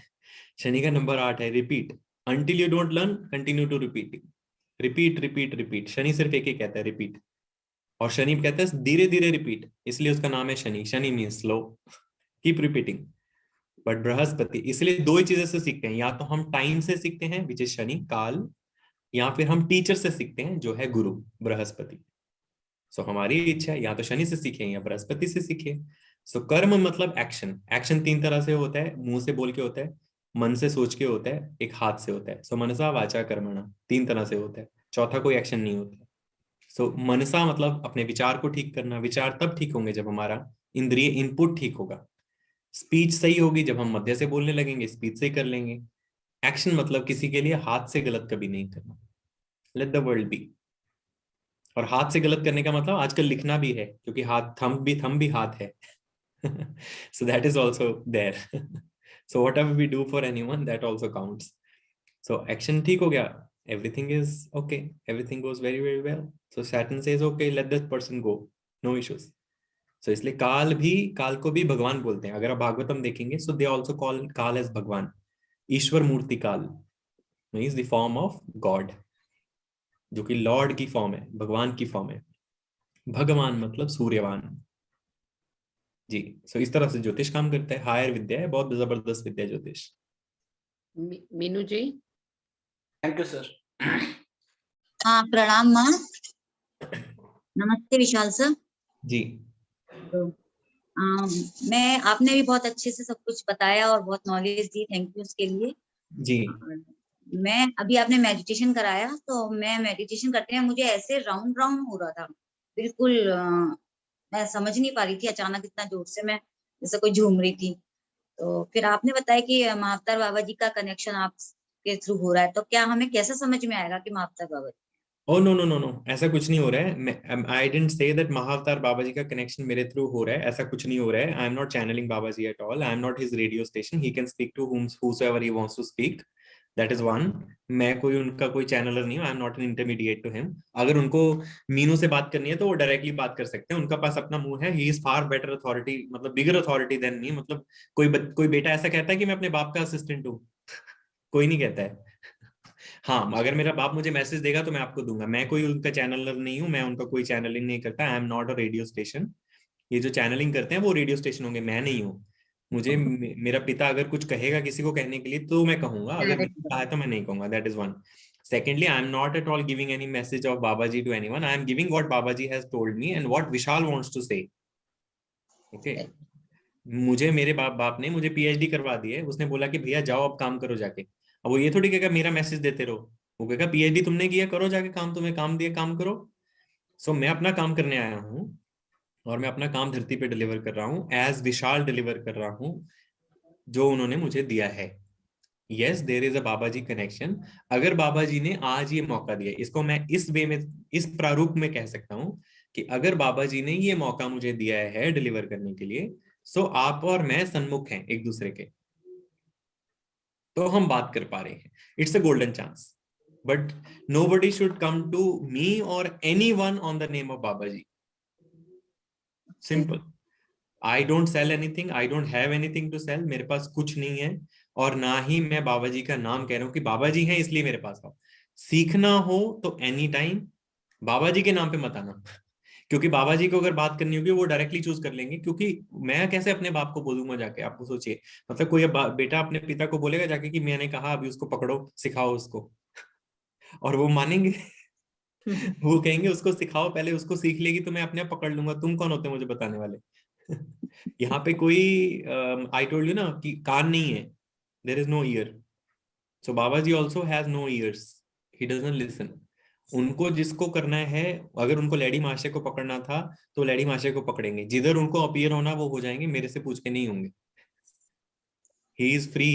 A: शनि का नंबर 8 है, repeat. Until you don't learn, continue to repeat. Repeat repeat repeat. Shani सिर्फ एक ही कहता है, रिपीट. और शनि कहता है धीरे धीरे रिपीट, इसलिए उसका नाम है Shani. Shani means slow, keep repeating. But Brihaspati इसलिए दो ही चीजें से सीखते हैं. या तो हम टाइम से सीखते हैं विच इज शनि काल, या फिर हम टीचर से सीखते हैं जो है गुरु बृहस्पति. सो हमारी इच्छा है या तो शनि से सीखें या बृहस्पति से सीखें. सो कर्म मतलब एक्शन. एक्शन 3 तरह से होता है. मुंह से बोल के होता है, मन से सोच के होता है, एक हाथ से होता है. सो मनसा वाचा कर्मणा 3 तरह से होता है. चौथा कोई एक्शन नहीं होता. सो मनसा मतलब अपने विचार को ठीक करना. विचार तब ठीक होंगे जब हमारा इंद्रिय इनपुट ठीक होगा. स्पीच सही होगी जब हम मध्य से बोलने लगेंगे, स्पीच से कर लेंगे. एक्शन मतलब किसी के लिए हाथ से गलत कभी नहीं करना. Let the world be. और हाथ से गलत करने का मतलब आजकल लिखना भी है, क्योंकि हाथ थंब भी हाथ है. So that is also there. So whatever we do for anyone, that also counts. So action ठीक हो गया, everything is okay, everything goes very very well. So Saturn says okay, let that person go, no issues. So इसलिए काल को भी भगवान बोलते हैं. अगर आप भागवतम देखेंगे, so they also call काल as भगवान. ईश्वर मूर्ति काल means the form of God, जो कि लॉर्ड की फॉर्म है, भगवान की फॉर्म है. भगवान मतलब सूर्यवान जी। सो इस तरह से ज्योतिष काम करता है, हायर विद्या है, बहुत जबरदस्त विद्या है ज्योतिष।
B: Meenu ji.
D: Thank you sir.
K: हाँ प्रणाम माँ। नमस्ते विशाल सर
A: जी।
K: तो मैं आपने भी बहुत अच्छे से सब कुछ बताया और बहुत नॉलेज दी, थैंक यू उसके लिए
A: जी।
K: मैं अभी आपने मेडिटेशन कराया तो मैं मेडिटेशन करते हैं मुझे ऐसे राउंड राउंड हो रहा था बिल्कुल मैं समझ नहीं पा रही थी, अचानक इतना जोर से मैं जैसे कोई झूम रही थी। तो फिर आपने बताया कि महाअवतार बाबा जी का कनेक्शन आपके थ्रू हो रहा है, तो क्या हमें कैसे समझ में आएगा कि Mahavatar Baba ji?
A: Oh no no no no, ऐसा कुछ नहीं हो रहा है। I didn't say that महाअवतार Baba जी का कनेक्शन मेरे थ्रू हो रहा है, ऐसा कुछ नहीं हो रहा है। I am not channelling Baba ji at all, I am not his radio station, he can speak to whomsoever he wants to speak, that is one. मैं कोई उनका कोई चैनलर नहीं हूँ, I am not an intermediate to him. अगर उनको मीनू से बात करनी है तो वो डायरेक्टली बात कर सकते हैं, उनका पास अपना मुंह है। He is far better authority, मतलब बिगर अथॉरिटी देन मी। मतलब कोई बेटा ऐसा कहता है कि मैं अपने बाप का असिस्टेंट हूँ? कोई नहीं कहता है। हाँ, अगर मेरा बाप मुझे मैसेज देगा तो मैं आपको दूंगा। मैं कोई उनका चैनलर नहीं हूँ, मैं उनका कोई चैनलिंग नहीं करता। आई am not a radio station. ये जो चैनलिंग करते हैं वो रेडियो स्टेशन होंगे, मैं नहीं हूँ। मुझे मेरा पिता अगर कुछ कहेगा किसी को कहने के लिए तो मैं कहूंगा, अगर नहीं कहा है तो मैं नहीं कहूंगा, that is one. Secondly, I am not at all giving any message of Babaji to anyone. I am giving what Babaji has told me and what Vishal wants to say. Okay. मुझे मेरे बाप ने मुझे पीएचडी करवा दी है, उसने बोला कि भैया जाओ अब काम करो जाके। अब वो ये थोड़ी कहेगा मेरा मैसेज देते रहो, वो कहेगा पीएचडी तुमने किया, करो जाके काम, तुम्हें काम दिया काम करो। सो मैं अपना काम करने आया हूँ और मैं अपना काम धरती पे डिलीवर कर रहा हूँ, एज विशाल डिलीवर कर रहा हूँ जो उन्होंने मुझे दिया है। Yes, there is a Baba ji connection. अगर बाबा जी ने आज ये मौका दिया, इसको मैं इस वे में, इस प्रारूप में कह सकता हूँ कि अगर बाबा जी ने ये मौका मुझे दिया है डिलीवर करने के लिए, सो आप और मैं सन्मुख हैं एक दूसरे के, तो हम बात कर पा रहे हैं। It's a golden chance, but nobody should come to me or anyone on the name of Baba Ji. Simple. I don't sell anything, I don't have anything to sell. मेरे पास कुछ नहीं है और ना ही मैं बाबा जी का नाम कह रहा हूँ कि बाबा जी हैं इसलिए मेरे पास आओ। सीखना हो तो एनी टाइम बाबा जी के नाम पे मत आना, क्योंकि बाबा जी को अगर बात करनी होगी वो डायरेक्टली चूज कर लेंगे। क्योंकि मैं कैसे अपने बाप को बोलूंगा जाके, आपको सोचिए। मतलब कोई बेटा अपने पिता को बोलेगा जाके कि मैंने कहा अभी उसको पकड़ो सिखाओ उसको, और वो मानेंगे? वो कहेंगे उसको सिखाओ पहले, उसको सीख लेगी तो मैं अपने आप पकड़ लूंगा, तुम कौन होते मुझे बताने वाले? यहाँ पे कोई आई टोल्ड यू ना कि कान नहीं है, there is no ear. So Baba ji also has no ears, he doesn't listen. उनको जिसको करना है, अगर उनको लेडी माशे को पकड़ना था तो लेडी माशे को पकड़ेंगे, जिधर उनको अपीयर होना वो हो जाएंगे, मेरे से पूछ के नहीं होंगे। He is free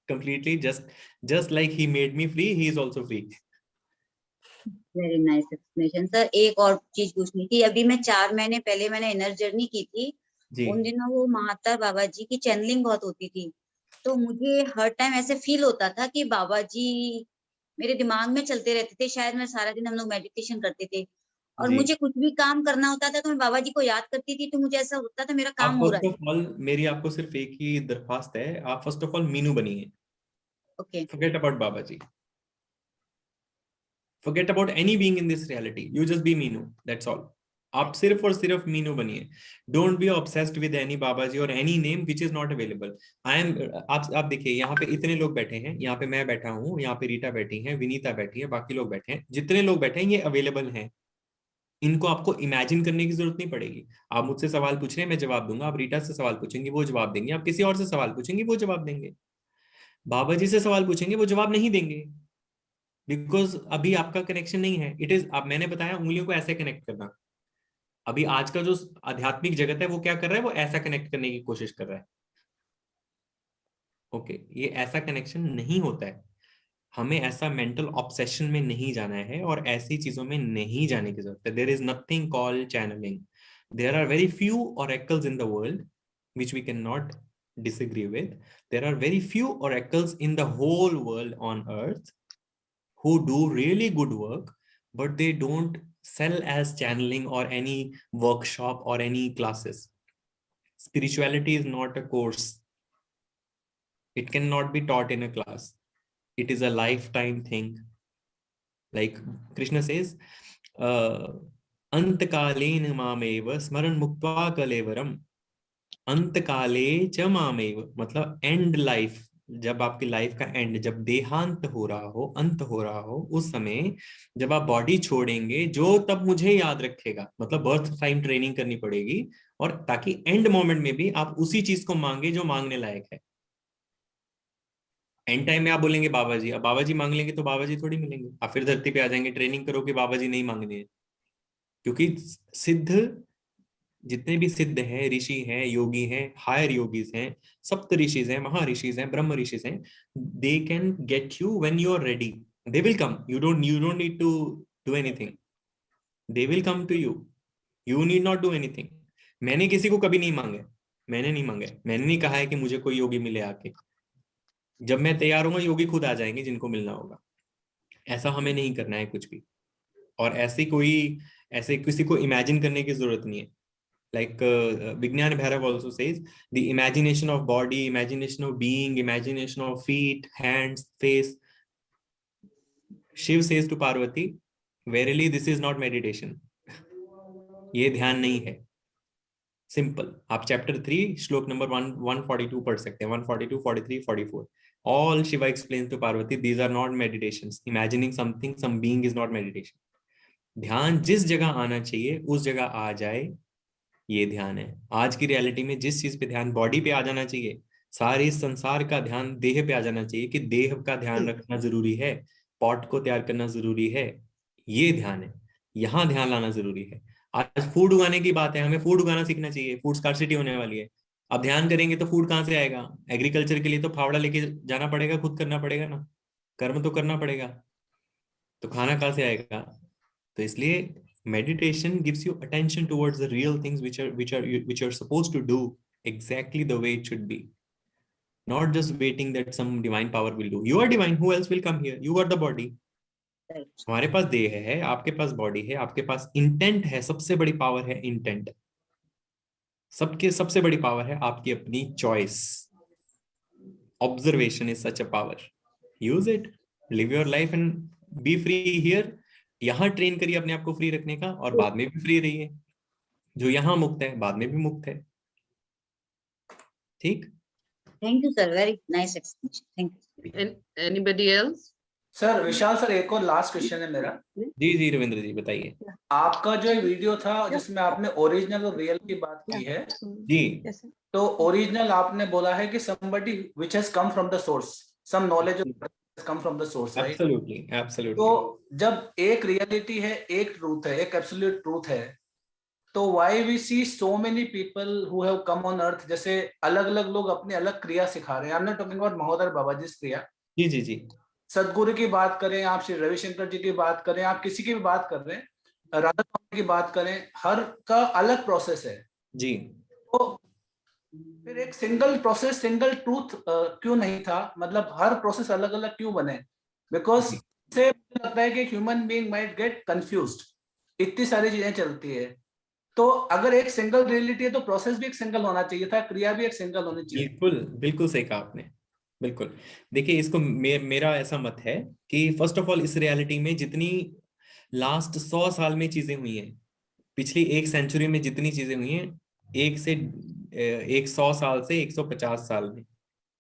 A: completely, just like he made me free, he is also free.
K: Very nice explanation sir. एक और चीज पूछनी थी, अभी मैं 4 महीने पहले मैंने इनर जर्नी की थी
A: जी।
K: उन दिनों वो महाअवतार बाबा जी की चैनलिंग बहुत होती थी, तो मुझे हर टाइम ऐसे फील होता था कि बाबा जी मेरे दिमाग में चलते रहते थे। शायद मैं सारा दिन, हम लोग मेडिटेशन करते थे और
A: जी।
K: मुझे कुछ भी काम करना होता था तो मैं बाबा जी को याद करती थी, तो मुझे ऐसा होता था मेरा काम
A: आप
K: हो रहा
A: फर्स्ट
K: है।
A: ऑफ ऑल, मेरी आपको सिर्फ एक ही दरख्वास्त है, आप फर्स्ट ऑफ ऑल मीनू बनिए।
K: Okay.
A: Forget about Baba Ji. Forget about any being in this reality. You just be Meenu. That's all. आप सिर्फ और सिर्फ मीनू बनिए। Don't be obsessed with any baba ji और any name which is not available. I am, आप देखिए यहाँ पे इतने लोग बैठे हैं, यहाँ पे मैं बैठा हूँ, यहाँ पे रीटा बैठी है, विनीता बैठी है, बाकी लोग बैठे हैं, जितने लोग बैठे हैं ये अवेलेबल हैं। इनको आपको इमेजिन करने की जरूरत नहीं पड़ेगी। आप मुझसे सवाल पूछ रहे हैं, मैं जवाब दूंगा। आप रीटा से सवाल पूछेंगे, वो जवाब देंगे। आप किसी और से सवाल पूछेंगे, वो जवाब देंगे। बाबा जी से सवाल पूछेंगे, वो जवाब नहीं देंगे, बिकॉज अभी आपका कनेक्शन नहीं है। इट इज, अब मैंने बताया उंगलियों को ऐसे कनेक्ट करना। अभी आज का जो आध्यात्मिक जगत है वो क्या कर रहा है, वो ऐसा कनेक्ट करने की कोशिश कर रहा है। ओके, ये ऐसा कनेक्शन नहीं होता है। हमें ऐसा मेंटल ऑब्सेशन में नहीं जाना है और ऐसी चीजों में नहीं जाने की जरूरत है। There is nothing called channelling. There are very few oracles in the world which we cannot disagree with. There are very few oracles in the whole world on earth who do really good work, but they don't sell as channeling or any workshop or any classes. Spirituality is not a course. It cannot be taught in a class. It is a lifetime thing. Like Krishna says, अंतकालेन मामेव स्मरण मुक्त्वा कलेवरम। अंतकाले च मामेव मतलब एंड लाइफ, जब आपकी लाइफ का एंड, जब देहांत हो रहा हो, अंत हो रहा हो, उस समय जब आप बॉडी छोड़ेंगे, जो तब मुझे याद रखेगा, मतलब बर्थ टाइम ट्रेनिंग करनी पड़ेगी, और ताकि एंड मोमेंट में भी आप उसी चीज को मांगे जो मांगने लायक है। एंड टाइम में आप बोलेंगे बाबा जी, अब बाबा जी मांग लेंगे तो बाबा जी थोड़ी मिलेंगे, आप फिर धरती पे आ जाएंगे, ट्रेनिंग करो कि बाबा जी नहीं मांगने हैं। क्योंकि सिद्ध, जितने भी सिद्ध हैं, ऋषि हैं, योगी हैं, हायर योगीज हैं, सप्त ऋषिज हैं, महर्षिज हैं, ब्रह्म ऋषिज हैं, they can get you when you are ready. They will come, you don't need to do anything, they will come to you, you need not do anything. मैंने किसी को कभी नहीं मांगे, मैंने नहीं कहा है कि मुझे कोई योगी मिले आके। जब मैं तैयार हूंगा, योगी खुद आ जाएंगे जिनको मिलना होगा। ऐसा हमें नहीं करना है कुछ भी, और ऐसे किसी को इमेजिन करने की जरूरत नहीं है। Like Vignan Bhairav also says, the imagination of body, imagination of being, imagination of feet, hands, face. Shiv says to Parvati, verily this is not meditation. ये ध्यान नहीं है। सिंपल, आप चैप्टर 3 श्लोक नंबर 142 पढ़ सकते हैं, 142, 43, 44. All Shiva explains to Parvati, these are not meditations. Imagining something, some being is not meditation. ध्यान जिस जगह आना चाहिए उस जगह आ जाए, ये ध्यान है। आज की रियलिटी में जिस चीज पे ध्यान, बॉडी पे आ जाना चाहिए, सारे संसार का ध्यान देह पे आ जाना चाहिए, कि देह का ध्यान रखना जरूरी है, पॉट को तैयार करना जरूरी है, ये ध्यान है, यहाँ ध्यान लाना जरूरी है। आज फूड उगाने की बात है, हमें फूड उगाना सीखना चाहिए, फूड स्कार्सिटी होने वाली है। अब ध्यान करेंगे तो फूड कहाँ से आएगा? एग्रीकल्चर के लिए तो फावड़ा लेके जाना पड़ेगा, खुद करना पड़ेगा ना, कर्म तो करना पड़ेगा, तो खाना कहाँ से आएगा? तो इसलिए meditation gives you attention towards the real things which are supposed to do exactly the way it should be, not just waiting that some divine power will do. You are divine, who else will come here? You are the body. हमारे पास देह है, आपके पास बॉडी है, आपके पास इंटेंट है, सबसे बड़ी पावर है इंटेंट। सबसे बड़ी पावर है आपकी अपनी choice. Observation is such a power, use it, live your life and B free here. यहाँ ट्रेन करिए अपने आप को फ्री रखने का, और बाद में भी फ्री रहिए। जो यहाँ मुक्त है बाद में भी मुक्त है। ठीक,
K: thank you sir, very nice explanation, thank you.
B: Anybody else?
D: Sir Vishal sir, एक और लास्ट क्वेश्चन है मेरा।
A: जी रविंद्र जी बताइए।
D: आपका जो वीडियो था जिसमें आपने ओरिजिनल और रियल की बात की है
A: जी,
D: तो ओरिजिनल आपने बोला है कि somebody which has come from the source, some knowledge has come from the source, right?
A: Absolutely.
D: तो जब एक रियलिटी है, एक ट्रूथ है, एक एब्सोल्यूट ट्रूथ है, तो why we see so many people who have come on earth, जैसे अलग अलग लोग अपनी अलग क्रिया सिखा रहे हैं। I'm not talking about महोदय बाबाजी क्रिया,
A: जी,
D: सदगुरु की बात करें, आप श्री रविशंकर जी की बात करें, आप किसी की भी बात कर रहे हैं, राधा स्वामी की बात करें, हर का अलग प्रोसेस है
A: जी।
D: तो फिर एक सिंगल प्रोसेस, सिंगल ट्रूथ क्यों नहीं था? मतलब हर प्रोसेस अलग अलग क्यों बने? बिकॉज से मुझे लगता है कि human being might get confused, इतनी सारी चीजें चलती है। तो अगर एक सिंगल रियलिटी है तो प्रोसेस भी एक सिंगल होना चाहिए था, क्रिया भी एक सिंगल होनी चाहिए।
A: बिल्कुल सही कहा आपने, बिल्कुल। देखिए, इसको मेरा ऐसा मत है कि फर्स्ट ऑफ ऑल इस रियलिटी में जितनी लास्ट 100 साल में चीजें हुई हैं, पिछली 1 सेंचुरी में जितनी चीजें हुई हैं, 100 साल से 150 साल में,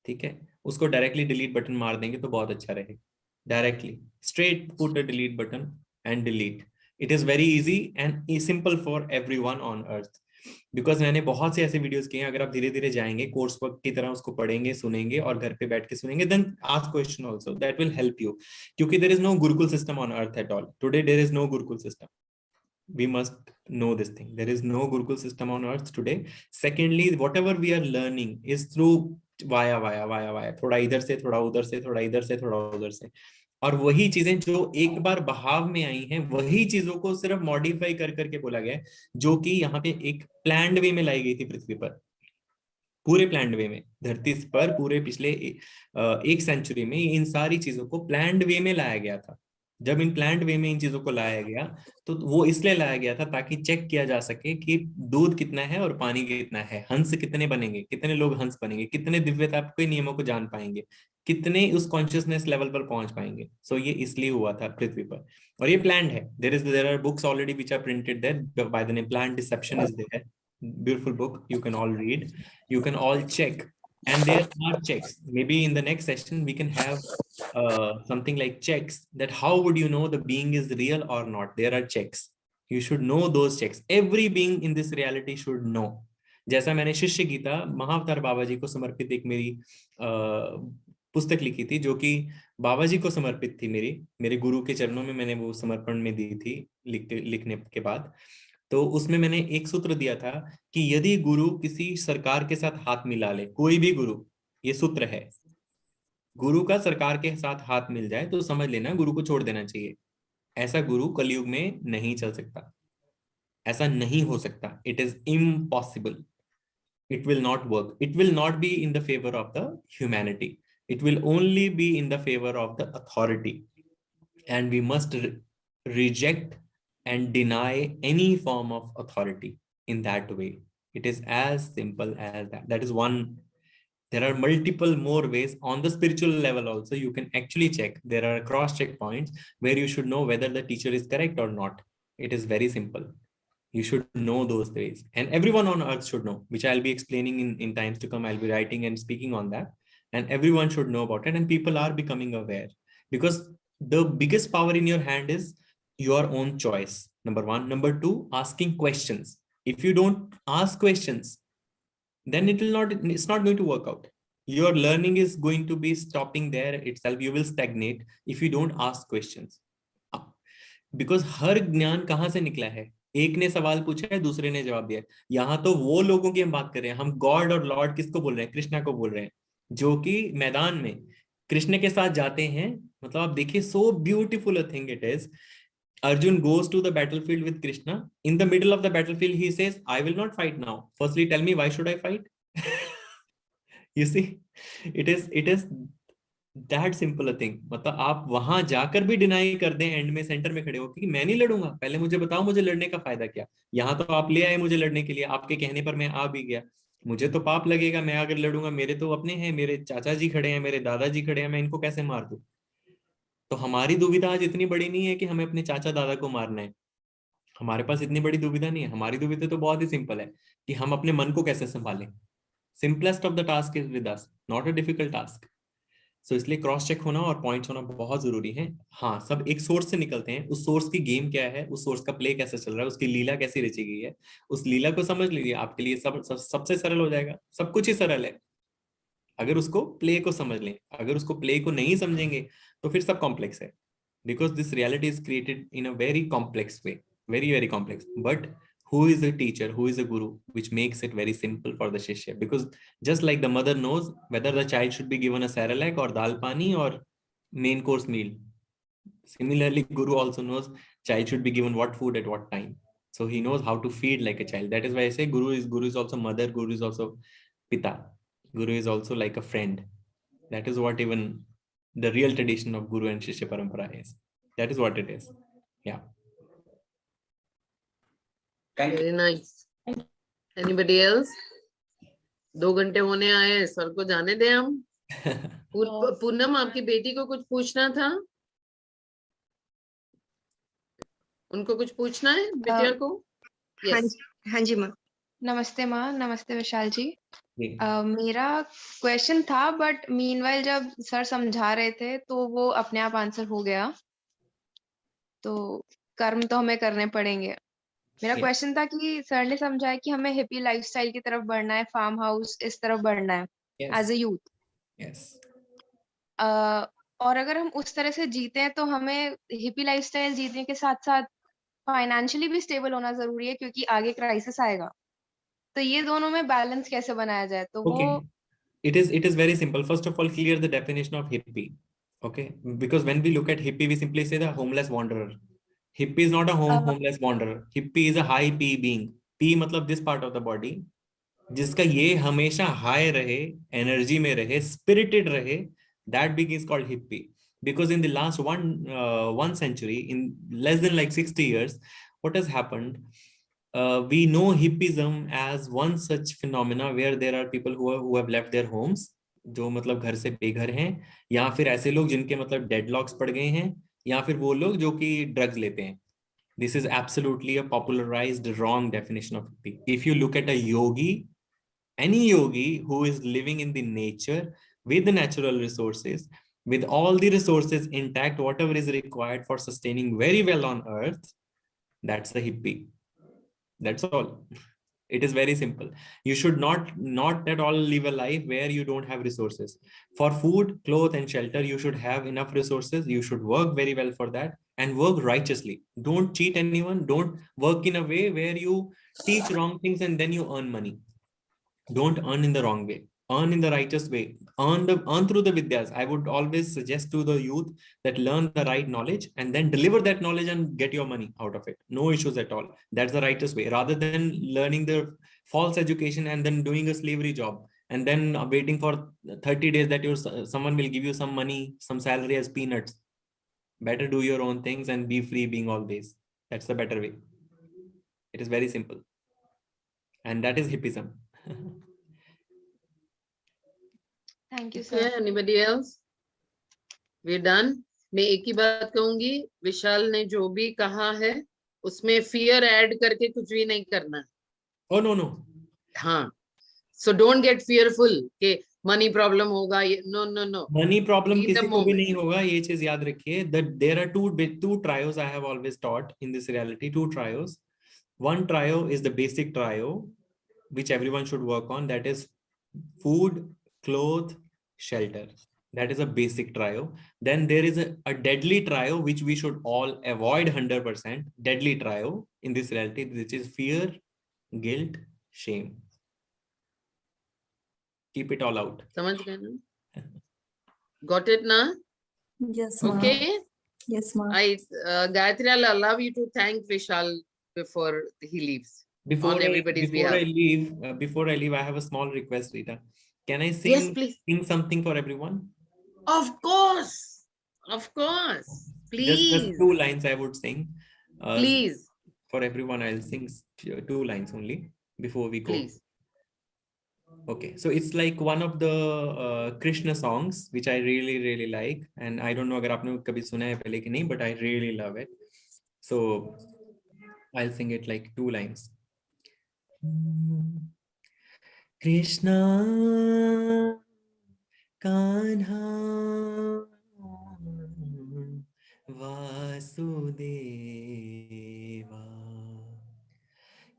A: ठीक है, उसको डायरेक्टली डिलीट बटन मार देंगे तो बहुत अच्छा रहेगा। Directly straight put a delete button and delete. It is very easy and simple for everyone on earth. Because मैंने बहुत से ऐसे वीडियोस किए हैं, अगर आप धीरे धीरे जाएंगे कोर्स वर्क की तरह उसको पढ़ेंगे, सुनेंगे और घर पे बैठ के सुनेंगे, then ask question also, that will help you. क्योंकि there is no gurukul system on earth at all today, there is no gurukul system, we must know this thing, there is no gurukul system on earth today. Secondly, whatever we are learning is through via, थोड़ा इधर से, थोड़ा उधर से, थोड़ा इधर से, थोड़ा उधर से, और वही चीजें जो एक बार बहाव में आई हैं, वही चीजों को सिर्फ मॉडिफाई कर करके बोला गया है, जो कि यहाँ पे एक प्लान्ड वे में लाई गई थी पृथ्वी पर, पूरे प्लान्ड वे में धरती पर पूरे पिछले 1 सेंचुरी में इन सारी चीजों को प्लान्ड वे में लाया गया था। जब इन प्लान्ड वे में इन चीजों को लाया गया तो वो इसलिए लाया गया था ताकि चेक किया जा सके कि दूध कितना है और पानी कितना है, हंस कितने बनेंगे, कितने लोग हंस बनेंगे, कितने दिव्यता के नियमों को जान पाएंगे, कितने उस कॉन्शियसनेस लेवल पर पहुंच पाएंगे. सो ये इसलिए हुआ था पृथ्वी पर, और ये प्लान्ड है. There are books already which are printed there by the name plant deception is there. Beautiful book, you can all read, you can all check, and there are checks. Maybe in the next session we can have something like checks, that how would you know the being is real or not. There are checks, you should know those checks. Every being in this reality should know. जैसा मैंने शिष्य गीता महाअवतार बाबा जी को समर्पित एक मेरी पुस्तक लिखी थी, जो कि बाबा जी को समर्पित थी, मेरे गुरु के चरणों में मैंने वो समर्पण में दी थी लिखने के बाद. तो उसमें मैंने एक सूत्र दिया था कि यदि गुरु किसी सरकार के साथ हाथ मिला ले, कोई भी गुरु, ये सूत्र है, गुरु का सरकार के साथ हाथ मिल जाए तो समझ लेना गुरु को छोड़ देना चाहिए. ऐसा गुरु कलयुग में नहीं चल सकता, ऐसा नहीं हो सकता. It is impossible. It will not work. It will not be in the favor of the humanity. It will only be in the favor of the authority. And we must reject and deny any form of authority in that way. It is as simple as that. That is one. There are multiple more ways on the spiritual level also. You can actually check. There are cross-check points where you should know whether the teacher is correct or not. It is very simple. You should know those ways, and everyone on earth should know, which I'll be explaining in times to come. I'll be writing and speaking on that, and everyone should know about it, and people are becoming aware, because the biggest power in your hand is your own choice, number one. Number two, asking questions. If you don't ask questions, then it's not going to work out. Your learning is going to be stopping there itself. You will stagnate if you don't ask questions, because हर ज्ञान कहाँ से निकला है? एक ने सवाल पूछा है, दूसरे ने जवाब दिया. यहाँ तो वो लोगों की हम बात कर रहे हैं. हम गॉड और लॉर्ड किसको बोल रहे हैं? कृष्णा को बोल रहे हैं, जो कि मैदान में कृष्ण के साथ जाते हैं. मतलब आप देखिए, so beautiful a thing it is. Arjun goes to the battlefield with Krishna. In the middle of the battlefield, he says, I will not fight now. Firstly, tell me, why should I fight? You see, it is that simple a thing. मतलब आप वहां जाकर भी डिनाई कर दें एंड में, सेंटर में खड़े हो कि मैं नहीं लड़ूंगा, पहले मुझे बताओ मुझे लड़ने का फायदा क्या. यहाँ तो आप ले आए मुझे लड़ने के लिए, आपके कहने पर मैं आ भी गया. मुझे तो पाप लगेगा मैं अगर लड़ूंगा. मेरे तो अपने हैं, मेरे चाचा जी खड़े हैं, मेरे दादाजी खड़े हैं, मैं इनको कैसे मार दूं? तो हमारी दुविधा आज इतनी बड़ी नहीं है कि हमें अपने चाचा दादा को मारना है. हमारे पास इतनी बड़ी दुविधा नहीं है. हमारी दुविधा तो बहुत ही सिंपल है कि हम अपने मन को कैसे संभालें. Simplest of the task is with us, not a difficult task. So इसलिए क्रॉस चेक होना और पॉइंट्स होना बहुत जरूरी है. हाँ, सब एक सोर्स से निकलते हैं. उस सोर्स की गेम क्या है, उस सोर्स का प्ले कैसे चल रहा है, उसकी लीला कैसी रची गई है, उस लीला को समझ लीजिए. आपके लिए सबसे सरल हो जाएगा. सब कुछ ही सरल है अगर उसको प्ले को समझ लें. अगर उसको प्ले को नहीं समझेंगे तो फिर सब कॉम्प्लेक्स है. Because this reality is created in a very complex way, very very complex. But who is a teacher, who is a guru, which makes it very simple for the shishya. Because just like the mother knows whether the child should be given a cerelac or dal pani or main course meal, similarly guru also knows child should be given what food at what time. So he knows how to feed like a child. That is why I say guru is also mother, guru is also pita, guru is also like a friend. That is what even the real tradition of guru and shishya parampara is. That is what it is. Yeah.
B: Very nice. Anybody else? 2 घंटे होने आए, सर को जाने दें हम. पूनम, आपकी बेटी को कुछ पूछना था? उनको कुछ पूछना है बिटिया को?
J: Yes. हाँ जी माँ.
L: नमस्ते माँ. नमस्ते विशाल जी. मेरा क्वेश्चन था, बट मीनवाइल जब सर समझा रहे थे तो वो अपने आप आंसर हो गया. तो कर्म तो हमें करने पड़ेंगे. मेरा क्वेश्चन था कि सर ने समझाया कि हमें हिप्पी लाइफस्टाइल की तरफ बढ़ना है, फार्म हाउस इस तरफ बढ़ना है एज ए यूथ. और अगर हम उस तरह से जीते हैं तो हमें हिप्पी लाइफस्टाइल जीतने के साथ साथ फाइनेंशियली भी स्टेबल होना जरूरी है, क्योंकि आगे क्राइसिस आएगा. तो ये दोनों में बैलेंस कैसे बनाया जाए? तो वो
A: it is very simple. First of all, clear the definition of hippie. Okay, because when we look at hippie, we simply say the homeless wanderer. Hippie is not a homeless wanderer. Hippie is a high P being. P मतलब this part of the body, जिसका ये हमेशा high रहे, energy में रहे, spirited रहे. That being is called hippie. Because in the last one century, in less than like 60 years, what has happened? We know hippism as one such phenomena where there are people who have left their homes जो मतलब घर से बेघर हैं, या फिर ऐसे लोग जिनके मतलब डेडलॉक्स पड़ गए हैं, या फिर वो लोग जो कि ड्रग्स लेते हैं. This is absolutely a popularized wrong definition of hippie. If you look at a yogi, any yogi who is living in the nature with the natural resources, with all the resources intact, whatever is required for sustaining very well on earth, that's a hippie. That's all. It is very simple. You should not at all live a life where you don't have resources. For food, clothes, and shelter, you should have enough resources. You should work very well for that and work righteously. Don't cheat anyone. Don't work in a way where you teach wrong things and then you earn money. Don't earn in the wrong way. Earn in the righteous way. Earn through the vidyas. I would always suggest to the youth that learn the right knowledge and then deliver that knowledge and get your money out of it. No issues at all. That's the righteous way, rather than learning the false education and then doing a slavery job and then waiting for 30 days that someone will give you some money, some salary as peanuts. Better do your own things and be free being always. That's the better way. It is very simple. And that is hippism.
L: Thank you, sir.
B: Okay, anybody else? We're done. मैं एक ही बात कहूंगी, विशाल ने जो भी कहा है उसमें फियर ऐड करके कुछ भी नहीं करना है.
A: Oh no.
B: हाँ. So don't get fearful कि मनी प्रॉब्लम होगा. No.
A: मनी प्रॉब्लम किसी को भी नहीं होगा, ये चीज याद रखिए. That there are two trios I have always taught in this reality. 2 trios. One trio is the basic trio, which everyone should work on. That is food, clothes, shelter. That is a basic trio. Then there is a deadly trio, which we should all avoid 100%. Deadly trio in this reality, which is fear, guilt, shame. Keep it all out.
B: समझ गए ना? Got it ना?
M: Yes, ma'am.
B: Okay.
M: Yes, ma'am.
B: Gayatri, I'll allow you to thank Vishal before he leaves.
A: Before I leave, I have a small request, Rita. Can I sing?
B: Yes, please.
A: Sing something for everyone?
B: Of course. Please.
A: Just 2 lines I would sing.
B: Please.
A: For everyone, I'll sing 2 lines only before we go.
B: Please.
A: Okay, so it's like one of the Krishna songs which I really like, and I don't know अगर आपने कभी सुना है पहले कि नहीं, but I really love it. So I'll sing it like 2 lines. Krishna Kanha Vasudeva,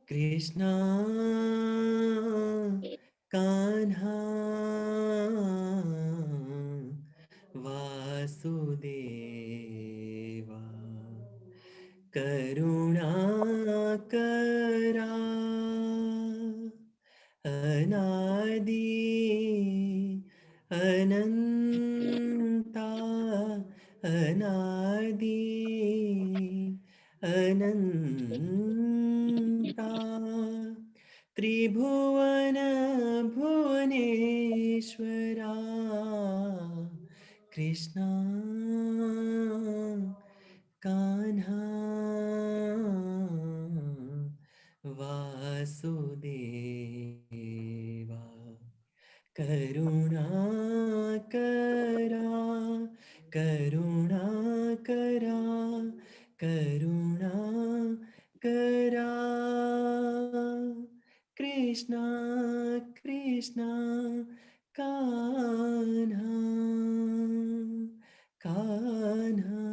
A: Krishna Kanha Vasudeva, Karuna Kara Anadi Ananta Anadi Ananta Tribhuvana Bhuvaneshwara, Krishna Kanha Vasudeva, Karuna Kara Karuna Kara Karuna Kara, Krishna Krishna Kanha Kanha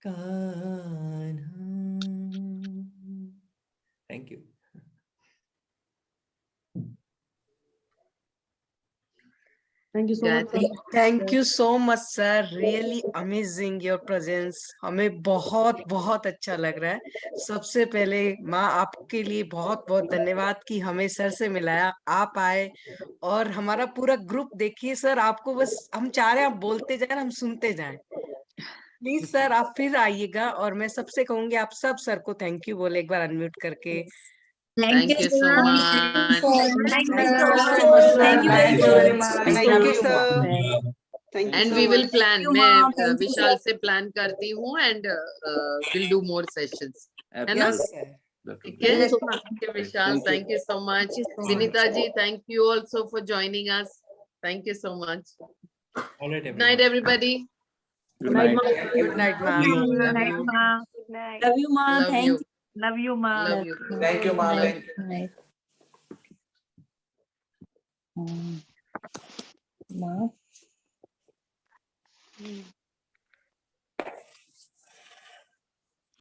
A: Kanha. Thank you.
N: Thank you so much.
O: Thank you so much, sir. Really amazing your presence. हमें बहुत बहुत अच्छा लग रहा है. सबसे पहले माँ आपके लिए बहुत बहुत धन्यवाद कि हमें सर से मिलाया. आप आए और हमारा पूरा ग्रुप देखिए सर. आपको बस हम चाह रहे हैं आप बोलते जाए, हम सुनते जाएं. प्लीज सर आप फिर आइएगा. और मैं सबसे कहूंगी आप सब सर को थैंक यू बोले एक बार अनम्यूट करके.
B: Thank you so much.
O: Thank you so much.
N: Thank you very much.
O: Thank you, sir.
B: And we will plan. मैं विशाल से plan करती हूँ and we'll do more sessions. है ना? ठीक है? Thank you, Vishal. Thank you so much. Vinita ji, thank you also for joining us. Thank you so much.
A: All right, everyone.
B: Night, everybody.
E: Good night.
O: Good night, ma.
B: Love you.
H: Good night, ma. Good night.
M: Love you, Ma.
B: Love
M: Thank
B: you.
M: you.
H: Love you, ma.
B: Love you.
D: Thank you, ma.
M: Night. Night. Ma.